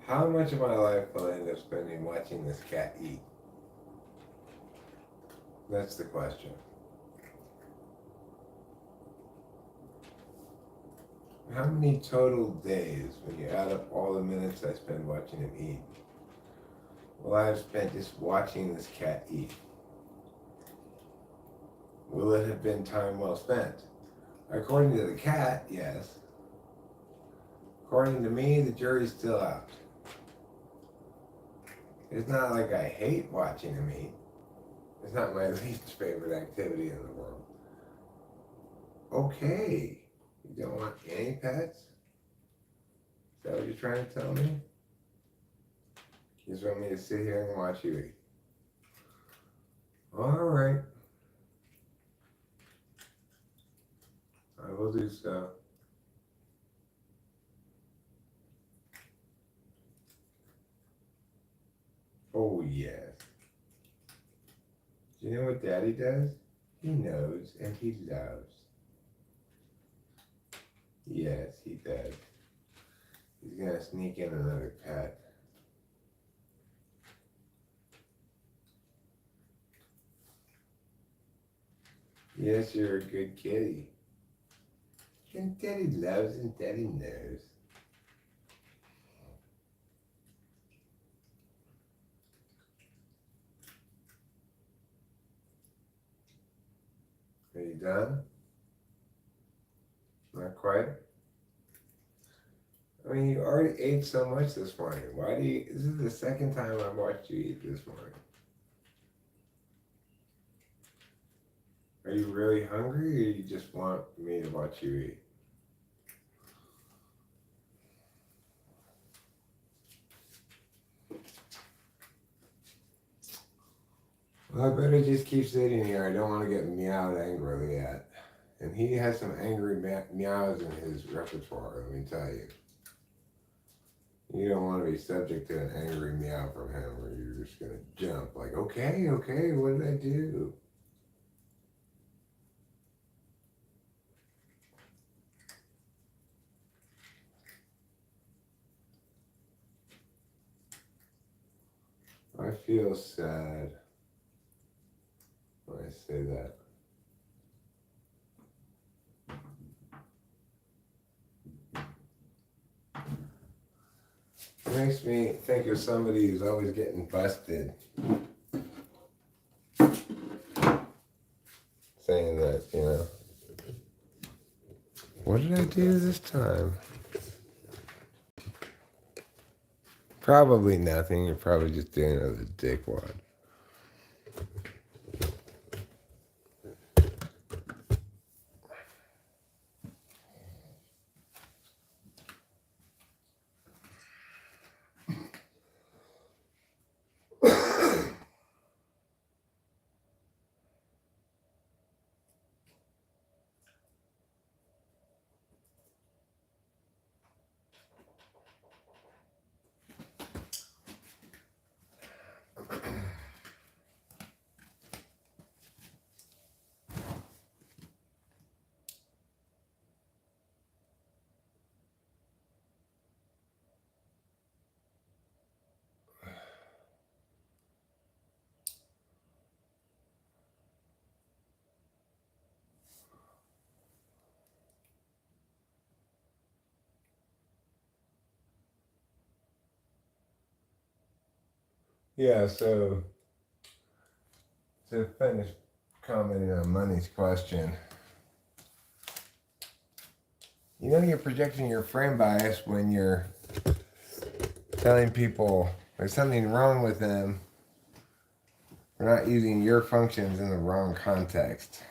How much of my life will I end up spending watching this cat eat? That's the question. How many total days, when you add up all the minutes I spend watching him eat, will I have spent just watching this cat eat? Will it have been time well spent? According to the cat, yes. According to me, the jury's still out. It's not like I hate watching him eat. It's not my least favorite activity in the world. Okay. You don't want any pets? Is that what you're trying to tell me? You just want me to sit here and watch you eat? Alright. I will do so. Oh, yes. Do you know what Daddy does? He knows and he loves. Yes, he does. He's gonna sneak in another pet. Yes, you're a good kitty. And Daddy loves and Daddy knows. Are you done? Not quite? I mean, you already ate so much this morning. Why do you? This is the second time I watched you eat this morning. Are you really hungry, or you just want me to watch you eat? Well, I better just keep sitting here. I don't want to get meowed angrily at. And he has some angry meows in his repertoire, let me tell you. You don't want to be subject to an angry meow from him where you're just going to jump like, okay, okay, what did I do? I feel sad when I say that. It makes me think of somebody who's always getting busted. Saying that, you know, what did I do this time? Probably nothing. You're probably just doing another dickwad. Yeah, so to finish commenting on Money's question, you know you're projecting your frame bias when you're telling people there's something wrong with them for not using your functions in the wrong context.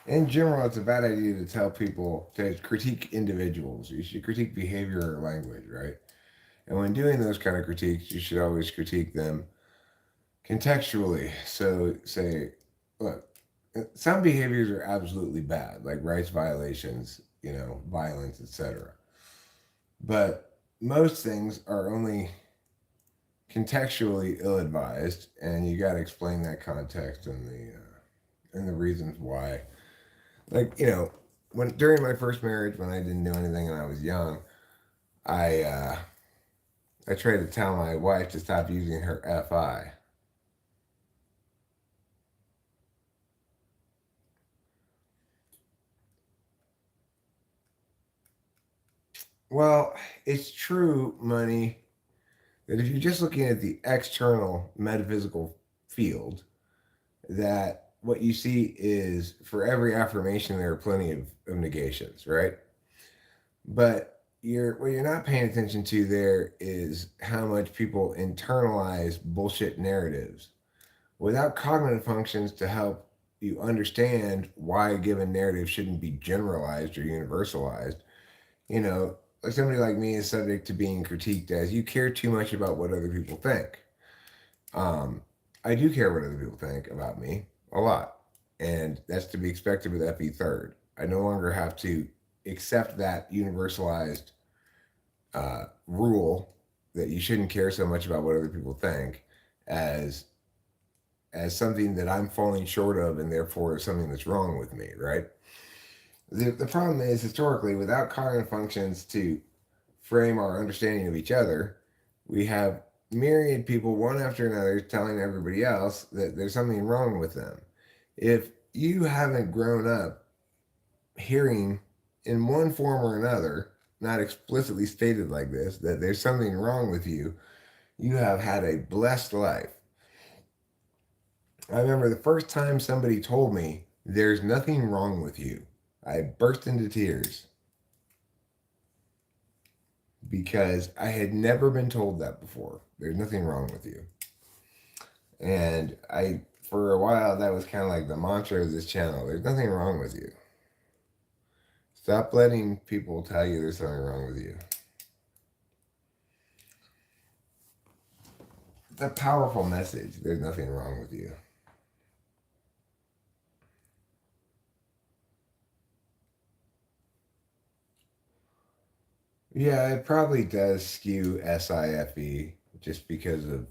In general, it's a bad idea to tell people to critique individuals. You should critique behavior or language, right? And when doing those kind of critiques, you should always critique them contextually. So say, look, some behaviors are absolutely bad, like rights violations, you know, violence, etc. But most things are only contextually ill-advised, and you got to explain that context and the reasons why. Like, you know, when during my first marriage, when I didn't do anything and I was young, I uh, I tried to tell my wife to stop using her FI. Well, it's true, Money, that if you're just looking at the external metaphysical field, that what you see is for every affirmation there are plenty of negations, right? But what you're not paying attention to there is how much people internalize bullshit narratives without cognitive functions to help you understand why a given narrative shouldn't be generalized or universalized. You know, like somebody like me is subject to being critiqued as you care too much about what other people think. Um, I do care what other people think about me a lot, and that's to be expected with FE third. I no longer have to accept that universalized rule that you shouldn't care so much about what other people think as something that I'm falling short of, and therefore something that's wrong with me, right? The problem is historically, without cognitive functions to frame our understanding of each other, we have myriad people, one after another, telling everybody else that there's something wrong with them. If you haven't grown up hearing in one form or another, not explicitly stated like this, that there's something wrong with you have had a blessed life. I remember the first time somebody told me, there's nothing wrong with you. I burst into tears because I had never been told that before. There's nothing wrong with you. And for a while, that was kind of like the mantra of this channel. There's nothing wrong with you. Stop letting people tell you there's something wrong with you. It's a powerful message. There's nothing wrong with you. Yeah, it probably does skew SIFE just because of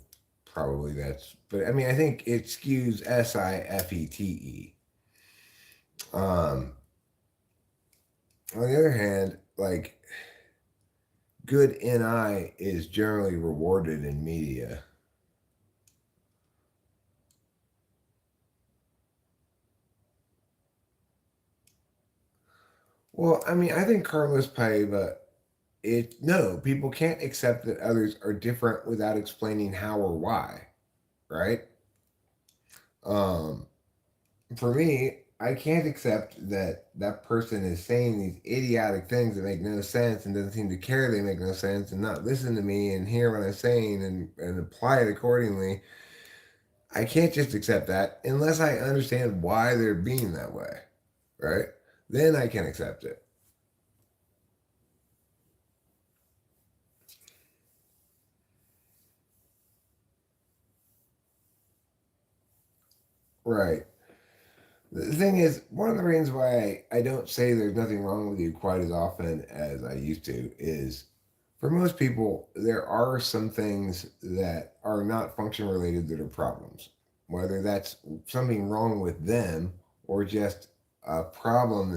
probably that's, but I mean, I think it skews SIFETE. On the other hand, like good NI is generally rewarded in media. Well, I mean, I think Carlos Paiva, no, people can't accept that others are different without explaining how or why, right? Um, for me, I can't accept that that person is saying these idiotic things that make no sense and doesn't seem to care they make no sense and not listen to me and hear what I'm saying and apply it accordingly. I can't just accept that unless I understand why they're being that way, right? Then I can accept it. Right. The thing is, one of the reasons why I don't say there's nothing wrong with you quite as often as I used to is for most people, there are some things that are not function related that are problems. Whether that's something wrong with them or just a problem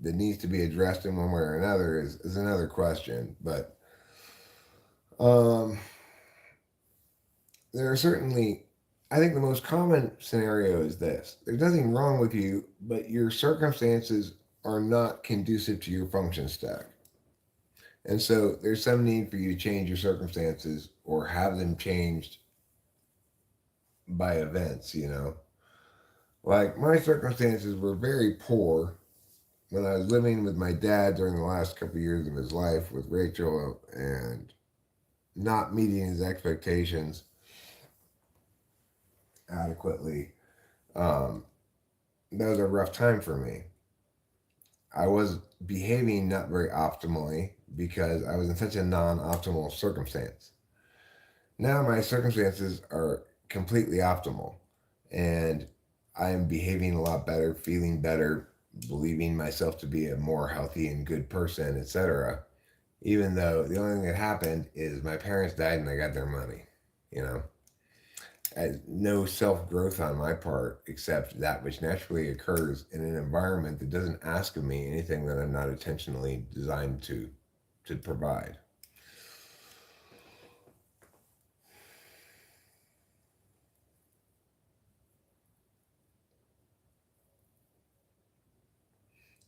that needs to be addressed in one way or another is another question. But um, there are certainly, I think the most common scenario is this: there's nothing wrong with you, but your circumstances are not conducive to your function stack. And so there's some need for you to change your circumstances or have them changed by events. Like my circumstances were very poor when I was living with my dad during the last couple of years of his life with Rachel and not meeting his expectations adequately. Um, that was a rough time for me. I was behaving not very optimally because I was in such a non optimal circumstance. Now my circumstances are completely optimal and I'm behaving a lot better, feeling better, believing myself to be a more healthy and good person, etc. Even though the only thing that happened is my parents died and I got their money. You know, no self growth on my part except that which naturally occurs in an environment that doesn't ask of me anything that I'm not intentionally designed to provide.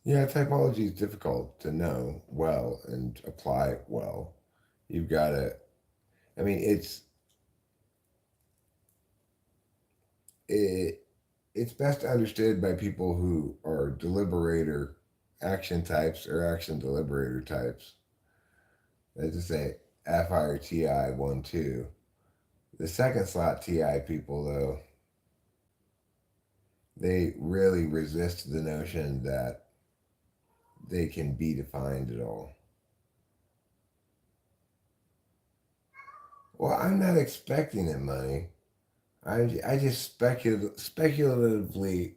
Yeah, typology is difficult to know well and apply well. You've got to, I mean, it, it's best understood by people who are deliberator action types or action deliberator types. Let's just say FI or TI 1, 2. The second slot TI people, though, they really resist the notion that they can be defined at all. Well, I'm not expecting it, money. I just speculatively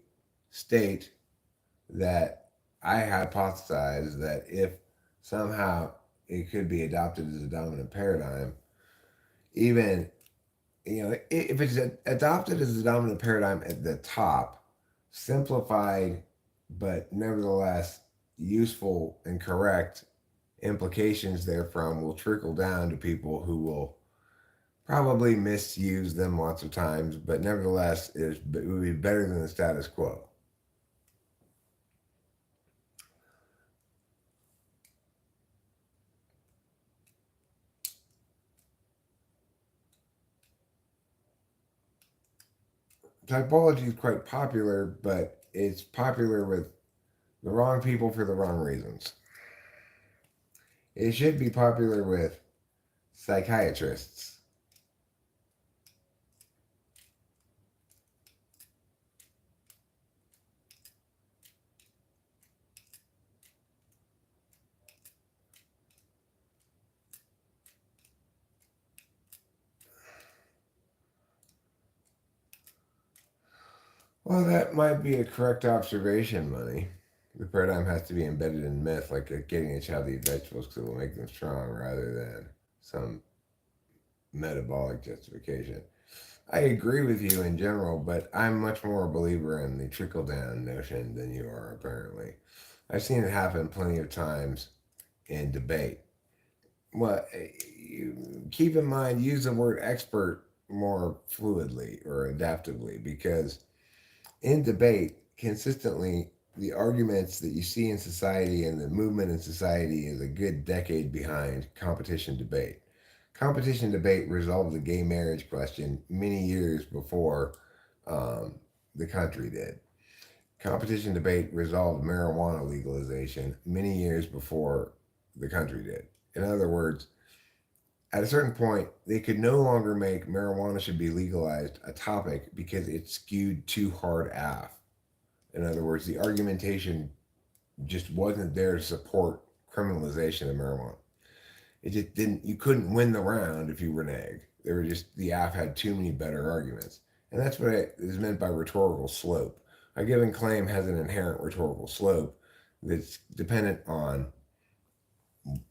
state that I hypothesize that if somehow it could be adopted as a dominant paradigm, even if it's adopted as a dominant paradigm at the top, simplified but nevertheless useful and correct implications therefrom will trickle down to people who will probably misuse them lots of times, but nevertheless, it would be better than the status quo. Typology is quite popular, but it's popular with the wrong people for the wrong reasons. It should be popular with psychiatrists. Well, that might be a correct observation, Money. The paradigm has to be embedded in myth, like getting a child to eat vegetables because it will make them strong, rather than some metabolic justification. I agree with you in general, but I'm much more a believer in the trickle down notion than you are, apparently. I've seen it happen plenty of times in debate. Well, you keep in mind, use the word expert more fluidly or adaptively, because in debate, consistently, the arguments that you see in society and the movement in society is a good decade behind competition debate. Competition debate resolved the gay marriage question many years before um, the country did. Competition debate resolved marijuana legalization many years before the country did. In other words, at a certain point, they could no longer make marijuana should be legalized a topic because it skewed too hard af. In other words, the argumentation just wasn't there to support criminalization of marijuana. It just didn't. You couldn't win the round if you reneged. There were just the app had too many better arguments, and that's what is meant by rhetorical slope. A given claim has an inherent rhetorical slope that's dependent on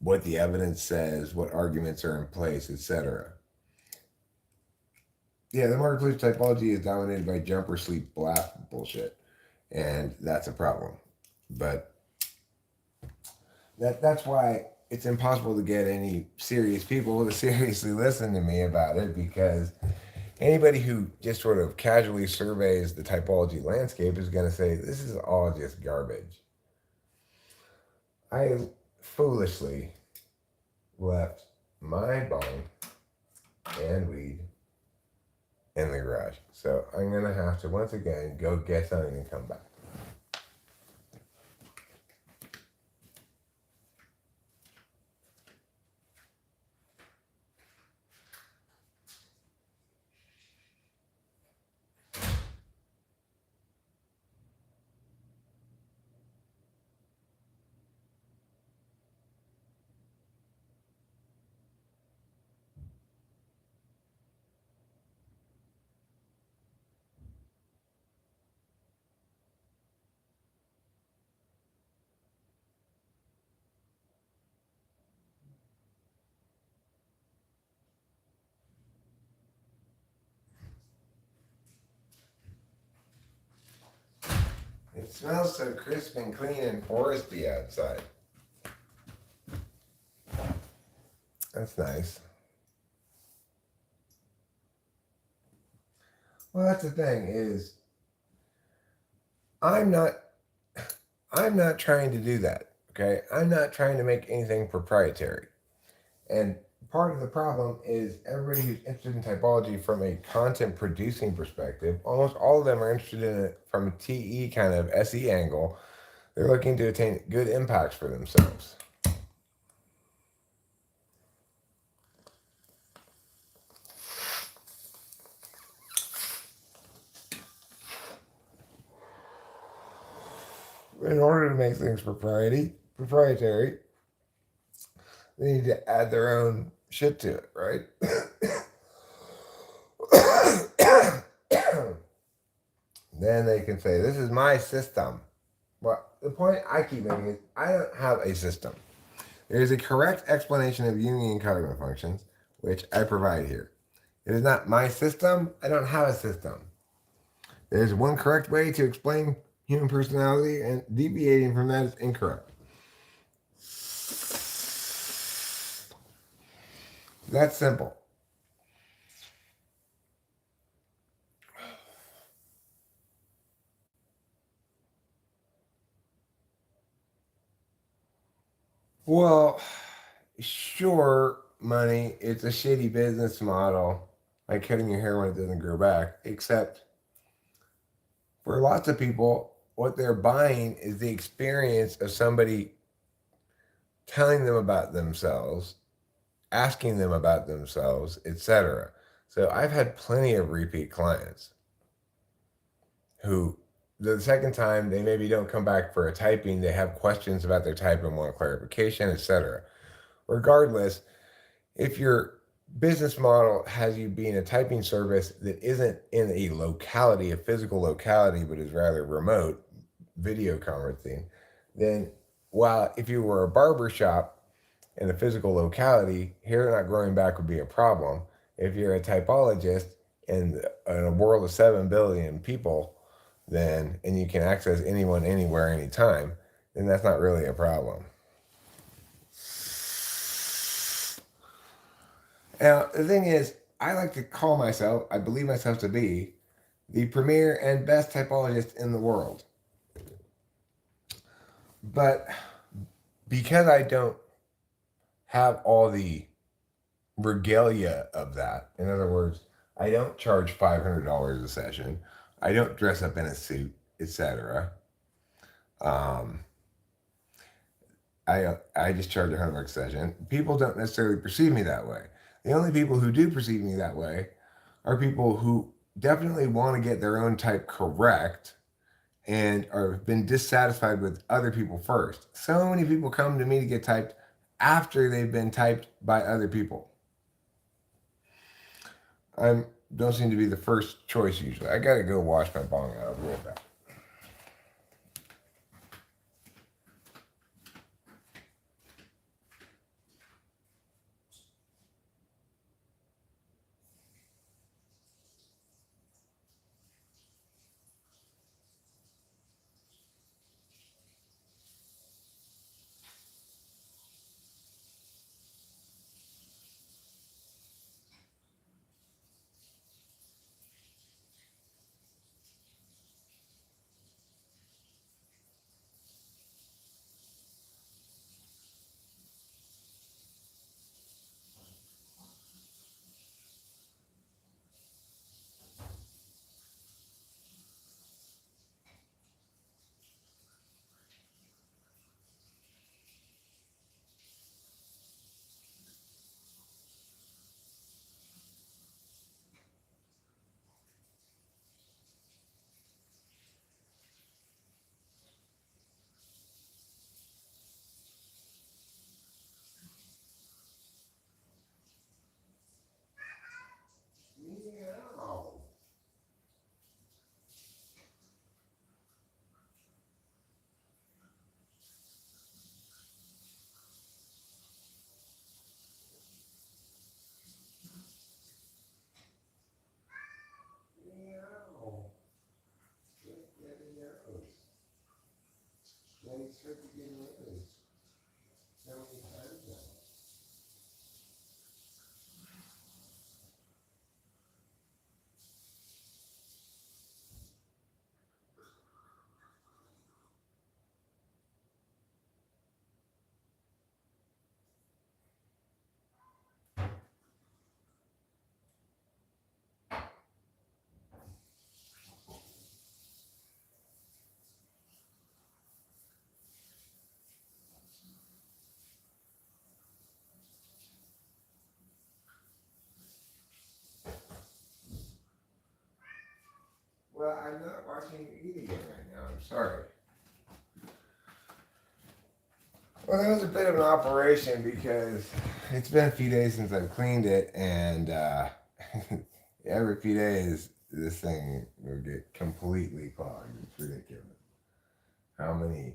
what the evidence says, what arguments are in place, etc. Yeah, the marketplace typology is dominated by jumper sleep blast bullshit, and that's a problem. But that's why it's impossible to get any serious people to seriously listen to me about it, because anybody who just sort of casually surveys the typology landscape is going to say this is all just garbage. I foolishly left my bong and weed in the garage, so I'm going to have to once again go get something and come back. It smells so crisp and clean and foresty outside. That's nice. Well, that's the thing is I'm not I'm not trying to do that. Okay, I'm not trying to make anything proprietary. And part of the problem is everybody who's interested in typology from a content producing perspective, almost all of them are interested in it from a TE kind of SE angle. They're looking to attain good impacts for themselves. In order to make things proprietary, they need to add their own shit to it, right? Then they can say, "This is my system." Well, the point I keep making is I don't have a system. There is a correct explanation of Jungian cognitive functions, which I provide here. It is not my system. I don't have a system. There is one correct way to explain human personality, and deviating from that is incorrect. That's simple. Well, sure, Money, it's a shitty business model, like cutting your hair when it doesn't grow back, except For lots of people, what they're buying is the experience of somebody telling them about themselves, asking them about themselves, etc. So I've had plenty of repeat clients who the second time they maybe don't come back for a typing, they have questions about their type and want clarification, etc. Regardless, if your business model has you being a typing service that isn't in a locality, a physical locality, but is rather remote, video conferencing, then while if you were a barber shop in a physical locality, hair not growing back would be a problem. If you're a typologist in a world of 7 billion people, then and you can access anyone, anywhere, anytime, then that's not really a problem. Now, the thing is, I like to call myself, I believe myself to be, the premier and best typologist in the world. But because I don't have all the regalia of that, in other words, I don't charge $500 a session, I don't dress up in a suit, etc. I just charge $100 a session. People don't necessarily perceive me that way. The only people who do perceive me that way are people who definitely want to get their own type correct and are been dissatisfied with other people first. So many people come to me to get typed after they've been typed by other people. I don't seem to be the first choice usually. I gotta go wash my bong out. I'll be right back. Well, I'm not watching you eat again right now. I'm sorry. Well, that was a bit of an operation because it's been a few days since I've cleaned it, and every few days this thing will get completely clogged. It's ridiculous. How many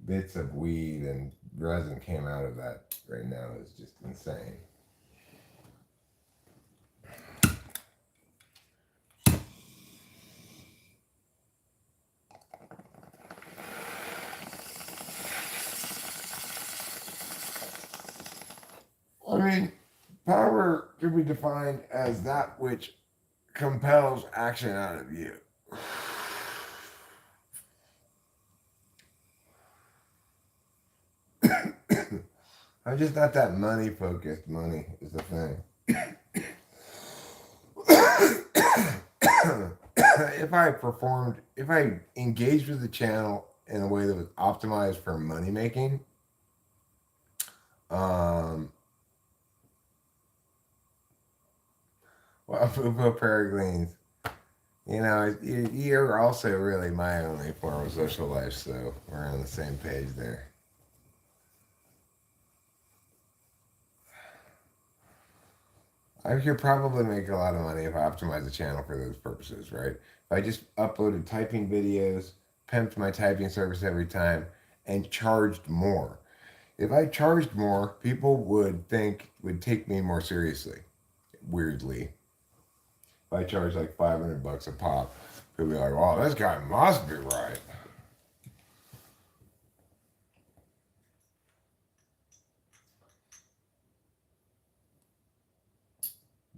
bits of weed and resin came out of that right now is just insane. I mean, power can be defined as that which compels action out of you. I'm just not that money focused. Money is the thing. if I engaged with the channel in a way that was optimized for money making, um, well, Fubo Peregrines, you're also really my only form of social life, so we're on the same page there. I could probably make a lot of money if I optimize the channel for those purposes, right? If I just uploaded typing videos, pimped my typing service every time, and charged more. If I charged more, people would take me more seriously. Weirdly, if I charge like $500 a pop, people be like, "Oh, this guy must be right."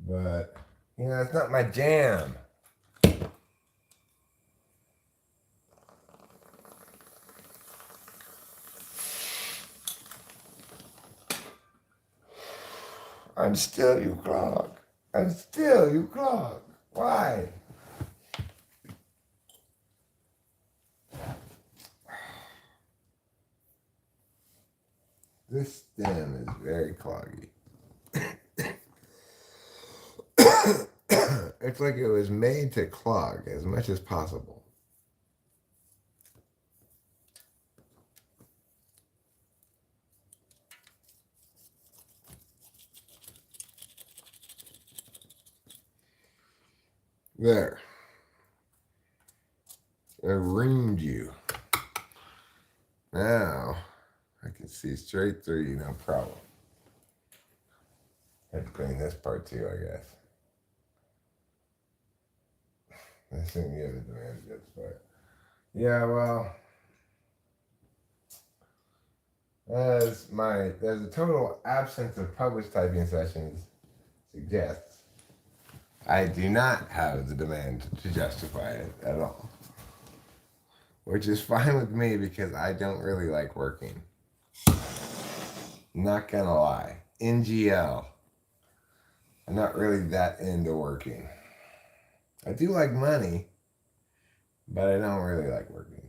But it's not my jam. I'm still you clog. I'm still you clog. Why? This stem is very cloggy. It's like it was made to clog as much as possible. There. I reamed you. Now I can see straight through you, no problem. Had to clean this part too, I guess. I assume you have the demand to part. Yeah, well, as the total absence of published typing sessions suggests, I do not have the demand to justify it at all. Which is fine with me because I don't really like working. Not gonna lie. NGL. I'm not really that into working. I do like money, but I don't really like working.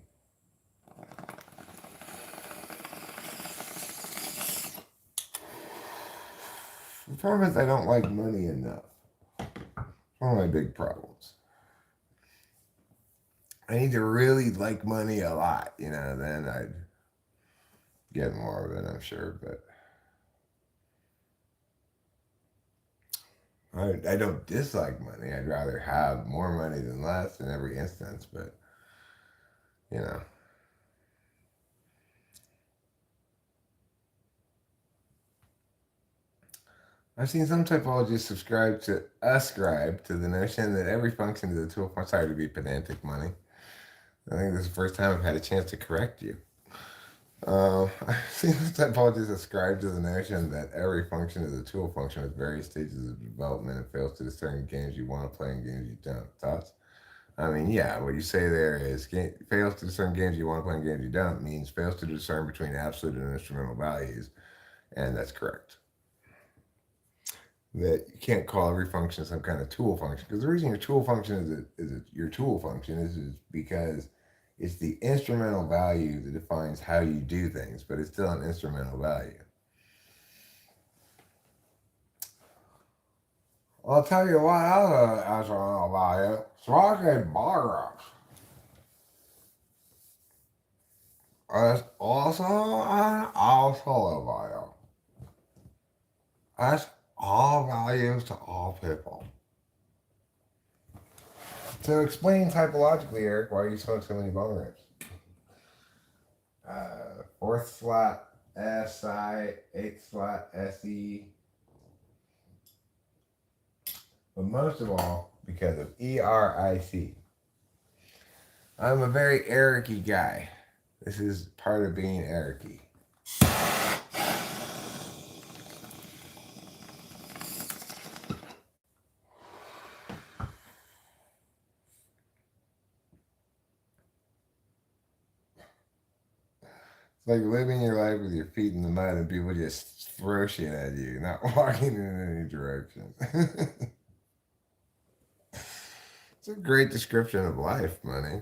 The problem is I don't like money enough. One of my big problems. I need to really like money a lot, then I'd get more of it, I'm sure, but I don't dislike money. I'd rather have more money than less in every instance, but I've seen some typologists ascribe to the notion that every function is a tool. I'm sorry to be pedantic, money. I think this is the first time I've had a chance to correct you. I've seen some typologists ascribe to the notion that every function is a tool function with various stages of development and fails to discern games you want to play and games you don't. Thoughts? I mean, yeah, what you say there is fails to discern games you want to play and games you don't means fails to discern between absolute and instrumental values, and that's correct. That you can't call every function some kind of tool function, because the reason your tool function your tool function is because it's the instrumental value that defines how you do things, but it's still an instrumental value. I'll tell you what else is instrumental value. Smoking cigarettes. It's also an absolute value. That's all values to all people. So explain typologically, Eric, why you smoke so many bong rips. Fourth slot SI, eighth slot SE. But most of all, because of ERIC. I'm a very Eric-y guy. This is part of being Eric-y. It's like living your life with your feet in the mud and people just throw shit at you, not walking in any direction. It's a great description of life, money.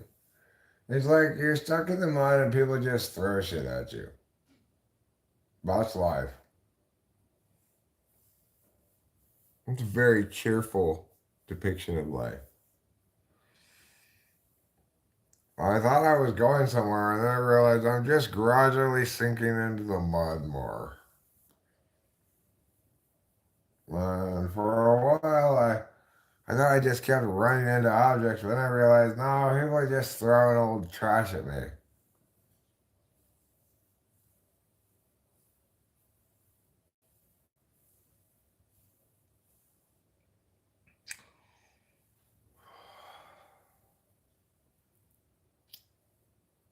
It's like you're stuck in the mud and people just throw shit at you. That's life. It's a very cheerful depiction of life. I thought I was going somewhere, and then I realized I'm just gradually sinking into the mud more. And for a while, I thought I just kept running into objects, but then I realized, no, people are just throwing old trash at me.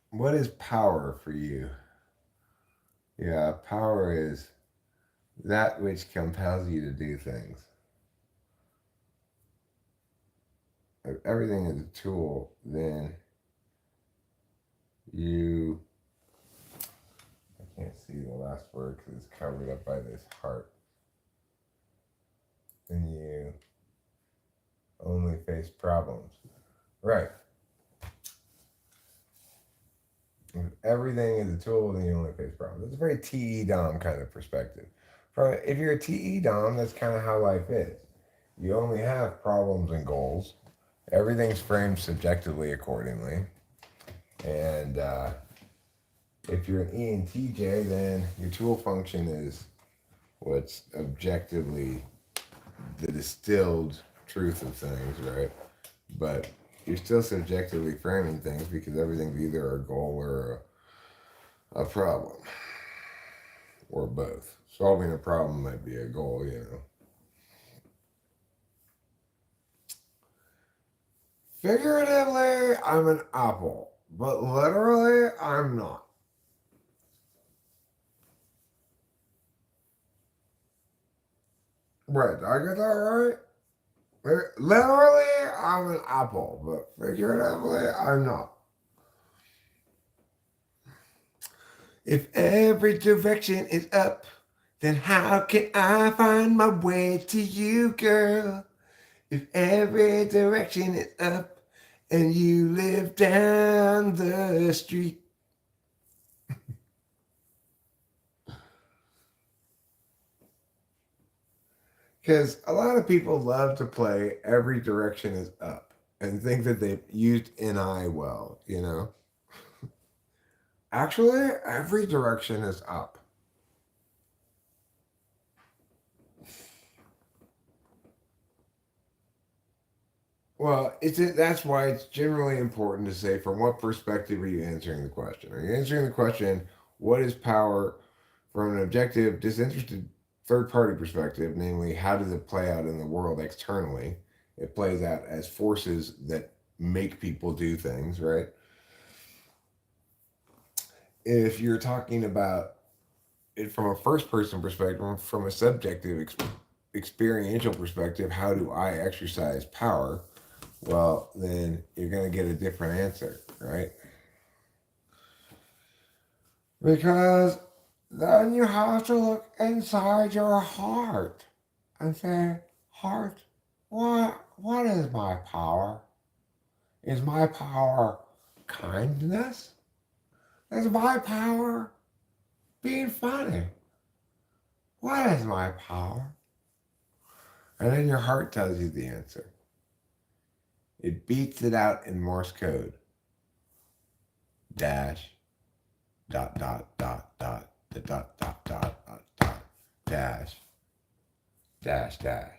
What is power for you? Yeah, power is that which compels you to do things. If everything is a tool, then you. I can't see the last word because it's covered up by this heart. Then you only face problems. Right. If everything is a tool, then you only face problems. It's a very TE Dom kind of perspective. If you're a TE Dom, that's kind of how life is. You only have problems and goals. Everything's framed subjectively accordingly. And if you're an ENTJ, then your tool function is what's objectively the distilled truth of things, right? But you're still subjectively framing things because everything's either a goal or a problem, or both. Solving a problem might be a goal, you know. Figuratively, I'm an apple, but literally, I'm not. Right, did I get that right? Literally, I'm an apple, but figuratively, I'm not. If every direction is up, then how can I find my way to you, girl? If every direction is up and you live down the street. Because a lot of people love to play every direction is up and think that they've used NI well, you know? Actually, every direction is up. Well, that's why it's generally important to say from what perspective are you answering the question? Are you answering the question, what is power from an objective, disinterested third party perspective, namely, how does it play out in the world externally? It plays out as forces that make people do things, right? If you're talking about it from a first person perspective, from a subjective experiential perspective, how do I exercise power? Well, then you're going to get a different answer, right? Because then you have to look inside your heart and say, heart, what is my power? Is my power kindness? Is my power being funny? What is my power? And then your heart tells you the answer. It beats it out in Morse code. Dash, dot, dot, dot, dot, dot, dot, dot, dot, dot, dot, dash, dash, dash.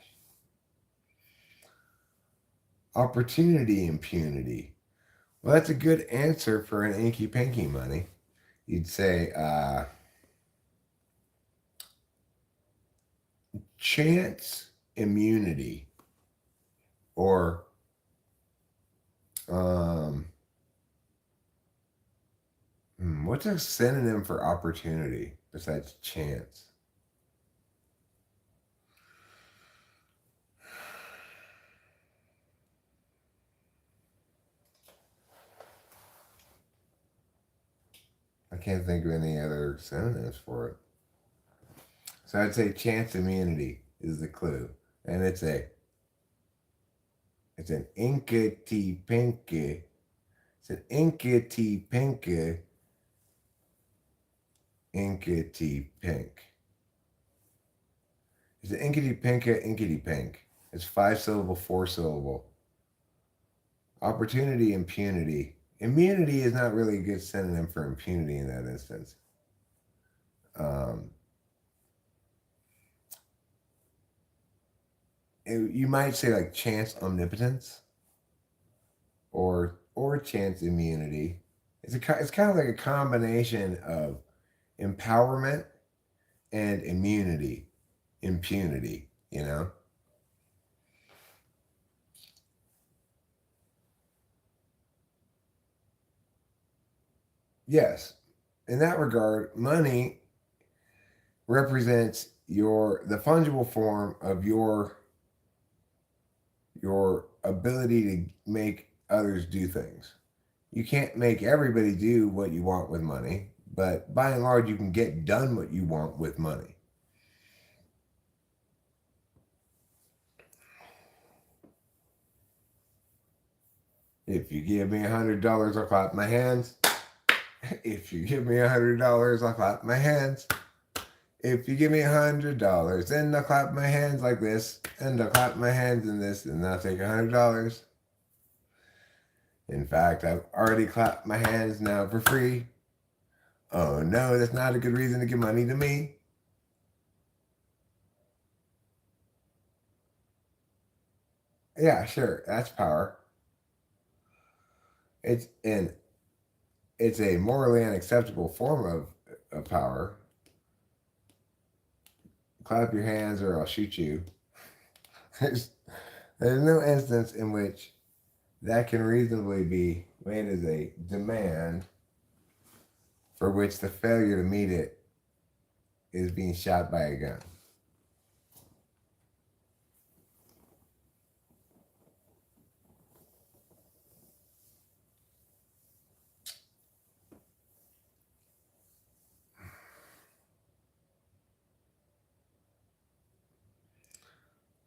Opportunity impunity. Well, that's a good answer for an inky pinky money. You'd say chance immunity or um, what's a synonym for opportunity besides chance? I can't think of any other synonyms for it. So I'd say chance immunity is the clue. And it's a It's an inkety pinky. It's an inkety pinky. Inkety pink. It's an inkety pinka inkety pink. It's 5 syllable, 4 syllable. Opportunity, impunity. Immunity is not really a good synonym for impunity in that instance. Um, you might say like chance omnipotence or chance immunity. It's kind of like a combination of empowerment and impunity. You know. Yes, in that regard, money represents the fungible form of your ability to make others do things. You can't make everybody do what you want with money, but by and large, you can get done what you want with money. If you give me $100, I'll clap my hands. If you give me $100, I'll clap my hands. If you give me $100, then I'll clap my hands like this, and I'll clap my hands in this, and I'll take $100. In fact, I've already clapped my hands now for free. Oh no, that's not a good reason to give money to me. Yeah, sure, that's power. It's an it's a morally unacceptable form of power. Clap your hands or I'll shoot you. There's, there's no instance in which that can reasonably be made as a demand for which the failure to meet it is being shot by a gun.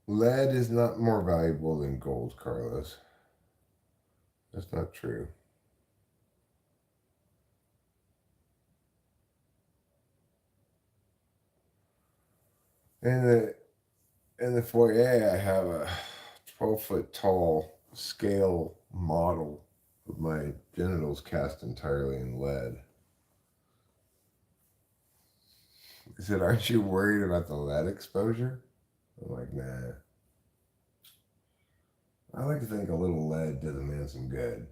Lead is not more valuable than gold, Carlos. That's not true. In the foyer, I have a 12-foot tall scale model of my genitals cast entirely in lead. He said, "Aren't you worried about the lead exposure?" I'm like, "Nah. I like to think a little lead does a man some good."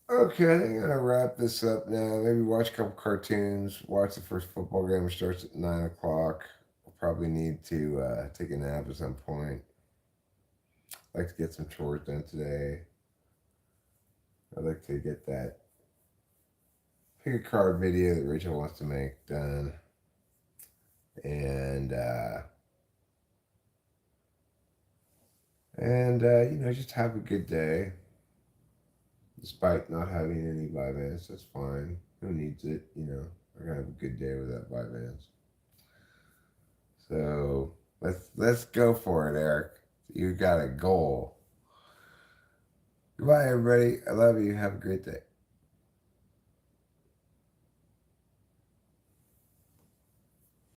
Okay, I think I'm gonna wrap this up now. Maybe watch a couple cartoons. Watch the first football game, which starts at 9 o'clock. I'll probably need to take a nap at some point. I'd like to get some chores done today. I'd like to get that pick a card video that Rachel wants to make done, and just have a good day. Despite not having any Vyvanse, that's fine. Who needs it? I gotta have a good day without Vyvanse. So let's go for it, Eric. You got a goal. Goodbye, everybody. I love you. Have a great day.